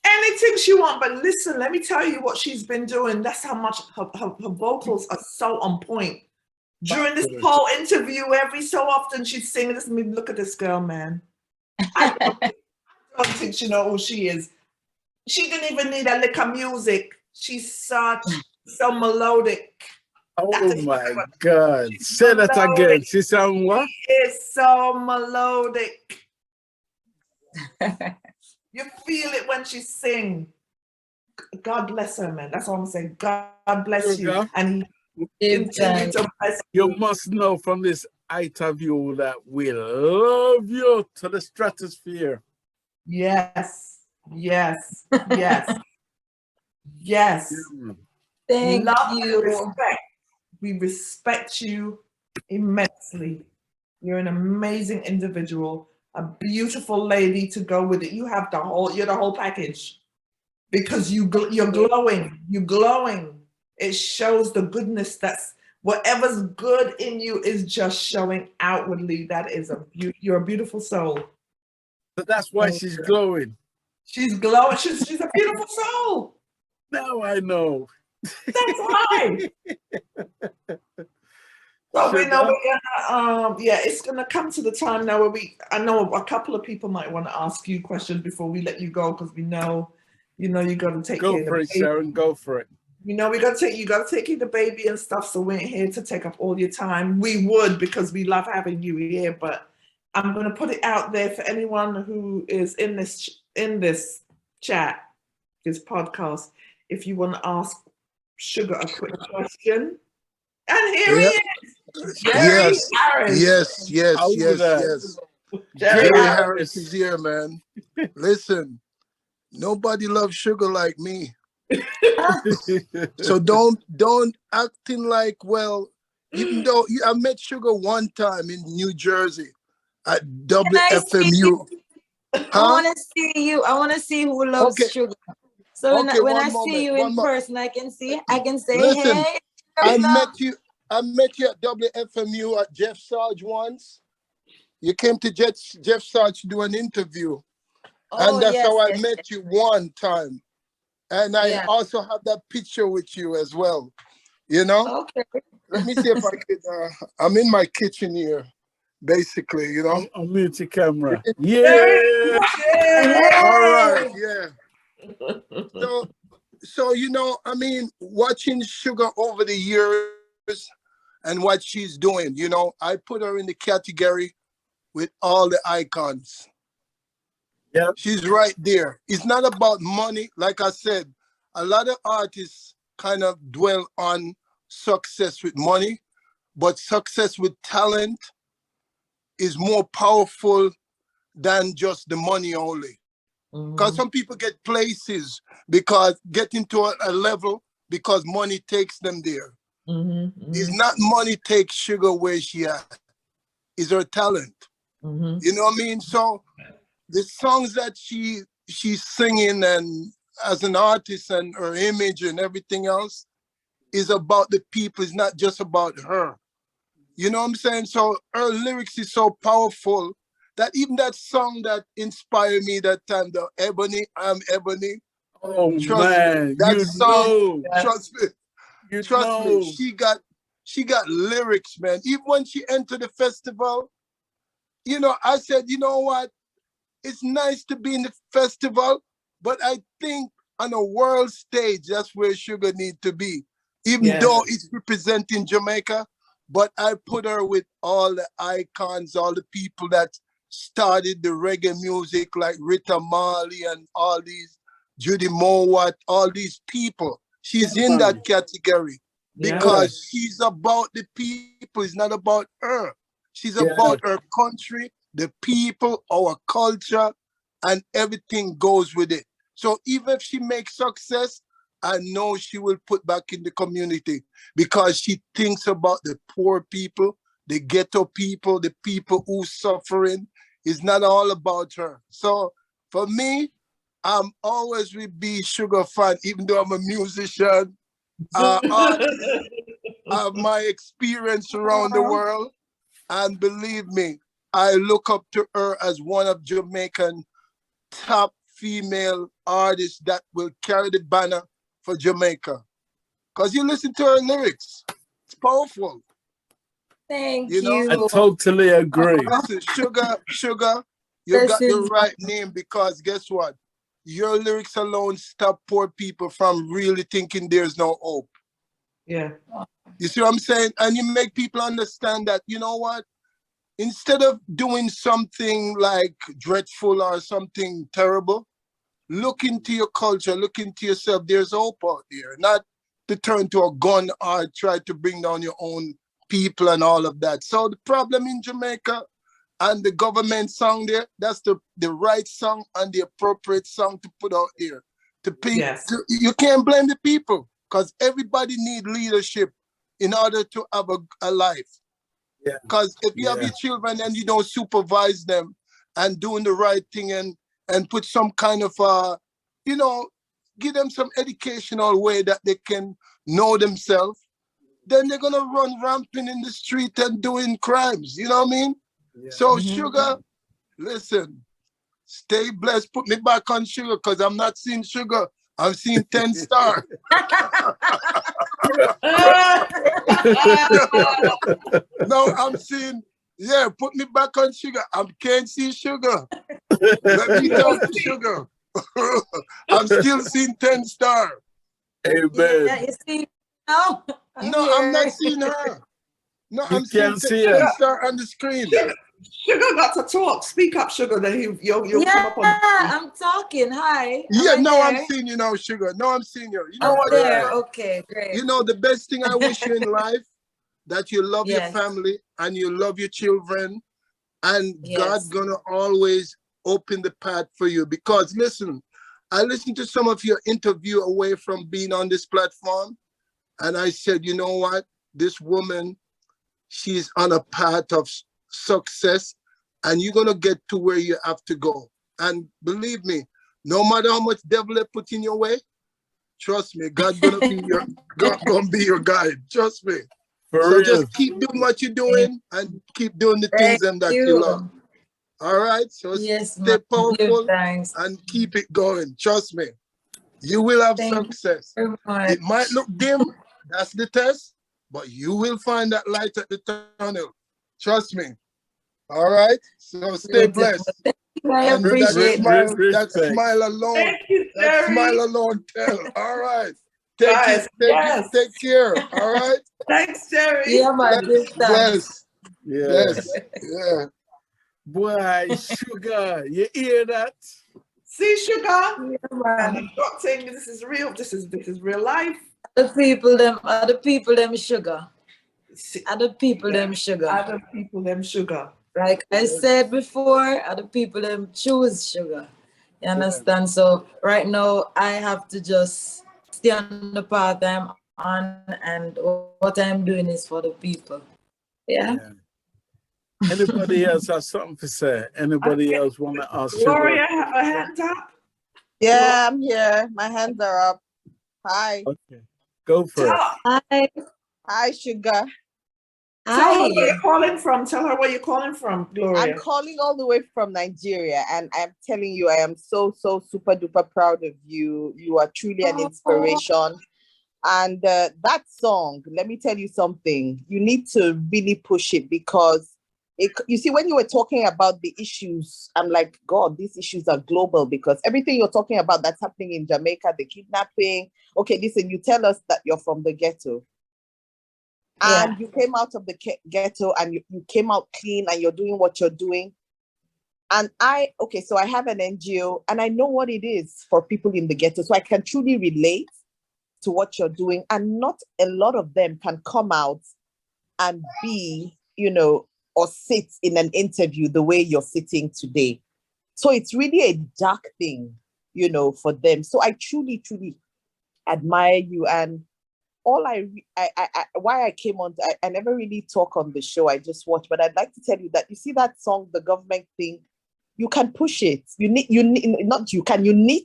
[SPEAKER 4] Anything she want, but listen, let me tell you what she's been doing. That's how much her vocals are so on point. During this whole interview, every so often she's singing this. Look at this girl, man. I don't think she knows who she is. She didn't even need a lick of music. She's so melodic.
[SPEAKER 5] Oh my God. Say that again. She sound what?
[SPEAKER 4] She is so melodic. You feel it when she sings. God bless her, man. That's all I'm saying. God bless you. And continue to bless you.
[SPEAKER 5] You must know from this interview that we love you to the stratosphere.
[SPEAKER 4] Yes. Yes. Yes. Yes.
[SPEAKER 6] Thank you.
[SPEAKER 4] Respect. We respect you immensely. You're an amazing individual, a beautiful lady to go with it. You have you're the whole package because you're glowing. You're glowing. It shows the goodness that's whatever's good in you is just showing outwardly. That is you're a beautiful soul.
[SPEAKER 5] So that's why she's glowing.
[SPEAKER 4] She's glowing. She's a beautiful soul.
[SPEAKER 5] Now I know.
[SPEAKER 4] That's why. So we know we're gonna, it's gonna come to the time now where I know a couple of people might want to ask you questions before we let you go because we know, you got to take care of the baby.
[SPEAKER 5] Go for it, Sharon. Go for it.
[SPEAKER 4] You got to take care of the baby and stuff. So we ain't here to take up all your time. We would because we love having you here, but I'm gonna put it out there for anyone who is in this chat, this podcast. If you want to ask Shuga a quick question, and here he is.
[SPEAKER 8] Yes. Jerry Harris is here, man. Listen, nobody loves Shuga like me. So don't acting like, well, even though I met Shuga one time in New Jersey at WFMU.
[SPEAKER 6] I want to see you. I want to see who loves Shuga. So when I see you in person, I can say,
[SPEAKER 8] listen,
[SPEAKER 6] hey.
[SPEAKER 8] I met you at WFMU at Jeff Sarge once. You came to Jeff Sarge to do an interview. And that's how I met you one time. And I also have that picture with you as well. You know?
[SPEAKER 6] Okay.
[SPEAKER 8] Let me see if I could, I'm in my kitchen here, basically,
[SPEAKER 5] I'll mute your camera.
[SPEAKER 8] Yeah! All right, yeah. So I mean, watching Shuga over the years and what she's doing, I put her in the category with all the icons.
[SPEAKER 5] Yeah,
[SPEAKER 8] she's right there. It's not about money. Like I said, a lot of artists kind of dwell on success with money, but success with talent is more powerful than just the money only. Because some people get places because getting to a level because money takes them there. It's not money takes Shuga where she at. It's her talent. You know what I mean? So the songs that she's singing and as an artist and her image and everything else is about the people. It's not just about her. You know what I'm saying? So her lyrics is so powerful that even that song that inspired me that time, the Ebony, I'm Ebony.
[SPEAKER 5] Oh
[SPEAKER 8] trust
[SPEAKER 5] man,
[SPEAKER 8] me, that
[SPEAKER 5] you
[SPEAKER 8] song,
[SPEAKER 5] know.
[SPEAKER 8] trust me, she got lyrics, man. Even when she entered the festival, you know, I said, you know what? It's nice to be in the festival, but I think on a world stage, that's where Shuga need to be. Even though it's representing Jamaica, but I put her with all the icons, all the people that started the reggae music like Rita Marley and all these, Judy Mowatt, all these people. She's in that category because she's about the people. It's not about her. She's about her country, the people, our culture, and everything goes with it. So even if she makes success, I know she will put back in the community because she thinks about the poor people, the ghetto people, the people who suffering. It's not all about her. So for me, I'm always with B Shuga fan, even though I'm a musician, artist, I have my experience around the world. And believe me, I look up to her as one of Jamaican top female artists that will carry the banner for Jamaica. Because you listen to her lyrics, it's powerful.
[SPEAKER 6] Thank you.
[SPEAKER 5] I totally agree.
[SPEAKER 8] Listen, Shuga, you got the right name because guess what? Your lyrics alone stop poor people from really thinking there's no hope.
[SPEAKER 4] Yeah.
[SPEAKER 8] You see what I'm saying? And you make people understand that, you know what? Instead of doing something like dreadful or something terrible, look into your culture, look into yourself. There's hope out there. Not to turn to a gun or try to bring down your own people and all of that. So the problem in Jamaica and the government song there, that's the right song and the appropriate song to put out there. You can't blame the people because everybody needs leadership in order to have a life. Because if you have your children and you don't supervise them and doing the right thing and put some kind of, you know, give them some educational way that they can know themselves, then they're going to run rampant in the street and doing crimes. You know what I mean? So Shuga, listen, stay blessed. Put me back on Shuga because I'm not seeing Shuga. I'm seeing 10 Star. No, I'm seeing, put me back on Shuga. I can't see Shuga. Let me talk to Shuga. I'm still seeing 10 Star.
[SPEAKER 5] Amen.
[SPEAKER 6] Yeah, you see, no,
[SPEAKER 8] I'm not seeing her. No, I'm seeing 10 Star on the screen.
[SPEAKER 4] Shuga got to talk. Speak up, Shuga. Then you'll come up on.
[SPEAKER 6] I'm talking. Hi.
[SPEAKER 8] I'm seeing you now, Shuga. No, I'm seeing you. You know what?
[SPEAKER 6] Okay, great.
[SPEAKER 8] You know, the best thing I wish you in life, that you love your family and you love your children, and God's gonna always open the path for you. Because listen, I listened to some of your interview away from being on this platform, and I said, you know what? This woman, she's on a path of success, and you're gonna get to where you have to go. And believe me, no matter how much devil they put in your way, trust me, God's gonna be your guide. Trust me. Just keep doing what you're doing and keep doing the things that you love. All right? So stay powerful and keep it going. Trust me. You will have success. It might look dim, that's the test, but you will find that light at the tunnel. Trust me. All right? So stay blessed.
[SPEAKER 6] I appreciate
[SPEAKER 8] that smile alone. That smile alone tell. All right. Take care. All right.
[SPEAKER 4] Thanks, Jerry.
[SPEAKER 6] Yeah, man.
[SPEAKER 8] Bless. Yes. Yeah.
[SPEAKER 5] Boy, Shuga, you hear that?
[SPEAKER 4] See, Shuga.
[SPEAKER 6] Yeah, man.
[SPEAKER 4] I'm not saying this is real. This is real life.
[SPEAKER 6] The people them sugar. Other people them sugar.
[SPEAKER 4] Other people them sugar.
[SPEAKER 6] Like I said before, other people them choose sugar. You understand? So right now I have to just stay on the path I'm on, and what I'm doing is for the people. Yeah.
[SPEAKER 5] Anybody else have something to say? Anybody else want to ask
[SPEAKER 4] Gloria,
[SPEAKER 5] Sugar?
[SPEAKER 4] have a hand up?
[SPEAKER 9] Yeah, I'm here. My hands are up. Hi.
[SPEAKER 5] Okay. Go for it.
[SPEAKER 6] Hi.
[SPEAKER 9] Hi, Sugar.
[SPEAKER 4] Tell her where you're calling from. Tell her where you're calling from, Gloria.
[SPEAKER 9] I'm calling all the way from Nigeria, and I'm telling you, I am so super duper proud of you. You are truly an inspiration. And that song, let me tell you something. You need to really push it, because you see, when you were talking about the issues, I'm like, God, these issues are global, because everything you're talking about that's happening in Jamaica, the kidnapping. Okay, listen, you tell us that you're from the ghetto. And you came out of the ghetto, and you came out clean, and you're doing what you're doing. And so I have an NGO, and I know what it is for people in the ghetto. So I can truly relate to what you're doing. And not a lot of them can come out and be, or sit in an interview the way you're sitting today. So it's really a dark thing, for them. So I truly admire you. And all why I came on, I never really talk on the show, I just watch, but I'd like to tell you that you see that song, the government thing, you can push it. You need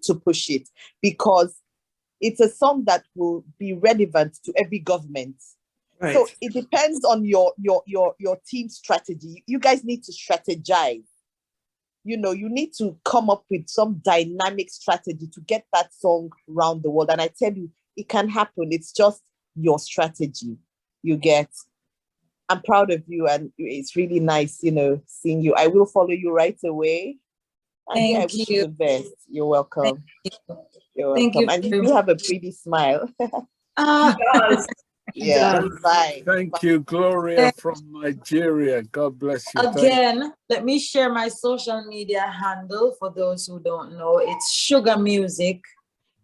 [SPEAKER 9] to push it, because it's a song that will be relevant to every government. Right. So it depends on your team strategy. You guys need to strategize. You need to come up with some dynamic strategy to get that song around the world. And I tell you, it can happen. It's just your strategy. You get. I'm proud of you, and it's really nice, seeing you. I will follow you right away. And I wish you the best. You're welcome. You're welcome. And you do have a pretty smile. Yeah. Bye.
[SPEAKER 5] Thank you, Gloria from Nigeria. God bless you.
[SPEAKER 6] Again, let me share my social media handle for those who don't know. It's Shuga Music,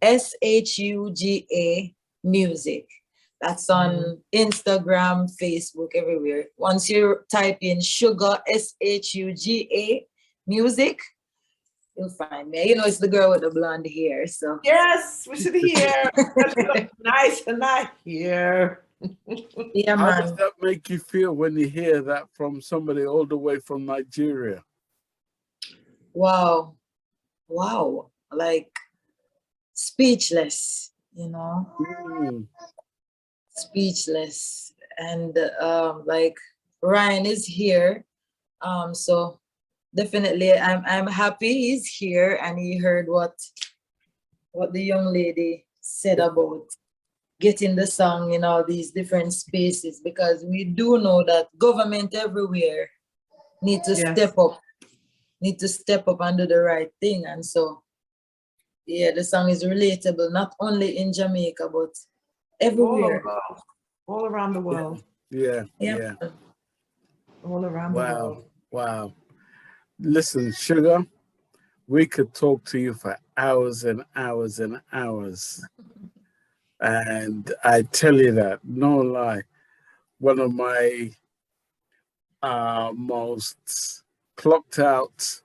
[SPEAKER 6] SHUGA Music. That's on Instagram, Facebook, everywhere. Once you type in Shuga, SHUGA Music, you'll find me. It's the girl with the blonde hair. So
[SPEAKER 4] yes, we should hear. Nice hair.
[SPEAKER 6] Yeah, man.
[SPEAKER 5] How does that make you feel when you hear that from somebody all the way from Nigeria?
[SPEAKER 6] Wow. Like speechless, Speechless. And like Ryan is here. So definitely I'm happy he's here, and he heard what the young lady said about getting the song in all these different spaces, because we do know that government everywhere need to step up and do the right thing. And so the song is relatable not only in Jamaica but everywhere,
[SPEAKER 4] all around the world.
[SPEAKER 5] Yeah.
[SPEAKER 4] All around the world.
[SPEAKER 5] Wow. Listen, Sugar, we could talk to you for hours and hours and hours. And I tell you that, no lie, one of my most clocked out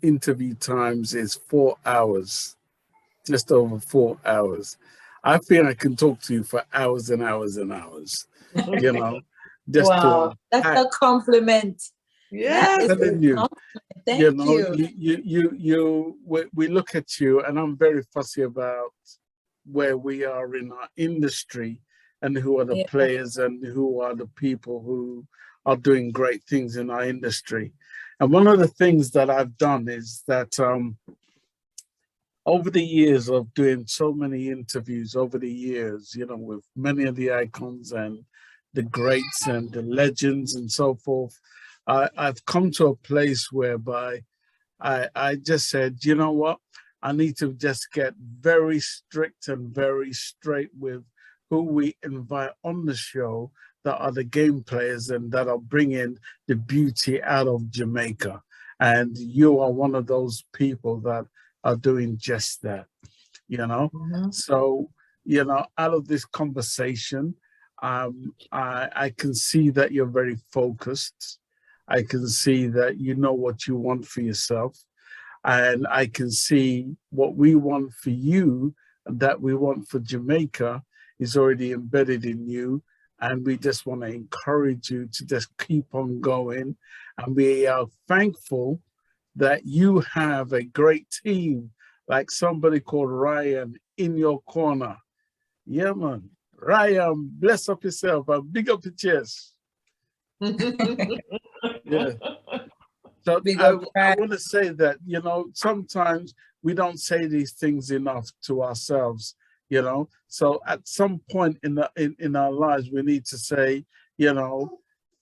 [SPEAKER 5] interview times is 4 hours, just over 4 hours. I feel I can talk to you for hours and hours and hours, just
[SPEAKER 6] wow, that's a compliment.
[SPEAKER 4] Yeah,
[SPEAKER 5] telling you,
[SPEAKER 6] Thank you.
[SPEAKER 5] We look at you, and I'm very fussy about where we are in our industry and who are the players and who are the people who are doing great things in our industry. And one of the things that I've done is that over the years of doing so many interviews over the years, with many of the icons and the greats and the legends and so forth, I've come to a place whereby I just said, you know what? I need to just get very strict and very straight with who we invite on the show that are the game players and that are bringing the beauty out of Jamaica. And you are one of those people that are doing just that, So you know, out of this conversation, I can see that you're very focused. I can see that you know what you want for yourself. And I can see what we want for you and that we want for Jamaica is already embedded in you. And we just want to encourage you to just keep on going. And we are thankful that you have a great team, like somebody called Ryan in your corner. Yeah, man. Ryan, bless up yourself and big up your chest. Yeah. So I want to say that, you know, sometimes we don't say these things enough to ourselves, you know. So at some point in our lives, we need to say, you know,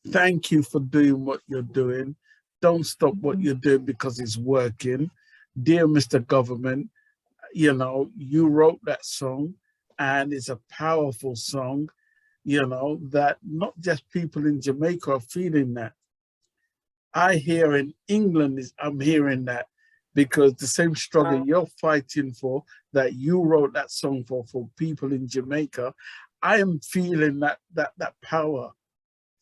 [SPEAKER 5] thank you for doing what you're doing. Don't stop what you're doing because it's working. Dear Mr. Government, you know, you wrote that song and it's a powerful song, you know, that not just people in Jamaica are feeling that. I hear in England, I'm hearing that because the same struggle you're fighting for, that you wrote that song for people in Jamaica, I am feeling that power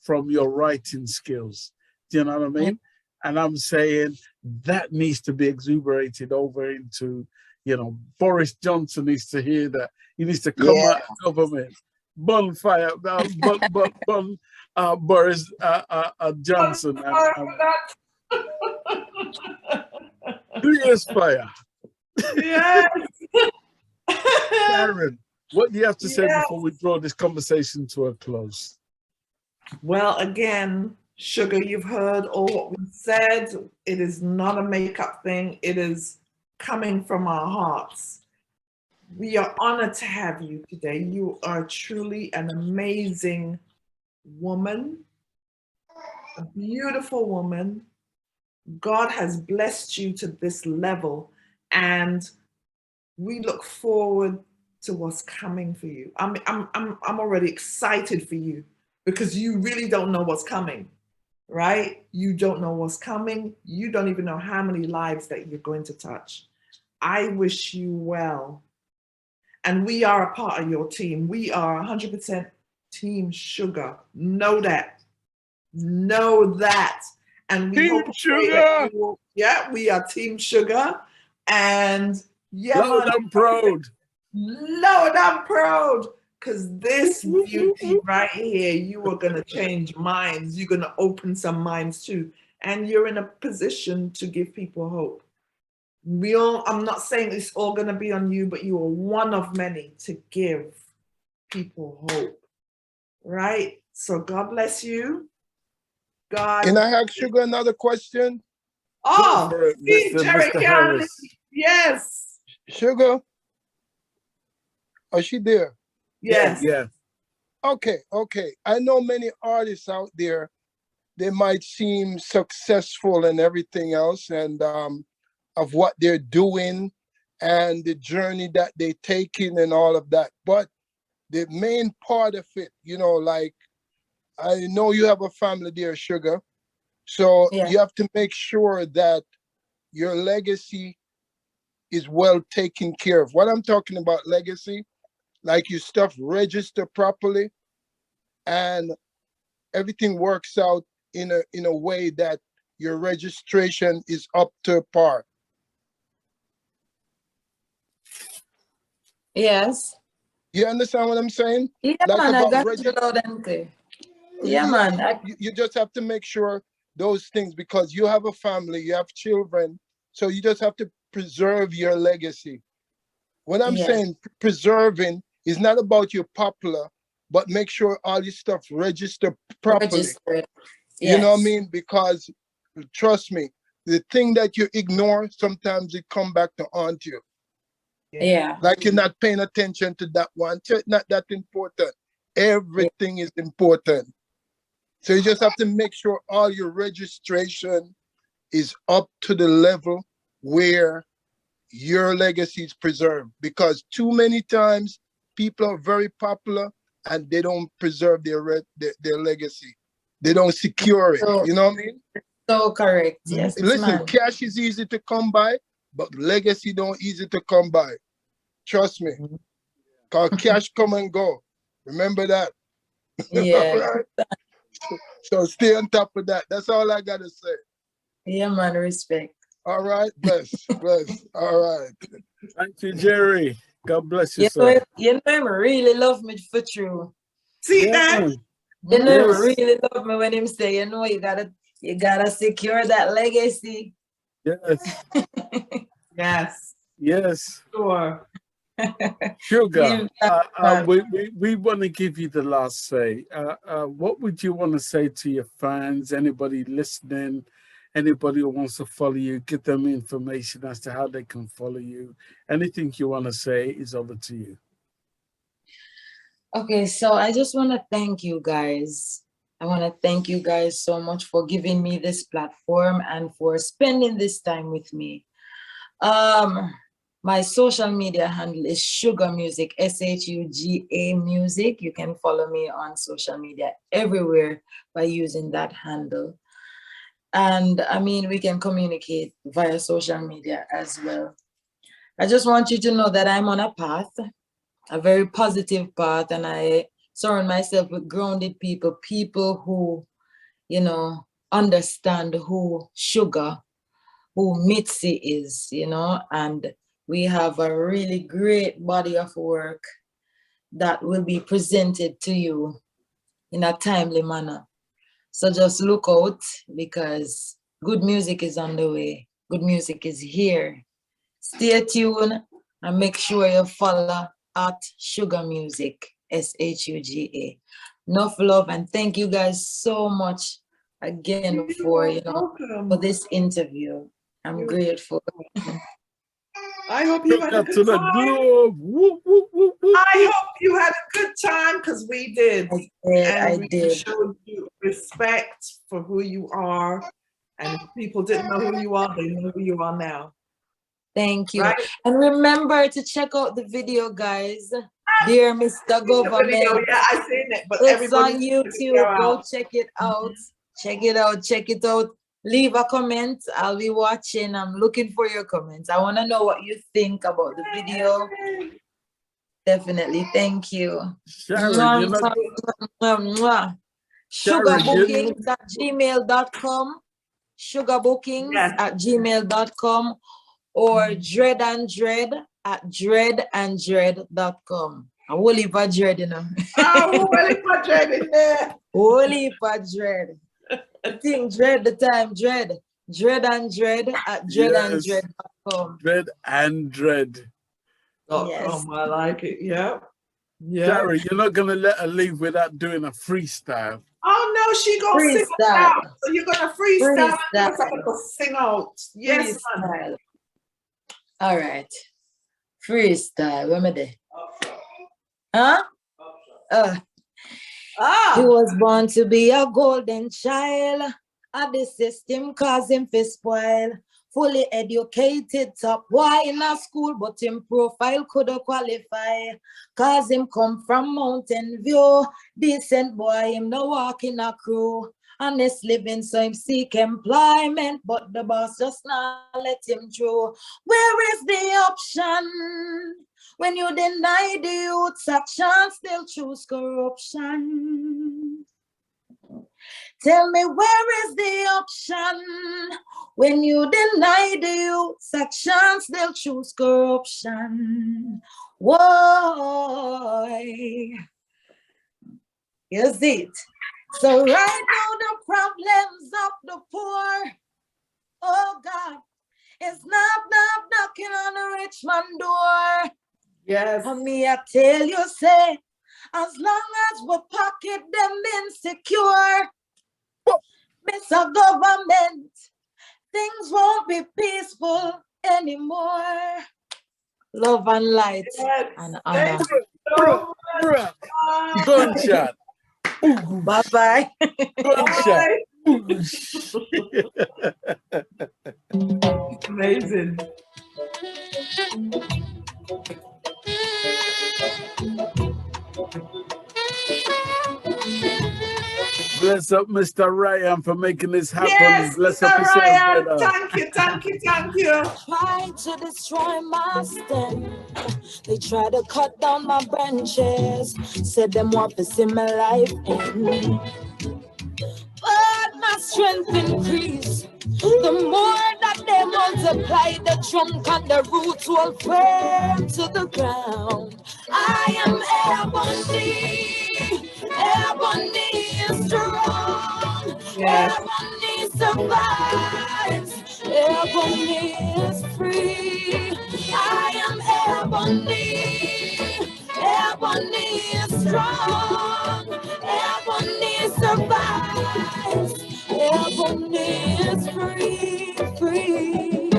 [SPEAKER 5] from your writing skills. Do you know what I mean? And I'm saying that needs to be exuberated over into, you know, Boris Johnson needs to hear that. He needs to come out of government. Bonfire, Boris Johnson. Do you aspire?
[SPEAKER 4] Yes.
[SPEAKER 5] Karen, what do you have to say before we draw this conversation to a close?
[SPEAKER 4] Well, again, Shuga, you've heard all what we said. It is not a makeup thing. It is coming from our hearts. We are honored to have you today. You are truly an amazing woman, a beautiful woman. God has blessed you to this level, and we look forward to what's coming for you. I'm already excited for you because you really don't know what's coming, right? You don't know what's coming. You don't even know how many lives that you're going to touch. I wish you well. And we are a part of your team. We are 100% Team Shuga. Know that. Know that. And we
[SPEAKER 5] Team
[SPEAKER 4] hope
[SPEAKER 5] Shuga.
[SPEAKER 4] We are Team Shuga. And
[SPEAKER 5] Loud and proud.
[SPEAKER 4] Loud and proud. Because this beauty right here, you are going to change minds. You're going to open some minds too. And you're in a position to give people hope. I'm not saying it's all going to be on you, but you are one of many to give people hope, right? So God bless you. God.
[SPEAKER 8] Can I ask Shuga another question?
[SPEAKER 4] Oh,
[SPEAKER 5] Mr. Harris.
[SPEAKER 4] Yes.
[SPEAKER 8] Shuga, is she there?
[SPEAKER 4] Yes.
[SPEAKER 5] Yeah.
[SPEAKER 8] Okay. I know many artists out there, they might seem successful and everything else, and of what they're doing and the journey that they're taking and all of that. But the main part of it, you know, like, I know you have a family there, Shuga. So you have to make sure that your legacy is well taken care of. What I'm talking about legacy, like your stuff register properly and everything works out in a way that your registration is up to par.
[SPEAKER 6] Yes.
[SPEAKER 8] You understand what I'm saying?
[SPEAKER 6] Yeah,
[SPEAKER 8] like
[SPEAKER 6] man,
[SPEAKER 8] about
[SPEAKER 6] I got you loud and clear. Yeah, man.
[SPEAKER 8] You just have to make sure those things, because you have a family, you have children, so you just have to preserve your legacy. What I'm saying, preserving is not about you popular, but make sure all your stuff register properly. You know what I mean? Because trust me, the thing that you ignore, sometimes it come back to haunt you.
[SPEAKER 6] Yeah.
[SPEAKER 8] Like you're not paying attention to that one. It's not that important. Everything is important. So you just have to make sure all your registration is up to the level where your legacy is preserved. Because too many times people are very popular and they don't preserve their legacy. They don't secure it. You know what I mean?
[SPEAKER 6] So correct. Yes.
[SPEAKER 8] Listen, cash is easy to come by, but legacy don't easy to come by. Trust me. Cause cash come and go. Remember that.
[SPEAKER 6] Yeah.
[SPEAKER 8] Right? So stay on top of that. That's all I gotta say.
[SPEAKER 6] Yeah, man, respect.
[SPEAKER 8] All right, bless. All right.
[SPEAKER 5] Thank you, Jerry. God bless you, sir.
[SPEAKER 6] You know him really love me for true.
[SPEAKER 4] See that?
[SPEAKER 6] You know him really love me when him say, you know, you gotta secure that legacy.
[SPEAKER 5] Yes.
[SPEAKER 4] Yes.
[SPEAKER 5] Yes.
[SPEAKER 4] Sure.
[SPEAKER 5] Shuga, we want to give you the last say. What would you want to say to your fans, anybody listening, anybody who wants to follow you? Give them information as to how they can follow you. Anything you want to say is over to you.
[SPEAKER 6] Okay, so I just want to thank you guys. I want to thank you guys so much for giving me this platform and for spending this time with me. My social media handle is Shuga Music, SHUGA Music. You can follow me on social media everywhere by using that handle. And I mean, we can communicate via social media as well. I just want you to know that I'm on a path, a very positive path, and I surround myself with grounded people, people who, you know, understand who Shuga, who Mitzi is, you know, and we have a really great body of work that will be presented to you in a timely manner. So just look out, because good music is on the way. Good music is here. Stay tuned and make sure you follow at Shuga Music, SHUGA. Enough love, and thank you guys so much again for, you know, for this interview. I'm grateful.
[SPEAKER 4] I hope you had a good time. I hope you had a good time, because we did.
[SPEAKER 6] I did.
[SPEAKER 4] Showed you respect for who you are. And if people didn't know who you are, they know who you are now.
[SPEAKER 6] Thank you. Right? And remember to check out the video, guys. Dear Mr. Government.
[SPEAKER 4] Video, yeah, I've seen it. But
[SPEAKER 6] it's on YouTube. Go check it out. Check it out. Check it out. Leave a comment. I'll be watching. I'm looking for your comments. I want to know what you think about the video. Definitely. Thank you. Sugarbookings@gmail.com. Sugarbookings@gmail.com or dreadandread@dreadandread.com. I will leave a dread, you know.
[SPEAKER 4] Oh, we'll leave a dread in there.
[SPEAKER 6] We'll leave a dread. I think dread the time, dread. Dreadandread@dreadandread.com.
[SPEAKER 5] Dread and dread.
[SPEAKER 4] Yes. I like it. Yeah. Yeah.
[SPEAKER 5] Jerry, you're not gonna let her leave without doing a freestyle.
[SPEAKER 4] Oh no, she gonna sing out. So you're gonna freestyle. You're gonna sing out. Yes, man.
[SPEAKER 6] All right. Freestyle. Where am I there? Huh? He was born to be a golden child. The system caused him to spoil. Fully educated, top boy in a school, but him profile couldn't qualify. Cause him come from Mountain View. Decent boy, him no walk in a crew. Honest living, so him seek employment, but the boss just not let him through. Where is the option? When you deny the youths a chance, they'll choose corruption. Tell me, where is the option? When you deny the youths a chance, they'll choose corruption. Why? You see it? So right now the problems of the poor, oh God, it's knocking on the rich man door.
[SPEAKER 4] Yes.
[SPEAKER 6] And me I tell you, say, as long as we pocket them insecure, Mr. Government, things won't be peaceful anymore. Love and light and honor.
[SPEAKER 5] Gunshot.
[SPEAKER 6] Bye-bye.
[SPEAKER 5] Gunshot.
[SPEAKER 4] Amazing.
[SPEAKER 5] Bless up Mr. Ryan for making this happen.
[SPEAKER 4] Yes,
[SPEAKER 5] Bless
[SPEAKER 4] Mr.
[SPEAKER 5] up yourself,
[SPEAKER 4] Ryan.
[SPEAKER 5] brother.
[SPEAKER 4] Thank you, thank you, thank you.
[SPEAKER 3] Try to destroy my stem. They try to cut down my branches. Said them want to see my life end. But my strength increase. The more that they multiply, the trunk and the roots will firm to the ground. I am Ebony. Ebony is strong.
[SPEAKER 4] Yes.
[SPEAKER 3] Ebony survives. Ebony is free. I am Ebony. Ebony is strong. Ebony survives. Ebony is free, free.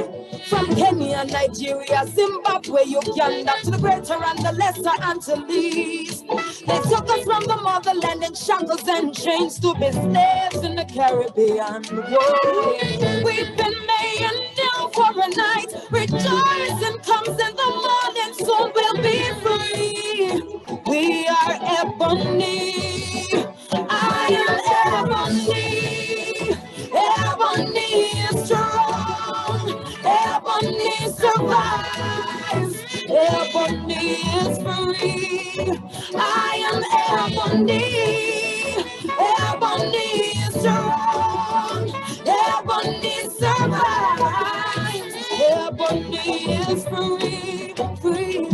[SPEAKER 3] From Kenya, Nigeria, Zimbabwe, Uganda, to the greater and the lesser Antilles. They took us from the motherland in shackles and chains to be slaves in the Caribbean. Whoa. We've been made new for a night. Rejoicing comes in the morning, soon we'll be free. We are Ebony. I am Ebony. Ebony is strong. Ebony survives. Ebony is free. I am Ebony. Ebony is strong. Ebony survives. Ebony is free, free.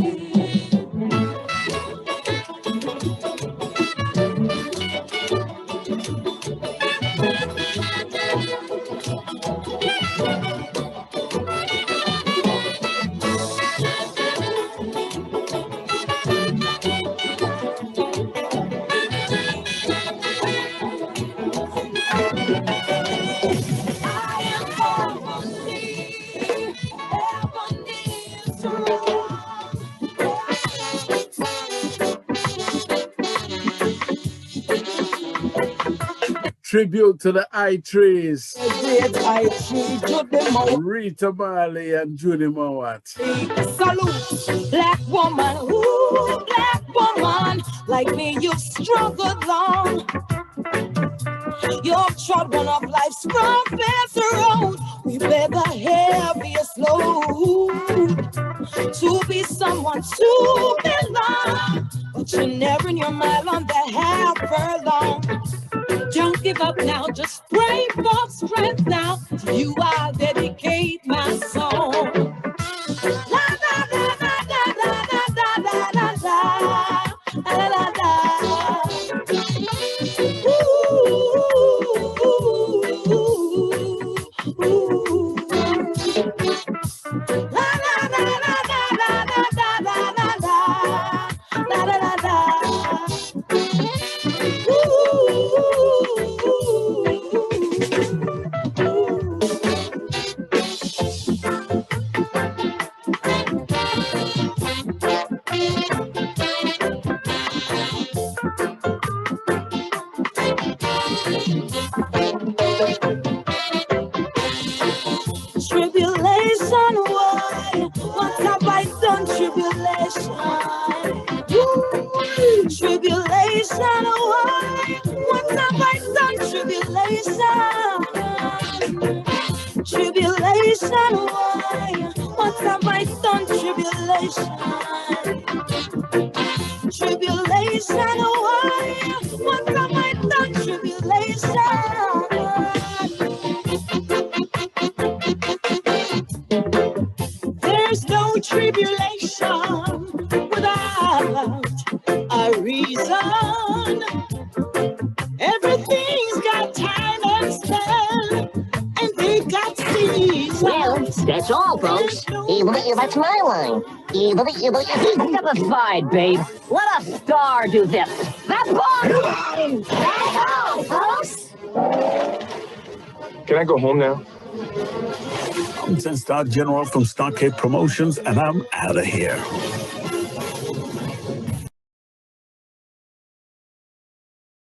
[SPEAKER 5] Tribute to the I-Trees.
[SPEAKER 3] Great I-Tree to the
[SPEAKER 5] Rita Marley and Judy Mowatt.
[SPEAKER 3] Salute, black woman, ooh, black woman. Like me, you've struggled long. You've trod one of life's roughest roads. We bear the heaviest load. To be someone to belong. But you're never in your mind on that half furlong. Don't give up now, just pray for strength now. To you I'll dedicate my song. La la la la la la la la la la la la la. La la la la la la la la la la la la la. Tribulation, why? What have I done? Tribulation. Tribulation, why? What have I done? Tribulation. Tribulation, why? What have I done? Tribulation. Tribulation, why? What have I done? Tribulation. There's no tribulation without a reason. Everything's got time and spell, and they got seasons.
[SPEAKER 10] Well, that's all, folks. That's my line. Step aside, babe. Let a star do this. That's all. That's all, folks.
[SPEAKER 11] Can I go home now?
[SPEAKER 12] I'm 10-Star General from Starcade Promotions, and I'm out of here.